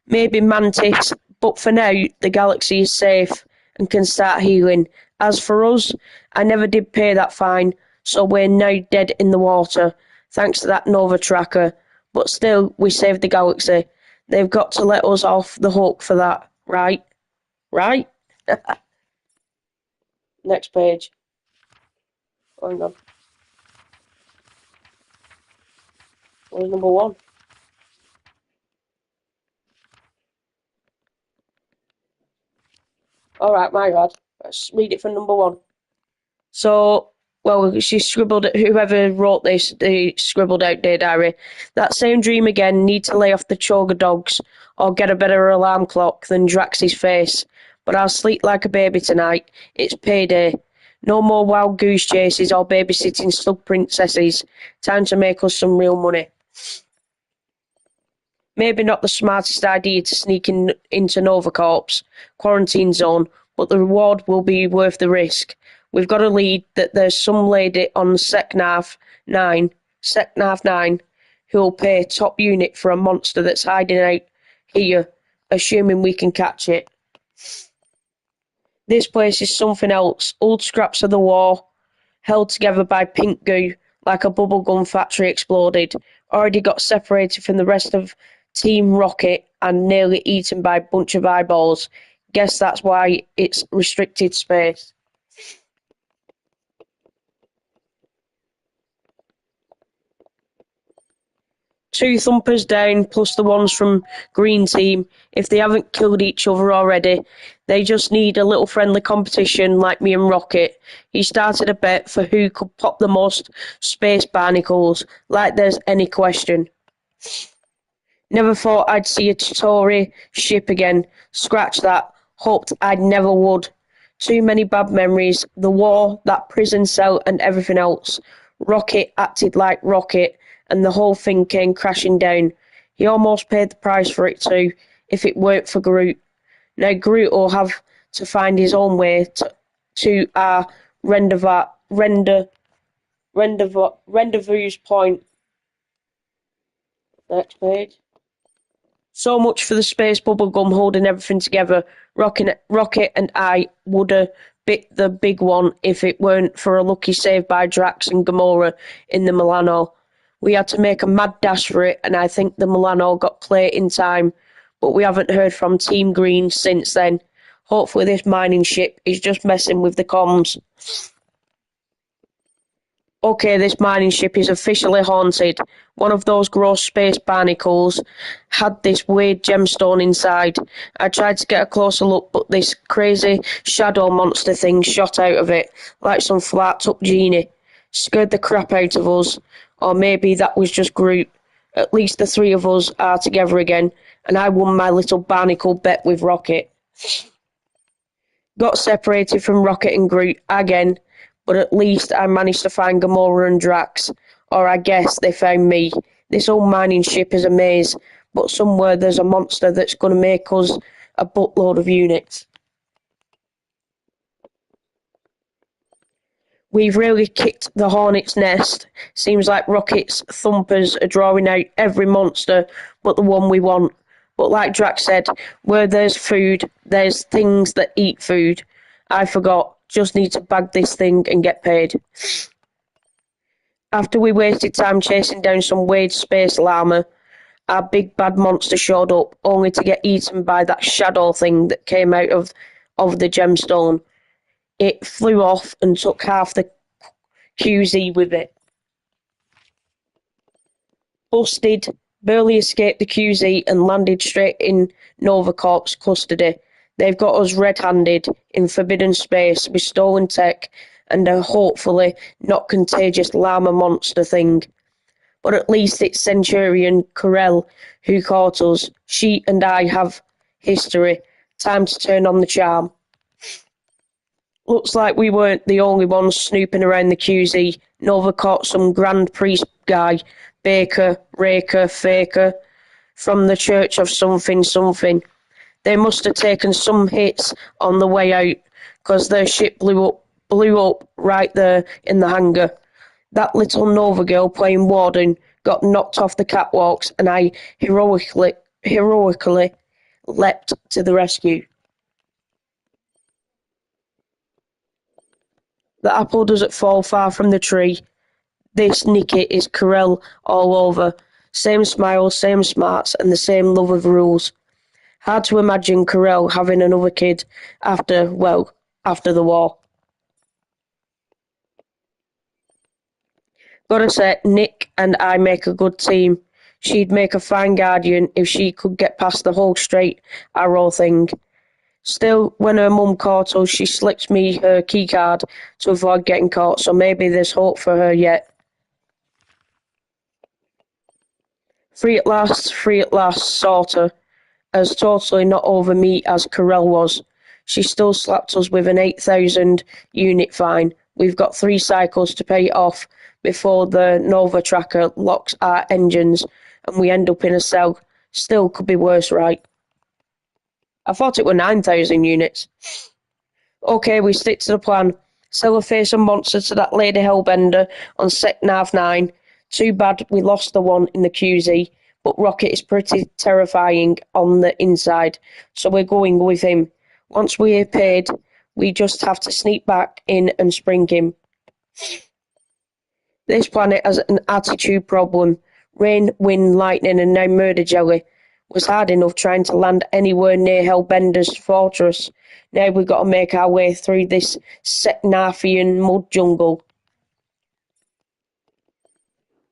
Maybe Mantis, but for now, the galaxy is safe and can start healing. As for us, I never did pay that fine, so we're now dead in the water, thanks to that Nova tracker. But still, we saved the galaxy. They've got to let us off the hook for that, right? Right? Next page. Oh, hang on. Where's number one? Alright, my bad. Let's read it from number one. So, well, she scribbled it, whoever wrote this, they scribbled out Dear Diary. That same dream again, need to lay off the Choga dogs, or get a better alarm clock than Drax's face. But I'll sleep like a baby tonight. It's payday. No more wild goose chases or babysitting slug princesses. Time to make us some real money. Maybe not the smartest idea to sneak into Novacorp's quarantine zone, but the reward will be worth the risk. We've got a lead that there's some lady on Secnav 9, who'll pay top unit for a monster that's hiding out here, assuming we can catch it. This place is something else. Old scraps of the war, held together by pink goo, like a bubblegum factory exploded. Already got separated from the rest of Team Rocket and nearly eaten by a bunch of eyeballs. Guess that's why it's restricted space. Two thumpers down, plus the ones from Green Team. If they haven't killed each other already, they just need a little friendly competition like me and Rocket. He started a bet for who could pop the most space barnacles, like there's any question. Never thought I'd see a Tory ship again. Scratch that. Hoped I'd never would. Too many bad memories. The war, that prison cell, and everything else. Rocket acted like Rocket, and the whole thing came crashing down. He almost paid the price for it too, if it weren't for Groot. Now Groot will have to find his own way to our rendezvous point. Next page. So much for the space bubblegum holding everything together. Rocket and I would have bit the big one if it weren't for a lucky save by Drax and Gamora in the Milano. We had to make a mad dash for it, and I think the Milano got clear in time, but we haven't heard from Team Green since then. Hopefully this mining ship is just messing with the comms. Okay, this mining ship is officially haunted. One of those gross space barnacles had this weird gemstone inside. I tried to get a closer look, but this crazy shadow monster thing shot out of it, like some flat-up genie. Scared the crap out of us. Or maybe that was just Groot. At least the three of us are together again, and I won my little barnacle bet with Rocket. Got separated from Rocket and Groot again, but at least I managed to find Gamora and Drax. Or I guess they found me. This old mining ship is a maze, but somewhere there's a monster that's going to make us a buttload of units. We've really kicked the hornet's nest. Seems like Rocket's thumpers are drawing out every monster but the one we want. But like Drax said, where there's food, there's things that eat food. I forgot. Just need to bag this thing and get paid. After we wasted time chasing down some weird space llama, our big bad monster showed up, only to get eaten by that shadow thing that came out of the gemstone. It flew off and took half the QZ with it. Busted, barely escaped the QZ and landed straight in Nova Corp's custody. They've got us red-handed in forbidden space with stolen tech and a hopefully not contagious llama monster thing. But at least it's Centurion Corell who caught us. She and I have history. Time to turn on the charm. Looks like we weren't the only ones snooping around the QZ. Nova caught some Grand Priest guy, Baker, Raker, Faker, from the Church of something something. They must have taken some hits on the way out, 'cause their ship blew up right there in the hangar. That little Nova girl playing Warden got knocked off the catwalks, and I heroically leapt to the rescue. The apple doesn't fall far from the tree. This Nikki is Corell all over. Same smile, same smarts, and the same love of rules. Hard to imagine Corell having another kid after the war. Gotta say, Nick and I make a good team. She'd make a fine guardian if she could get past the whole straight arrow thing. Still, when her mum caught us, she slipped me her keycard to avoid getting caught, so maybe there's hope for her yet. Free at last, sorta. As totally not over me as Corell was. She still slapped us with an 8,000 unit fine. We've got 3 cycles to pay it off before the Nova tracker locks our engines and we end up in a cell. Still could be worse, right? I thought it were 9,000 units. Okay, we stick to the plan. Sell a fearsome monster to that lady hellbender on Sec Nav 9. Too bad we lost the one in the QZ, but Rocket is pretty terrifying on the inside, so we're going with him. Once we're paid, we just have to sneak back in and spring him. This planet has an attitude problem. Rain, wind, lightning, and now murder jelly. Was hard enough trying to land anywhere near Hellbender's fortress. Now we've got to make our way through this Setnarfian mud jungle.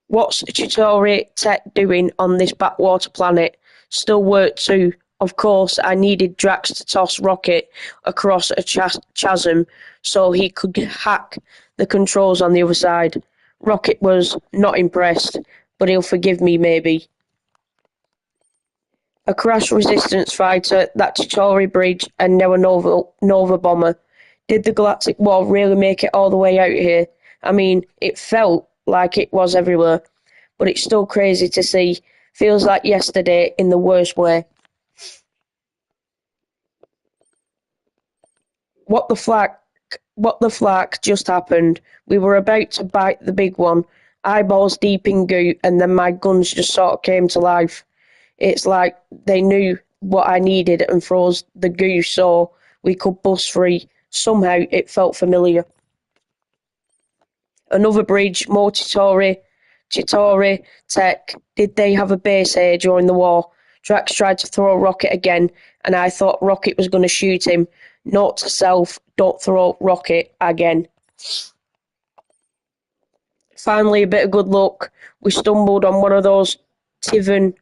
What's Chitauri Tech doing on this backwater planet? Still work too. Of course, I needed Drax to toss Rocket across a chasm so he could hack the controls on the other side. Rocket was not impressed, but he'll forgive me maybe. A crash resistance fighter, that Chitauri bridge, and now a Nova bomber. Did the Galactic War really make it all the way out here? I mean, it felt like it was everywhere, but it's still crazy to see. Feels like yesterday in the worst way. What the flack just happened? We were about to bite the big one, eyeballs deep in goo, and then my guns just sort of came to life. It's like they knew what I needed and froze the goo so we could bust free. Somehow it felt familiar. Another bridge, more Chitauri Tech. Did they have a base here during the war? Drax tried to throw a rocket again, and I thought Rocket was going to shoot him. Note to self, don't throw rocket again. Finally, a bit of good luck. We stumbled on one of those Tivan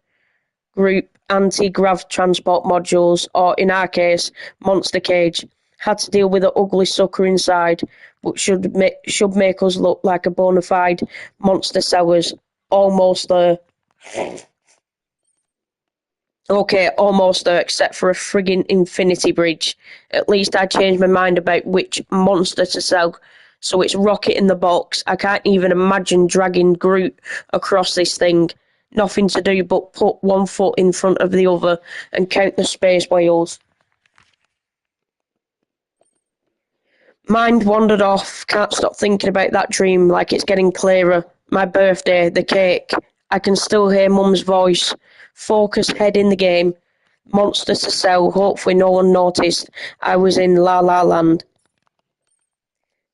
Group anti-grav transport modules, or in our case, Monster Cage. Had to deal with an ugly sucker inside, but should make us look like a bona fide monster sellers. Almost there. Okay, almost there, except for a friggin' infinity bridge. At least I changed my mind about which monster to sell. So it's Rocket in the box. I can't even imagine dragging Groot across this thing. Nothing to do but put one foot in front of the other and count the space whales. Mind wandered off, can't stop thinking about that dream like it's getting clearer. My birthday, the cake. I can still hear Mum's voice. Focus, head in the game. Monster to sell, hopefully no one noticed. I was in La La Land.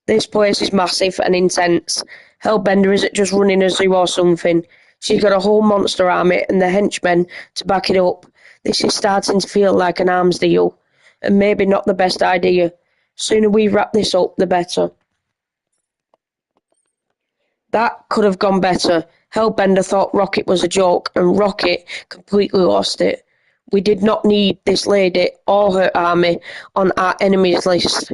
This place is massive and intense. Hellbender isn't just running a zoo or something. She's got a whole monster army and the henchmen to back it up. This is starting to feel like an arms deal. And maybe not the best idea. Sooner we wrap this up, the better. That could have gone better. Hellbender thought Rocket was a joke, and Rocket completely lost it. We did not need this lady or her army on our enemies list.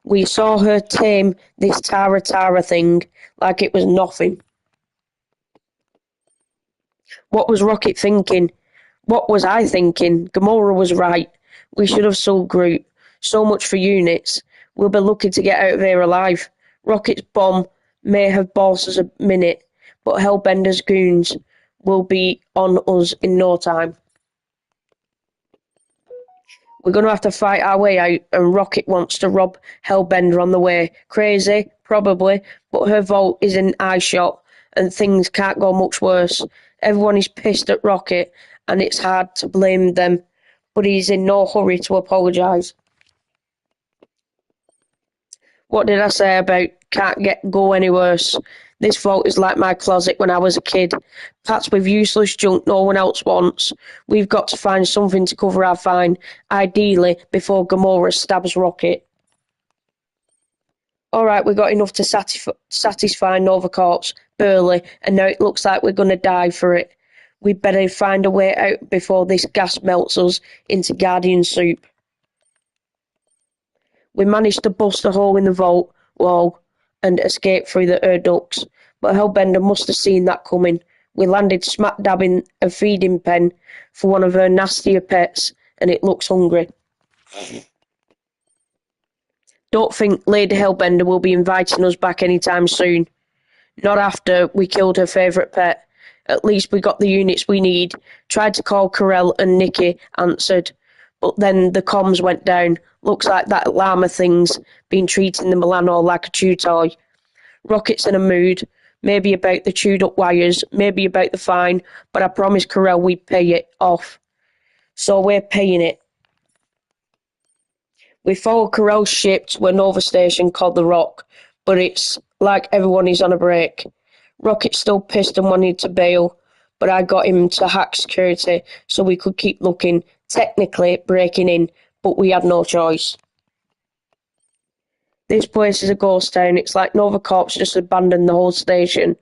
We saw her tame this Tara Tara thing like it was nothing. What was Rocket thinking? What was I thinking? Gamora was right. We should have sold Groot. So much for units. We'll be lucky to get out of here alive. Rocket's bomb may have bossed us a minute, but Hellbender's goons will be on us in no time. We're going to have to fight our way out, and Rocket wants to rob Hellbender on the way. Crazy? Probably, but her vault is in eyeshot, and things can't go much worse. Everyone is pissed at Rocket, and it's hard to blame them, but he's in no hurry to apologise. What did I say about can't go any worse? This vault is like my closet when I was a kid. Packed with useless junk no one else wants. We've got to find something to cover our find, ideally before Gamora stabs Rocket. Alright, we got enough to satisfy Nova Corps, barely, and now it looks like we're going to die for it. We'd better find a way out before this gas melts us into Guardian soup. We managed to bust a hole in the vault wall and escape through the air ducts, but Hellbender must have seen that coming. We landed smack dab in a feeding pen for one of her nastier pets, and it looks hungry. Don't think Lady Hellbender will be inviting us back anytime soon. Not after we killed her favourite pet. At least we got the units we need. Tried to call Carell and Nikki answered, but then the comms went down. Looks like that llama thing's been treating the Milano like a chew toy. Rocket's in a mood. Maybe about the chewed up wires, maybe about the fine, but I promised Carell we'd pay it off. So we're paying it. We followed Carell's ship to a Nova station called The Rock, but it's like everyone is on a break. Rocket's still pissed and wanted to bail, but I got him to hack security so we could keep looking, technically breaking in, but we had no choice. This place is a ghost town. It's like Nova Corps just abandoned the whole station.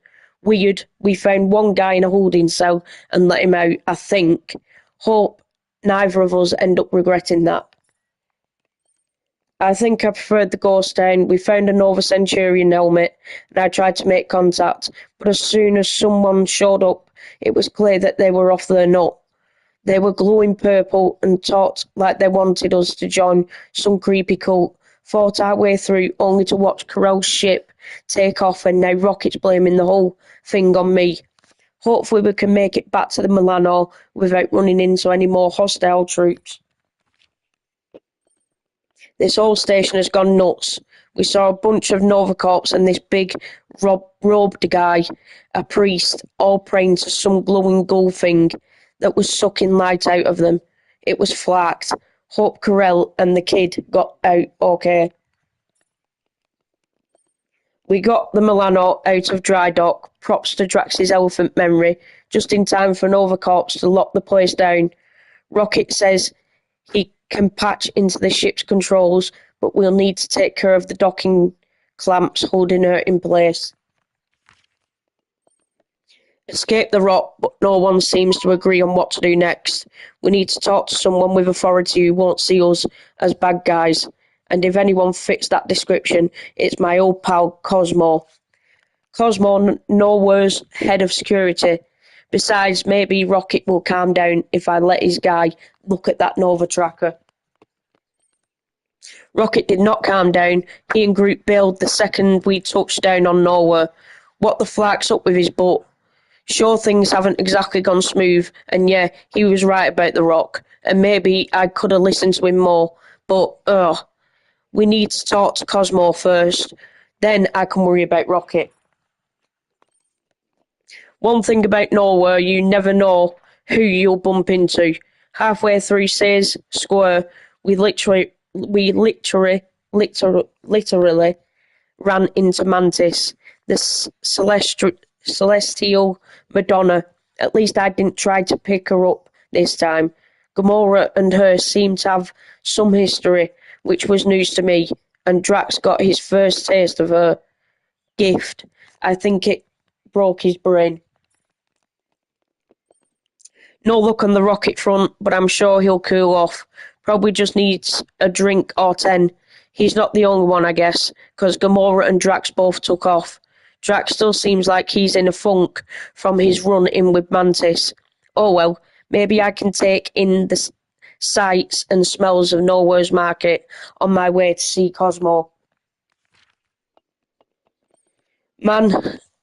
Weird. We found one guy in a holding cell and let him out, I think. Hope neither of us end up regretting that. I think I preferred the ghost town. We found a Nova Centurion helmet and I tried to make contact, but as soon as someone showed up, it was clear that they were off their nut. They were glowing purple and talked like they wanted us to join some creepy cult. Fought our way through only to watch Carell's ship take off, and now Rocket's blaming the whole thing on me. Hopefully we can make it back to the Milano without running into any more hostile troops. This whole station has gone nuts. We saw a bunch of Nova Corps and this big robed guy, a priest, all praying to some glowing ghoul thing that was sucking light out of them. It was flacked. Hope Carell and the kid got out okay. We got the Milano out of dry dock, props to Drax's elephant memory, just in time for Nova Corps to lock the place down. Rocket says he can patch into the ship's controls, but we'll need to take care of the docking clamps holding her in place. Escape the rock, but no one seems to agree on what to do next. We need to talk to someone with authority who won't see us as bad guys. And if anyone fits that description, it's my old pal Cosmo. Cosmo nowhere's head of security. Besides, maybe Rocket will calm down if I let his guy look at that Nova tracker. Rocket did not calm down. He and Groot bailed the second we touched down on Nowhere. What the flark's up with his butt? Sure, things haven't exactly gone smooth, and yeah, he was right about the Rock, and maybe I could have listened to him more, but, we need to talk to Cosmo first. Then I can worry about Rocket. One thing about Nowhere, you never know who you'll bump into. Halfway through Say's Square, we literally ran into Mantis, the celestial Madonna. At least I didn't try to pick her up this time. Gamora and her seemed to have some history, which was news to me, and Drax got his first taste of her gift. I think it broke his brain. No luck on the Rocket front, but I'm sure he'll cool off. Probably just needs a drink or 10. He's not the only one, I guess, because Gamora and Drax both took off. Drax still seems like he's in a funk from his run-in with Mantis. Oh well, maybe I can take in the sights and smells of Nowhere's Market on my way to see Cosmo. Man,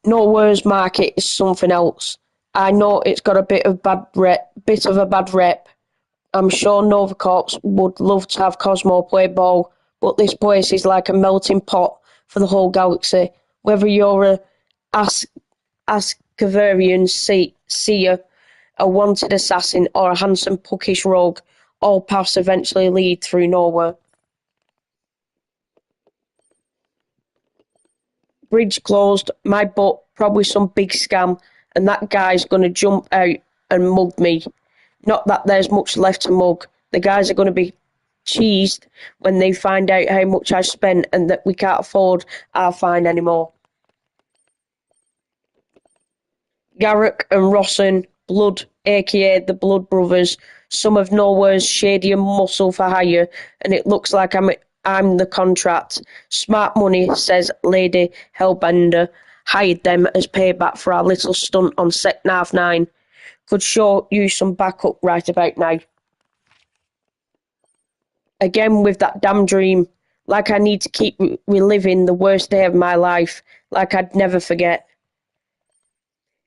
Nowhere's Market is something else. I know it's got a bit of a bad rep. I'm sure Nova Corps would love to have Cosmo play ball, but this place is like a melting pot for the whole galaxy. Whether you're a Ascavarian seer, a wanted assassin, or a handsome puckish rogue, all paths eventually lead through Nowhere. Bridge closed, my butt, probably some big scam, and that guy's gonna jump out and mug me. Not that there's much left to mug. The guys are gonna be cheesed when they find out how much I spent and that we can't afford our fine anymore. Garrick and Rosson, Blood, aka the Blood Brothers, some of Nowhere's shady and muscle for hire, and it looks like I'm the contract. Smart money, says Lady Hellbender, hired them as payback for our little stunt on Secnarf 9. Could sure use some backup right about now. Again with that damn dream, like I need to keep reliving the worst day of my life, like I'd never forget.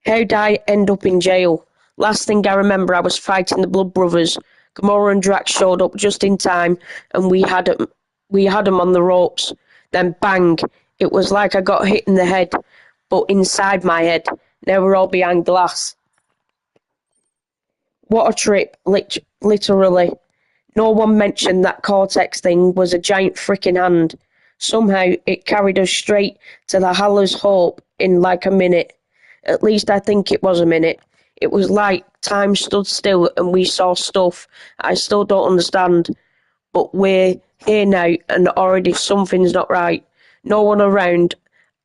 How'd I end up in jail? Last thing I remember, I was fighting the Blood Brothers. Gamora and Drax showed up just in time, and we had 'em on the ropes. Then bang! It was like I got hit in the head, but inside my head. Now we're all behind glass. What a trip, literally. No one mentioned that Cortex thing was a giant frickin' hand. Somehow it carried us straight to the Haller's Hope in like a minute. At least I think it was a minute. It was like time stood still and we saw stuff I still don't understand. But we're here now and already something's not right. No one around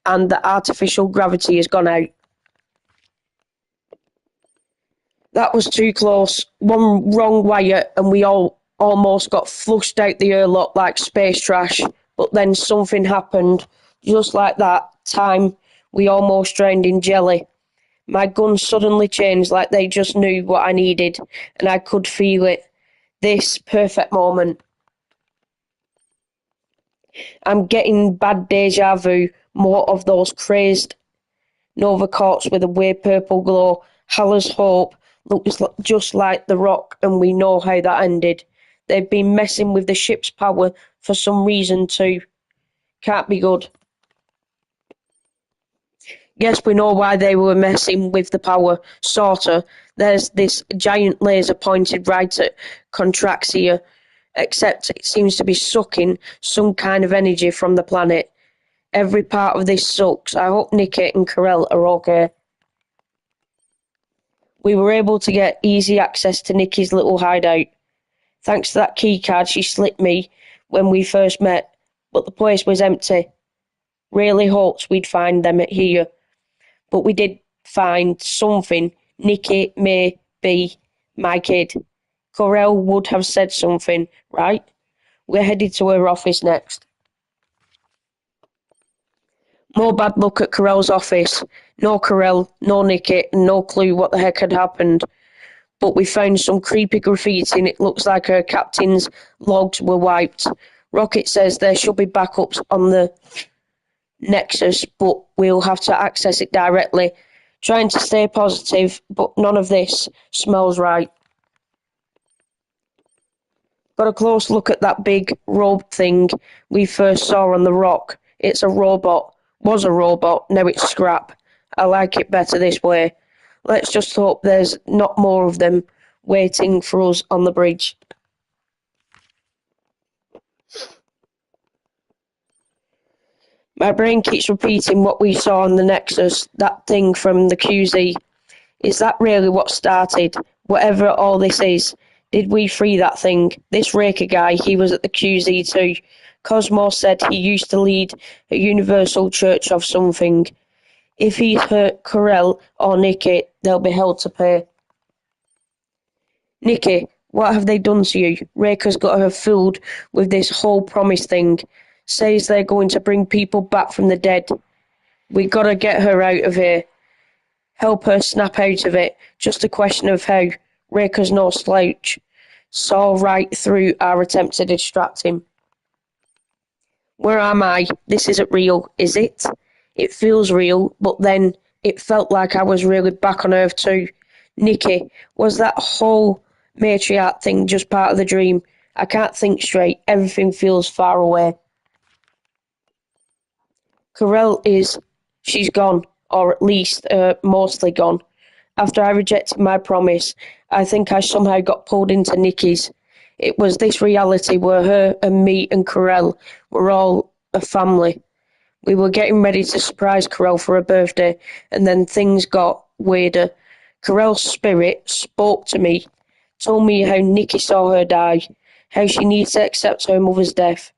and the artificial gravity has gone out. That was too close. One wrong wire and we all almost got flushed out the airlock like space trash. But then something happened. Just like that time we almost drowned in jelly. My gun suddenly changed like they just knew what I needed, and I could feel it. This perfect moment. I'm getting bad deja vu, more of those crazed Nova Corps with a weird purple glow. Haller's Hope looks just like the Rock, and we know how that ended. They've been messing with the ship's power for some reason too. Can't be good. Guess we know why they were messing with the power, sorta. There's this giant laser pointed right at Contraxia, except it seems to be sucking some kind of energy from the planet. Every part of this sucks. I hope Nikki and Karel are okay. We were able to get easy access to Nikki's little hideout. Thanks to that keycard she slipped me when we first met, but the place was empty. Really hoped we'd find them here. But we did find something. Nikki may be my kid. Corel would have said something, right? We're headed to her office next. More bad luck at Corel's office. No Corel, no Nikki, and no clue what the heck had happened. But we found some creepy graffiti and it looks like her captain's logs were wiped. Rocket says there should be backups on the Nexus, but we'll have to access it directly. Trying to stay positive, but none of this smells right. Got a close look at that big robe thing we first saw on the rock. It's a robot. Was a robot, now it's scrap. I like it better this way. Let's just hope there's not more of them waiting for us on the bridge. My brain keeps repeating what we saw on the Nexus, that thing from the QZ. Is that really what started? Whatever all this is, did we free that thing? This Raker guy, he was at the QZ too. Cosmo said he used to lead a universal church of something. If he hurt Corell or Nikki, they'll be held to pay. Nikki, what have they done to you? Raker's got her fooled with this whole promise thing. Says they're going to bring people back from the dead. We gotta get her out of here. Help her snap out of it. Just a question of how. Raker's no slouch. Saw right through our attempt to distract him. Where am I? This isn't real, is it? It feels real, but then it felt like I was really back on Earth too. Nikki, was that whole matriarch thing just part of the dream? I can't think straight. Everything feels far away. She's gone, or at least mostly gone. After I rejected my promise, I think I somehow got pulled into Nikki's. It was this reality where her and me and Corell were all a family. We were getting ready to surprise Corell for her birthday, and then things got weirder. Corell's spirit spoke to me, told me how Nikki saw her die, how she needs to accept her mother's death.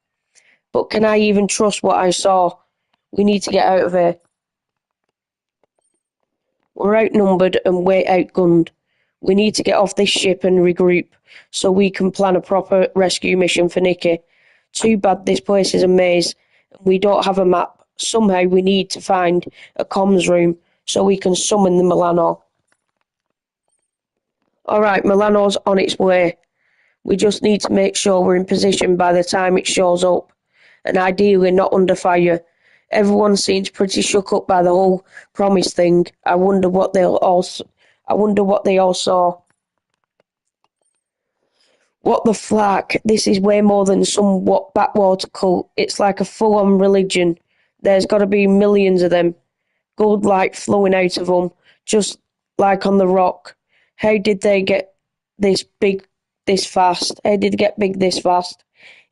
But can I even trust what I saw? We need to get out of here. We're outnumbered and we're outgunned. We need to get off this ship and regroup so we can plan a proper rescue mission for Nikki. Too bad this place is a maze. We don't have a map. Somehow we need to find a comms room so we can summon the Milano. Alright, Milano's on its way. We just need to make sure we're in position by the time it shows up. And ideally not under fire. Everyone seems pretty shook up by the whole promise thing. I wonder what they all saw. What the flack? This is way more than some backwater cult. It's like a full-on religion. There's got to be millions of them. Gold light flowing out of them, just like on the rock. How did they get this big this fast? How did they get big this fast?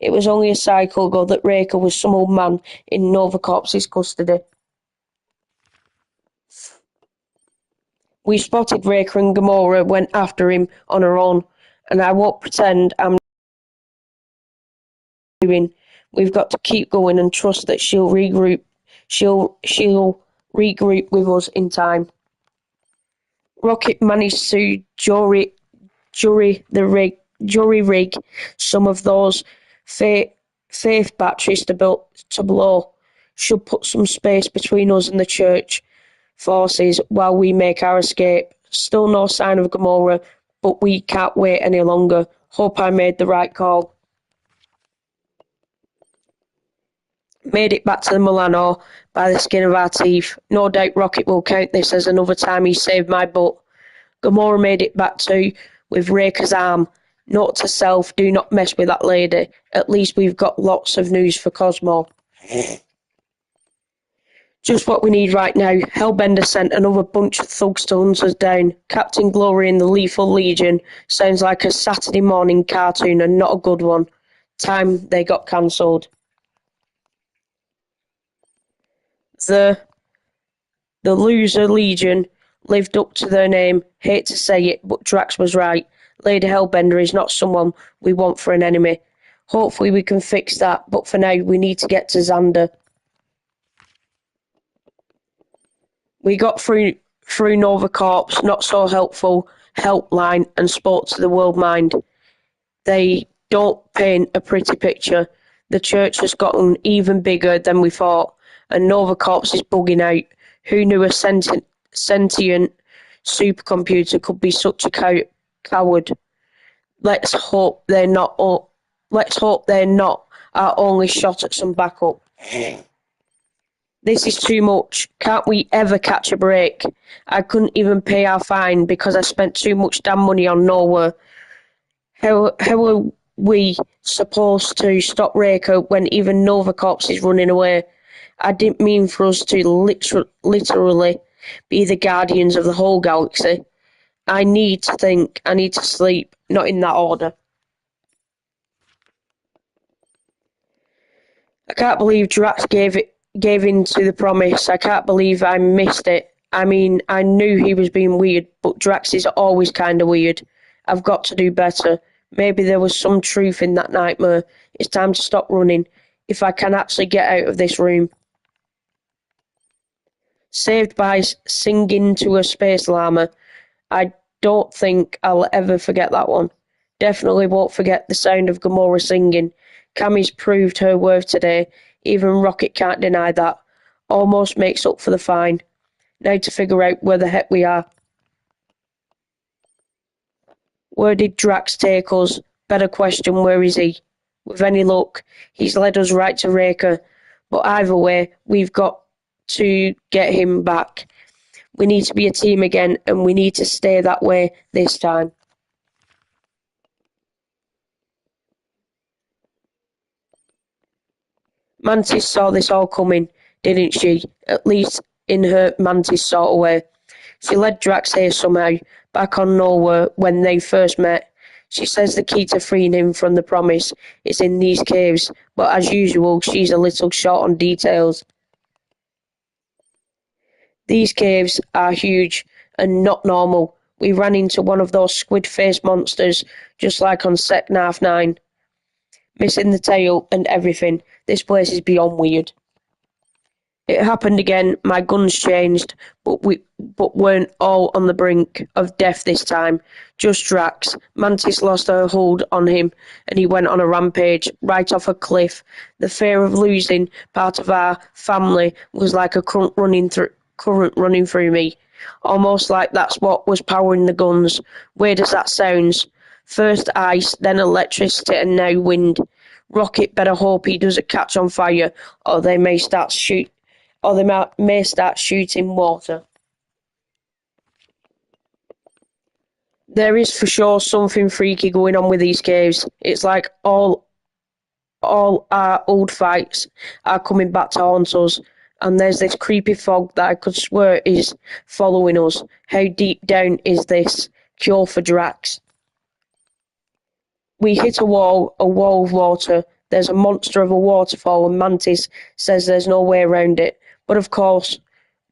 It was only a cycle ago that Raker was some old man in Nova Corps's custody. We spotted Raker and Gamora went after him on her own, and I won't pretend I'm doing. We've got to keep going and trust that she'll regroup. She'll regroup with us in time. Rocket managed to jury rig some of those faith batteries to blow. Should put some space between us and the church forces while we make our escape. Still no sign of Gamora, but we can't wait any longer. Hope I made the right call. Made it back to the Milano by the skin of our teeth. No doubt Rocket will count this as another time he saved my butt. Gamora made it back too, with Raker's arm. Note to self, do not mess with that lady. At least we've got lots of news for Cosmo. Just what we need right now. Hellbender sent another bunch of thugs to hunt us down. Captain Glory and the Lethal Legion sounds like a Saturday morning cartoon and not a good one. Time they got cancelled. The Loser Legion lived up to their name. Hate to say it, but Drax was right. Lady Hellbender is not someone we want for an enemy. Hopefully we can fix that, but for now we need to get to Xander. We got through Nova Corp's not so helpful helpline and spoke to the World Mind. They don't paint a pretty picture. The church has gotten even bigger than we thought, and Nova Corps is bugging out. Who knew a sentient supercomputer could be such a coward? Let's hope they're not our only shot at some backup. This is too much. Can't we ever catch a break? I couldn't even pay our fine because I spent too much damn money on nowhere. How are we supposed to stop Reiko when even Novacorps is running away? I didn't mean for us to literally be the guardians of the whole galaxy. I need to think. I need to sleep. Not in that order. I can't believe Drax gave in to the promise. I can't believe I missed it. I mean, I knew he was being weird, but Drax is always kind of weird. I've got to do better. Maybe there was some truth in that nightmare. It's time to stop running. If I can actually get out of this room. Saved by singing to a space llama. I don't think I'll ever forget that one. Definitely won't forget the sound of Gamora singing. Cammy's proved her worth today. Even Rocket can't deny that. Almost makes up for the fine. Now to figure out where the heck we are. Where did Drax take us? Better question, where is he? With any luck, he's led us right to Reika. But either way, we've got to get him back. We need to be a team again, and we need to stay that way this time. Mantis saw this all coming, didn't she? At least in her Mantis sort of way. She led Drax here somehow, back on Nowhere when they first met. She says the key to freeing him from the promise is in these caves, but as usual, she's a little short on details. These caves are huge and not normal. We ran into one of those squid-faced monsters, just like on Seknarf 9. Missing the tail and everything. This place is beyond weird. It happened again. My guns changed, but weren't all on the brink of death this time. Just Drax. Mantis lost her hold on him, and he went on a rampage, right off a cliff. The fear of losing part of our family was like a current running through me. Almost like that's what was powering the guns. Weird as that sounds. First ice, then electricity, and now wind. Rocket better hope he doesn't catch on fire, or they may start shooting water. There is for sure something freaky going on with these caves. It's like all our old fights are coming back to haunt us. And there's this creepy fog that I could swear is following us. How deep down is this? Cure for Drax. We hit a wall of water. There's a monster of a waterfall, and Mantis says there's no way around it. But of course,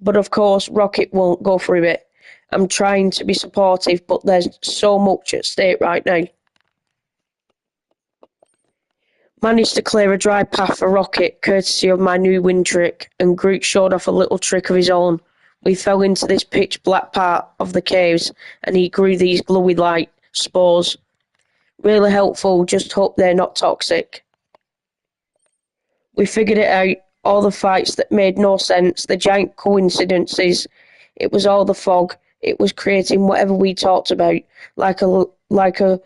Rocket won't go through it. I'm trying to be supportive, but there's so much at stake right now. Managed to clear a dry path for Rocket, courtesy of my new wind trick, and Groot showed off a little trick of his own. We fell into this pitch-black part of the caves, and he grew these glowy light spores. Really helpful, just hope they're not toxic. We figured it out, all the fights that made no sense, the giant coincidences. It was all the fog. It was creating whatever we talked about, like a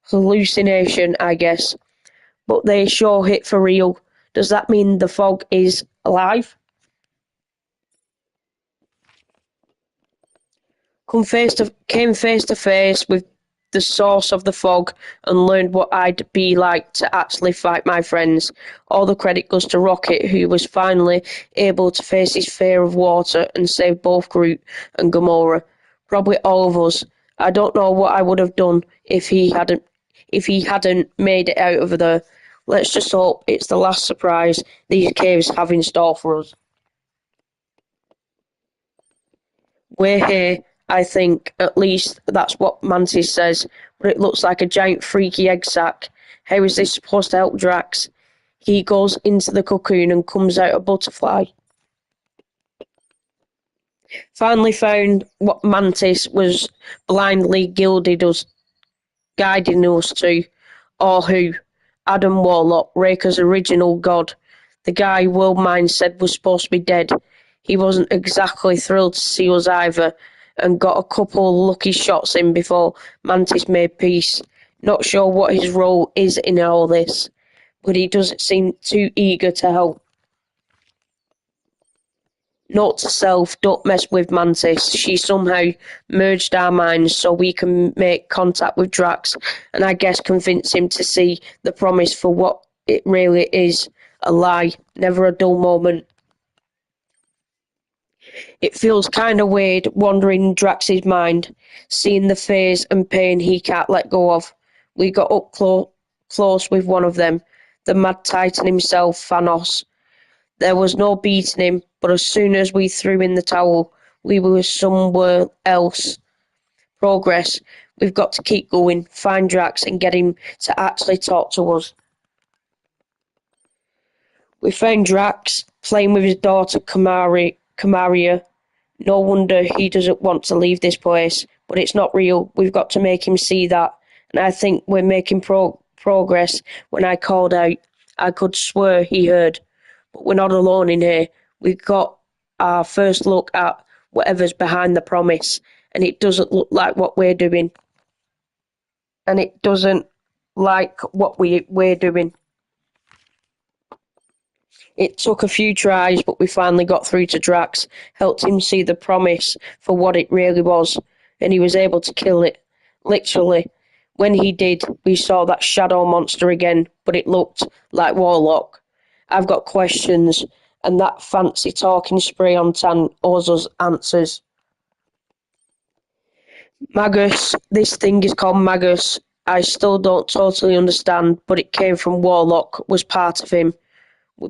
hallucination, I guess. But they sure hit for real. Does that mean the fog is alive? Came face to face with the source of the fog and learned what I'd be like to actually fight my friends. All the credit goes to Rocket, who was finally able to face his fear of water and save both Groot and Gamora. Probably all of us. I don't know what I would have done if he hadn't made it out of there. Let's just hope it's the last surprise these caves have in store for us. We're here, I think. At least that's what Mantis says. But it looks like a giant freaky egg sac. How is this supposed to help Drax? He goes into the cocoon and comes out a butterfly. Finally found what Mantis was blindly guiding us to. Or who? Adam Warlock, Reika's original god. The guy Worldmind said was supposed to be dead. He wasn't exactly thrilled to see us either, and got a couple lucky shots in before Mantis made peace. Not sure what his role is in all this. but he doesn't seem too eager to help. Note to self, don't mess with Mantis. She somehow merged our minds so we can make contact with Drax and I guess convince him to see the promise for what it really is, a lie, never a dull moment. It feels kinda weird wandering Drax's mind, seeing the fears and pain he can't let go of. We got up close with one of them, the Mad Titan himself, Thanos. There was no beating him, but as soon as we threw in the towel, we were somewhere else. Progress. We've got to keep going, find Drax and get him to actually talk to us. We found Drax, playing with his daughter Kamaria. No wonder he doesn't want to leave this place, but it's not real. We've got to make him see that, and I think we're making progress. When I called out, I could swear he heard. But we're not alone in here. We got our first look at whatever's behind the promise, and it doesn't look like what we're doing. And it doesn't like what we're doing. It took a few tries, but we finally got through to Drax, helped him see the promise for what it really was, and he was able to kill it. Literally. When he did, we saw that shadow monster again, but it looked like Warlock. I've got questions, and that fancy talking spray on Tan owes us answers. Magus, this thing is called Magus. I still don't totally understand, but it came from Warlock, was part of him,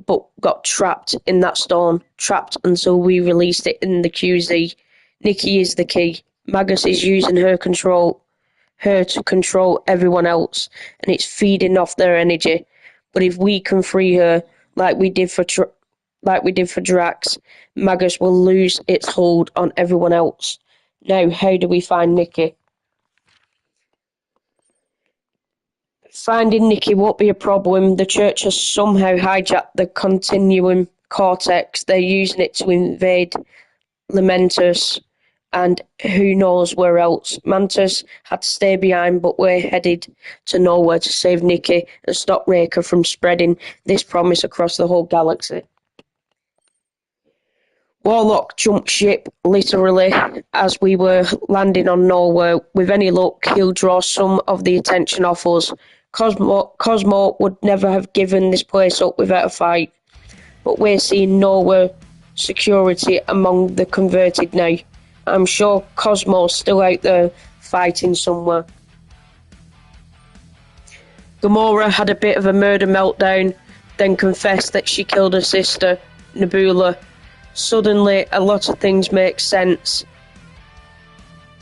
but got trapped in that stone, trapped until we released it in the QZ. Nikki is the key. Magus is using her to control everyone else, and it's feeding off their energy. But if we can free her, like we did for Drax, Magus will lose its hold on everyone else. Now, how do we find Nikki? Finding Nikki won't be a problem. The Church has somehow hijacked the Continuum Cortex. They're using it to invade Lamentus, and who knows where else. Mantis had to stay behind, but we're headed to nowhere to save Nikki and stop Raker from spreading this promise across the whole galaxy. Warlock jumped ship, literally, as we were landing on nowhere. With any luck, he'll draw some of the attention off us. Cosmo would never have given this place up without a fight, but we're seeing nowhere security among the converted now. I'm sure Cosmo's still out there fighting somewhere. Gamora had a bit of a murder meltdown, then confessed that she killed her sister, Nebula. Suddenly, a lot of things make sense.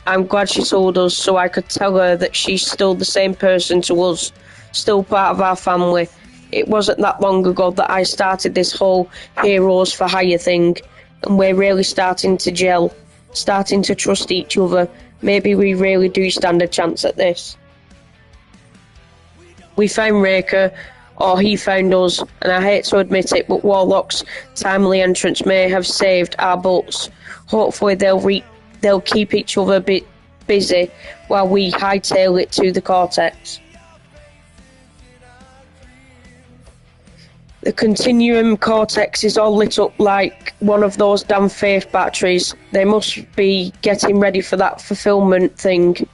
I'm glad she told us so I could tell her that she's still the same person to us, still part of our family. It wasn't that long ago that I started this whole heroes for hire thing, and we're really starting to gel, starting to trust each other. Maybe we really do stand a chance at this. We found Raker, or he found us, and I hate to admit it, but Warlock's timely entrance may have saved our butts. Hopefully they'll keep each other a bit busy while we hightail it to the Cortex. The Continuum Cortex is all lit up like one of those damn faith batteries. They must be getting ready for that fulfillment thing.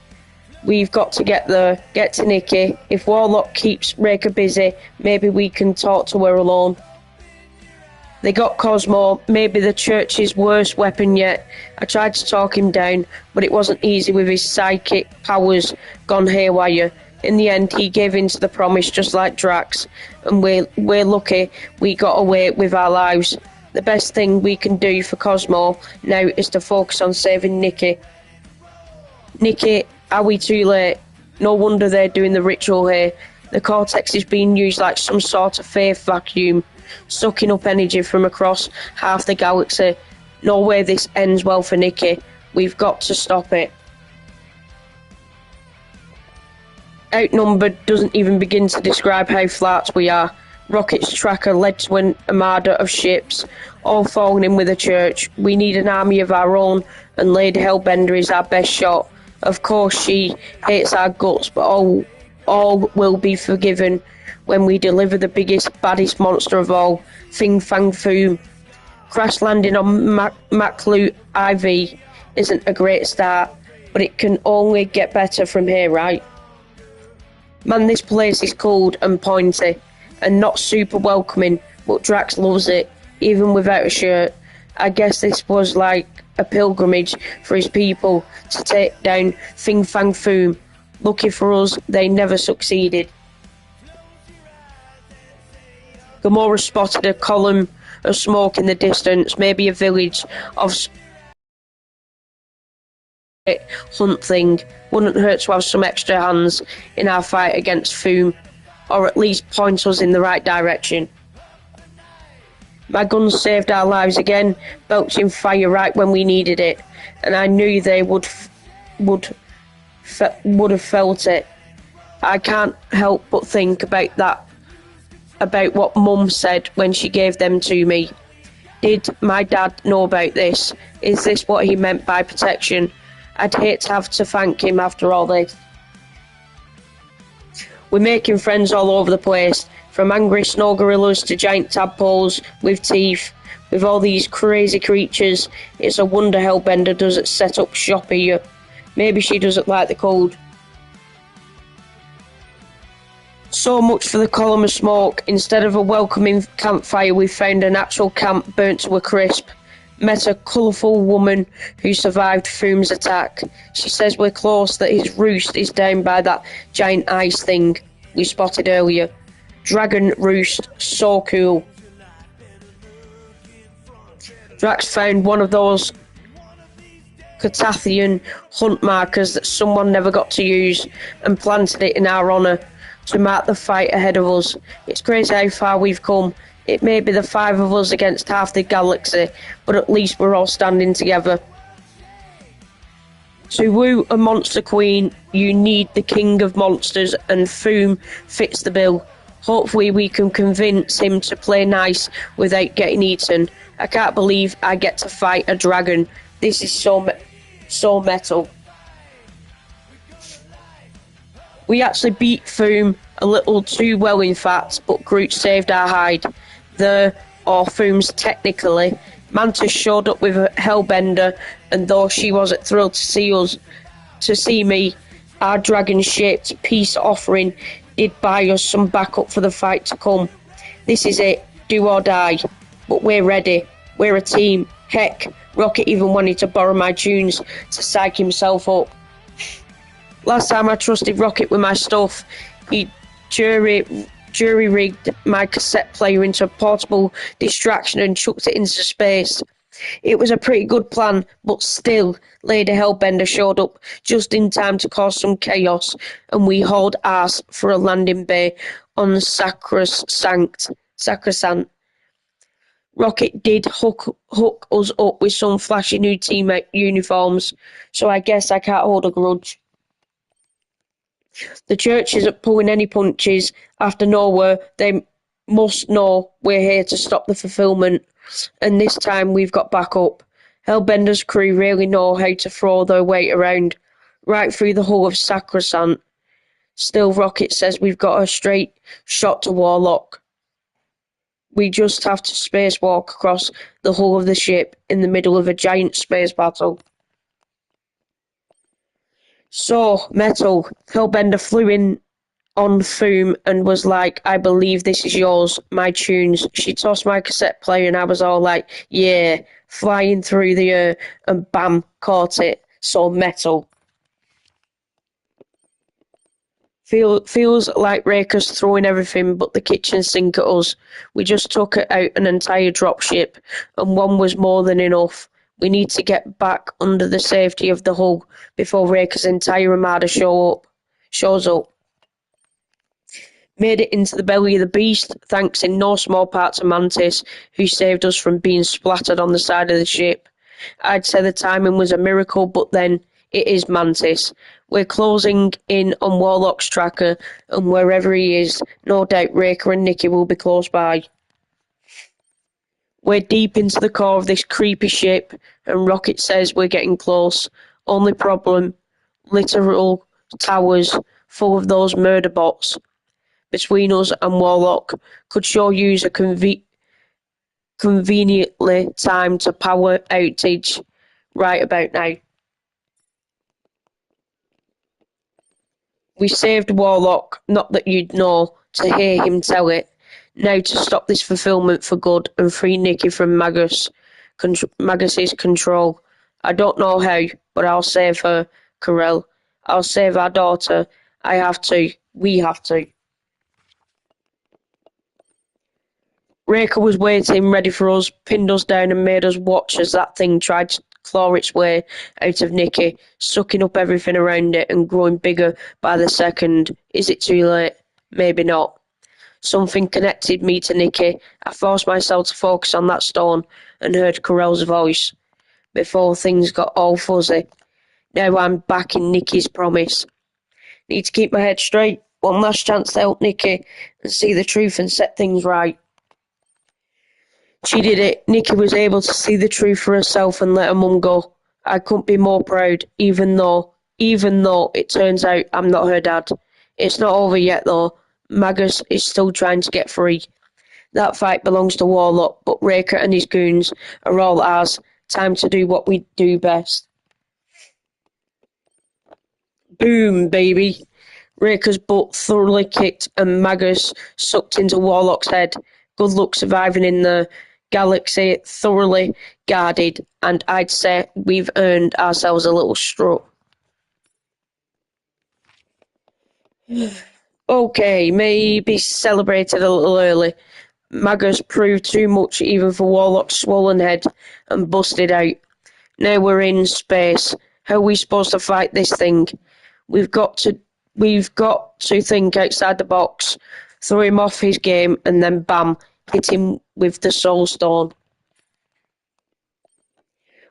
We've got to get there, get to Nikki. If Warlock keeps Raker busy, maybe we can talk to her alone. They got Cosmo, maybe the Church's worst weapon yet. I tried to talk him down, but it wasn't easy with his psychic powers gone haywire. In the end, he gave in to the promise just like Drax, and we're lucky we got away with our lives. The best thing we can do for Cosmo now is to focus on saving Nikki. Nikki, are we too late? No wonder they're doing the ritual here. The Cortex is being used like some sort of faith vacuum, sucking up energy from across half the galaxy. No way this ends well for Nikki. We've got to stop it. Outnumbered doesn't even begin to describe how flat we are. Rocket's tracker led to an armada of ships, all falling in with the Church. We need an army of our own, and Lady Hellbender is our best shot. Of course she hates our guts, but all will be forgiven when we deliver the biggest, baddest monster of all, Fing Fang Foom. Crash landing on Maclu IV isn't a great start, but it can only get better from here, right? Man, this place is cold and pointy, and not super welcoming, but Drax loves it, even without a shirt. I guess this was like a pilgrimage for his people to take down Fing Fang Foom. Lucky for us, they never succeeded. Gamora spotted a column of smoke in the distance, maybe a village of hunt thing. Wouldn't hurt to have some extra hands in our fight against Foom, or at least point us in the right direction. My guns saved our lives again, belching fire right when we needed it, and I knew they would have felt it. I can't help but think about what Mum said when she gave them to me. Did my dad know about this? Is this what he meant by protection? I'd hate to have to thank him after all this. We're making friends all over the place, from angry snow gorillas to giant tadpoles with teeth. With all these crazy creatures, it's a wonder Hellbender doesn't set up shop here. Maybe she doesn't like the cold. So much for the column of smoke. Instead of a welcoming campfire, we found an actual camp burnt to a crisp. Met a colourful woman who survived Foom's attack. She says we're close, that his roost is down by that giant ice thing we spotted earlier. Dragon roost, so cool. Drax found one of those Catathian hunt markers that someone never got to use and planted it in our honour to mark the fight ahead of us. It's crazy how far we've come. It may be the 5 of us against half the galaxy, but at least we're all standing together. To woo a monster queen, you need the king of monsters, and Foom fits the bill. Hopefully we can convince him to play nice without getting eaten. I can't believe I get to fight a dragon. This is so metal. We actually beat Foom a little too well, in fact, but Groot saved our hide. Foom's technically. Mantis showed up with a Hellbender, and though she wasn't thrilled to see me, our dragon-shaped peace offering did buy us some backup for the fight to come. This is it, do or die. But we're ready. We're a team. Heck, Rocket even wanted to borrow my tunes to psych himself up. Last time I trusted Rocket with my stuff, he jury-rigged my cassette player into a portable distraction and chucked it into space. It was a pretty good plan, but still, Lady Hellbender showed up just in time to cause some chaos, and we hauled ass for a landing bay on Sacrosanct. Rocket did hook us up with some flashy new team uniforms, so I guess I can't hold a grudge. The church isn't pulling any punches. After nowhere, they must know we're here to stop the fulfillment, and this time we've got backup. Hellbender's crew really know how to throw their weight around, right through the hull of Sacrosanct. Still, Rocket says we've got a straight shot to Warlock. We just have to spacewalk across the hull of the ship in the middle of a giant space battle. So, metal. Hellbender flew in on Foom and was like, I believe this is yours, my tunes. She tossed my cassette player and I was all like, yeah, flying through the air, and bam, caught it. So metal. Feels like Raker's throwing everything but the kitchen sink at us. We just took out an entire dropship, and one was more than enough. We need to get back under the safety of the hull before Raker's entire armada shows up. Made it into the belly of the beast, thanks in no small part to Mantis, who saved us from being splattered on the side of the ship. I'd say the timing was a miracle, but then it is Mantis. We're closing in on Warlock's tracker, and wherever he is, no doubt Raker and Nikki will be close by. We're deep into the core of this creepy ship, and Rocket says we're getting close. Only problem, literal towers full of those murder bots. between us and Warlock could sure use a conveniently timed power outage right about now. We saved Warlock, not that you'd know, to hear him tell it. Now to stop this fulfillment for good and free Nikki from Magus's control. I don't know how, but I'll save her, Corell. I'll save our daughter. I have to. We have to. Reika was waiting, ready for us, pinned us down and made us watch as that thing tried to claw its way out of Nikki, sucking up everything around it and growing bigger by the second. Is it too late? Maybe not. Something connected me to Nikki. I forced myself to focus on that stone and heard Corell's voice before things got all fuzzy. Now I'm back in Nikki's promise. Need to keep my head straight. One last chance to help Nikki and see the truth and set things right. She did it. Nikki was able to see the truth for herself and let her mum go. I couldn't be more proud, even though it turns out I'm not her dad. It's not over yet though. Magus is still trying to get free. That fight belongs to Warlock, but Raker and his goons are all ours. Time to do what we do best. Boom, baby. Raker's butt thoroughly kicked and Magus sucked into Warlock's head. Good luck surviving in the galaxy, thoroughly guarded, and I'd say we've earned ourselves a little strut. Okay, maybe celebrated a little early. Magus proved too much even for Warlock's swollen head and busted out. Now we're in space. How are we supposed to fight this thing? We've got to think outside the box. Throw him off his game and then bam, hit him with the Soul Stone.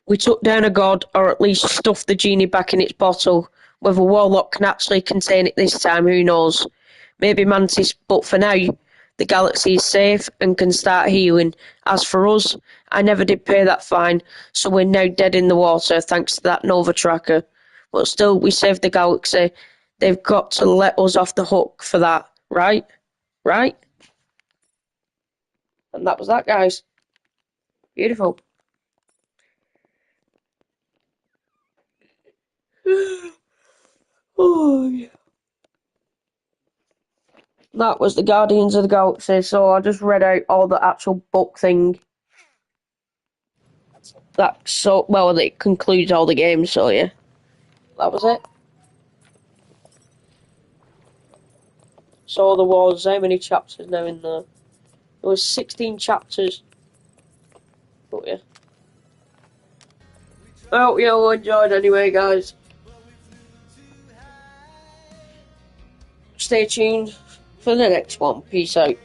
We took down a god, or at least stuffed the genie back in its bottle. Whether Warlock can actually contain it this time, who knows? Maybe Mantis, but for now, the galaxy is safe and can start healing. As for us, I never did pay that fine, so we're now dead in the water thanks to that Nova tracker. But still, we saved the galaxy. They've got to let us off the hook for that, right? Right? And that was that, guys. Beautiful. Oh, yeah. That was the Guardians of the Galaxy, so I just read out all the actual book thing. It concludes all the games, so yeah. That was it. So there was, how many chapters now in there? There was 16 chapters. But yeah. I hope you all enjoyed anyway, guys. Stay tuned for the next one. Peace out.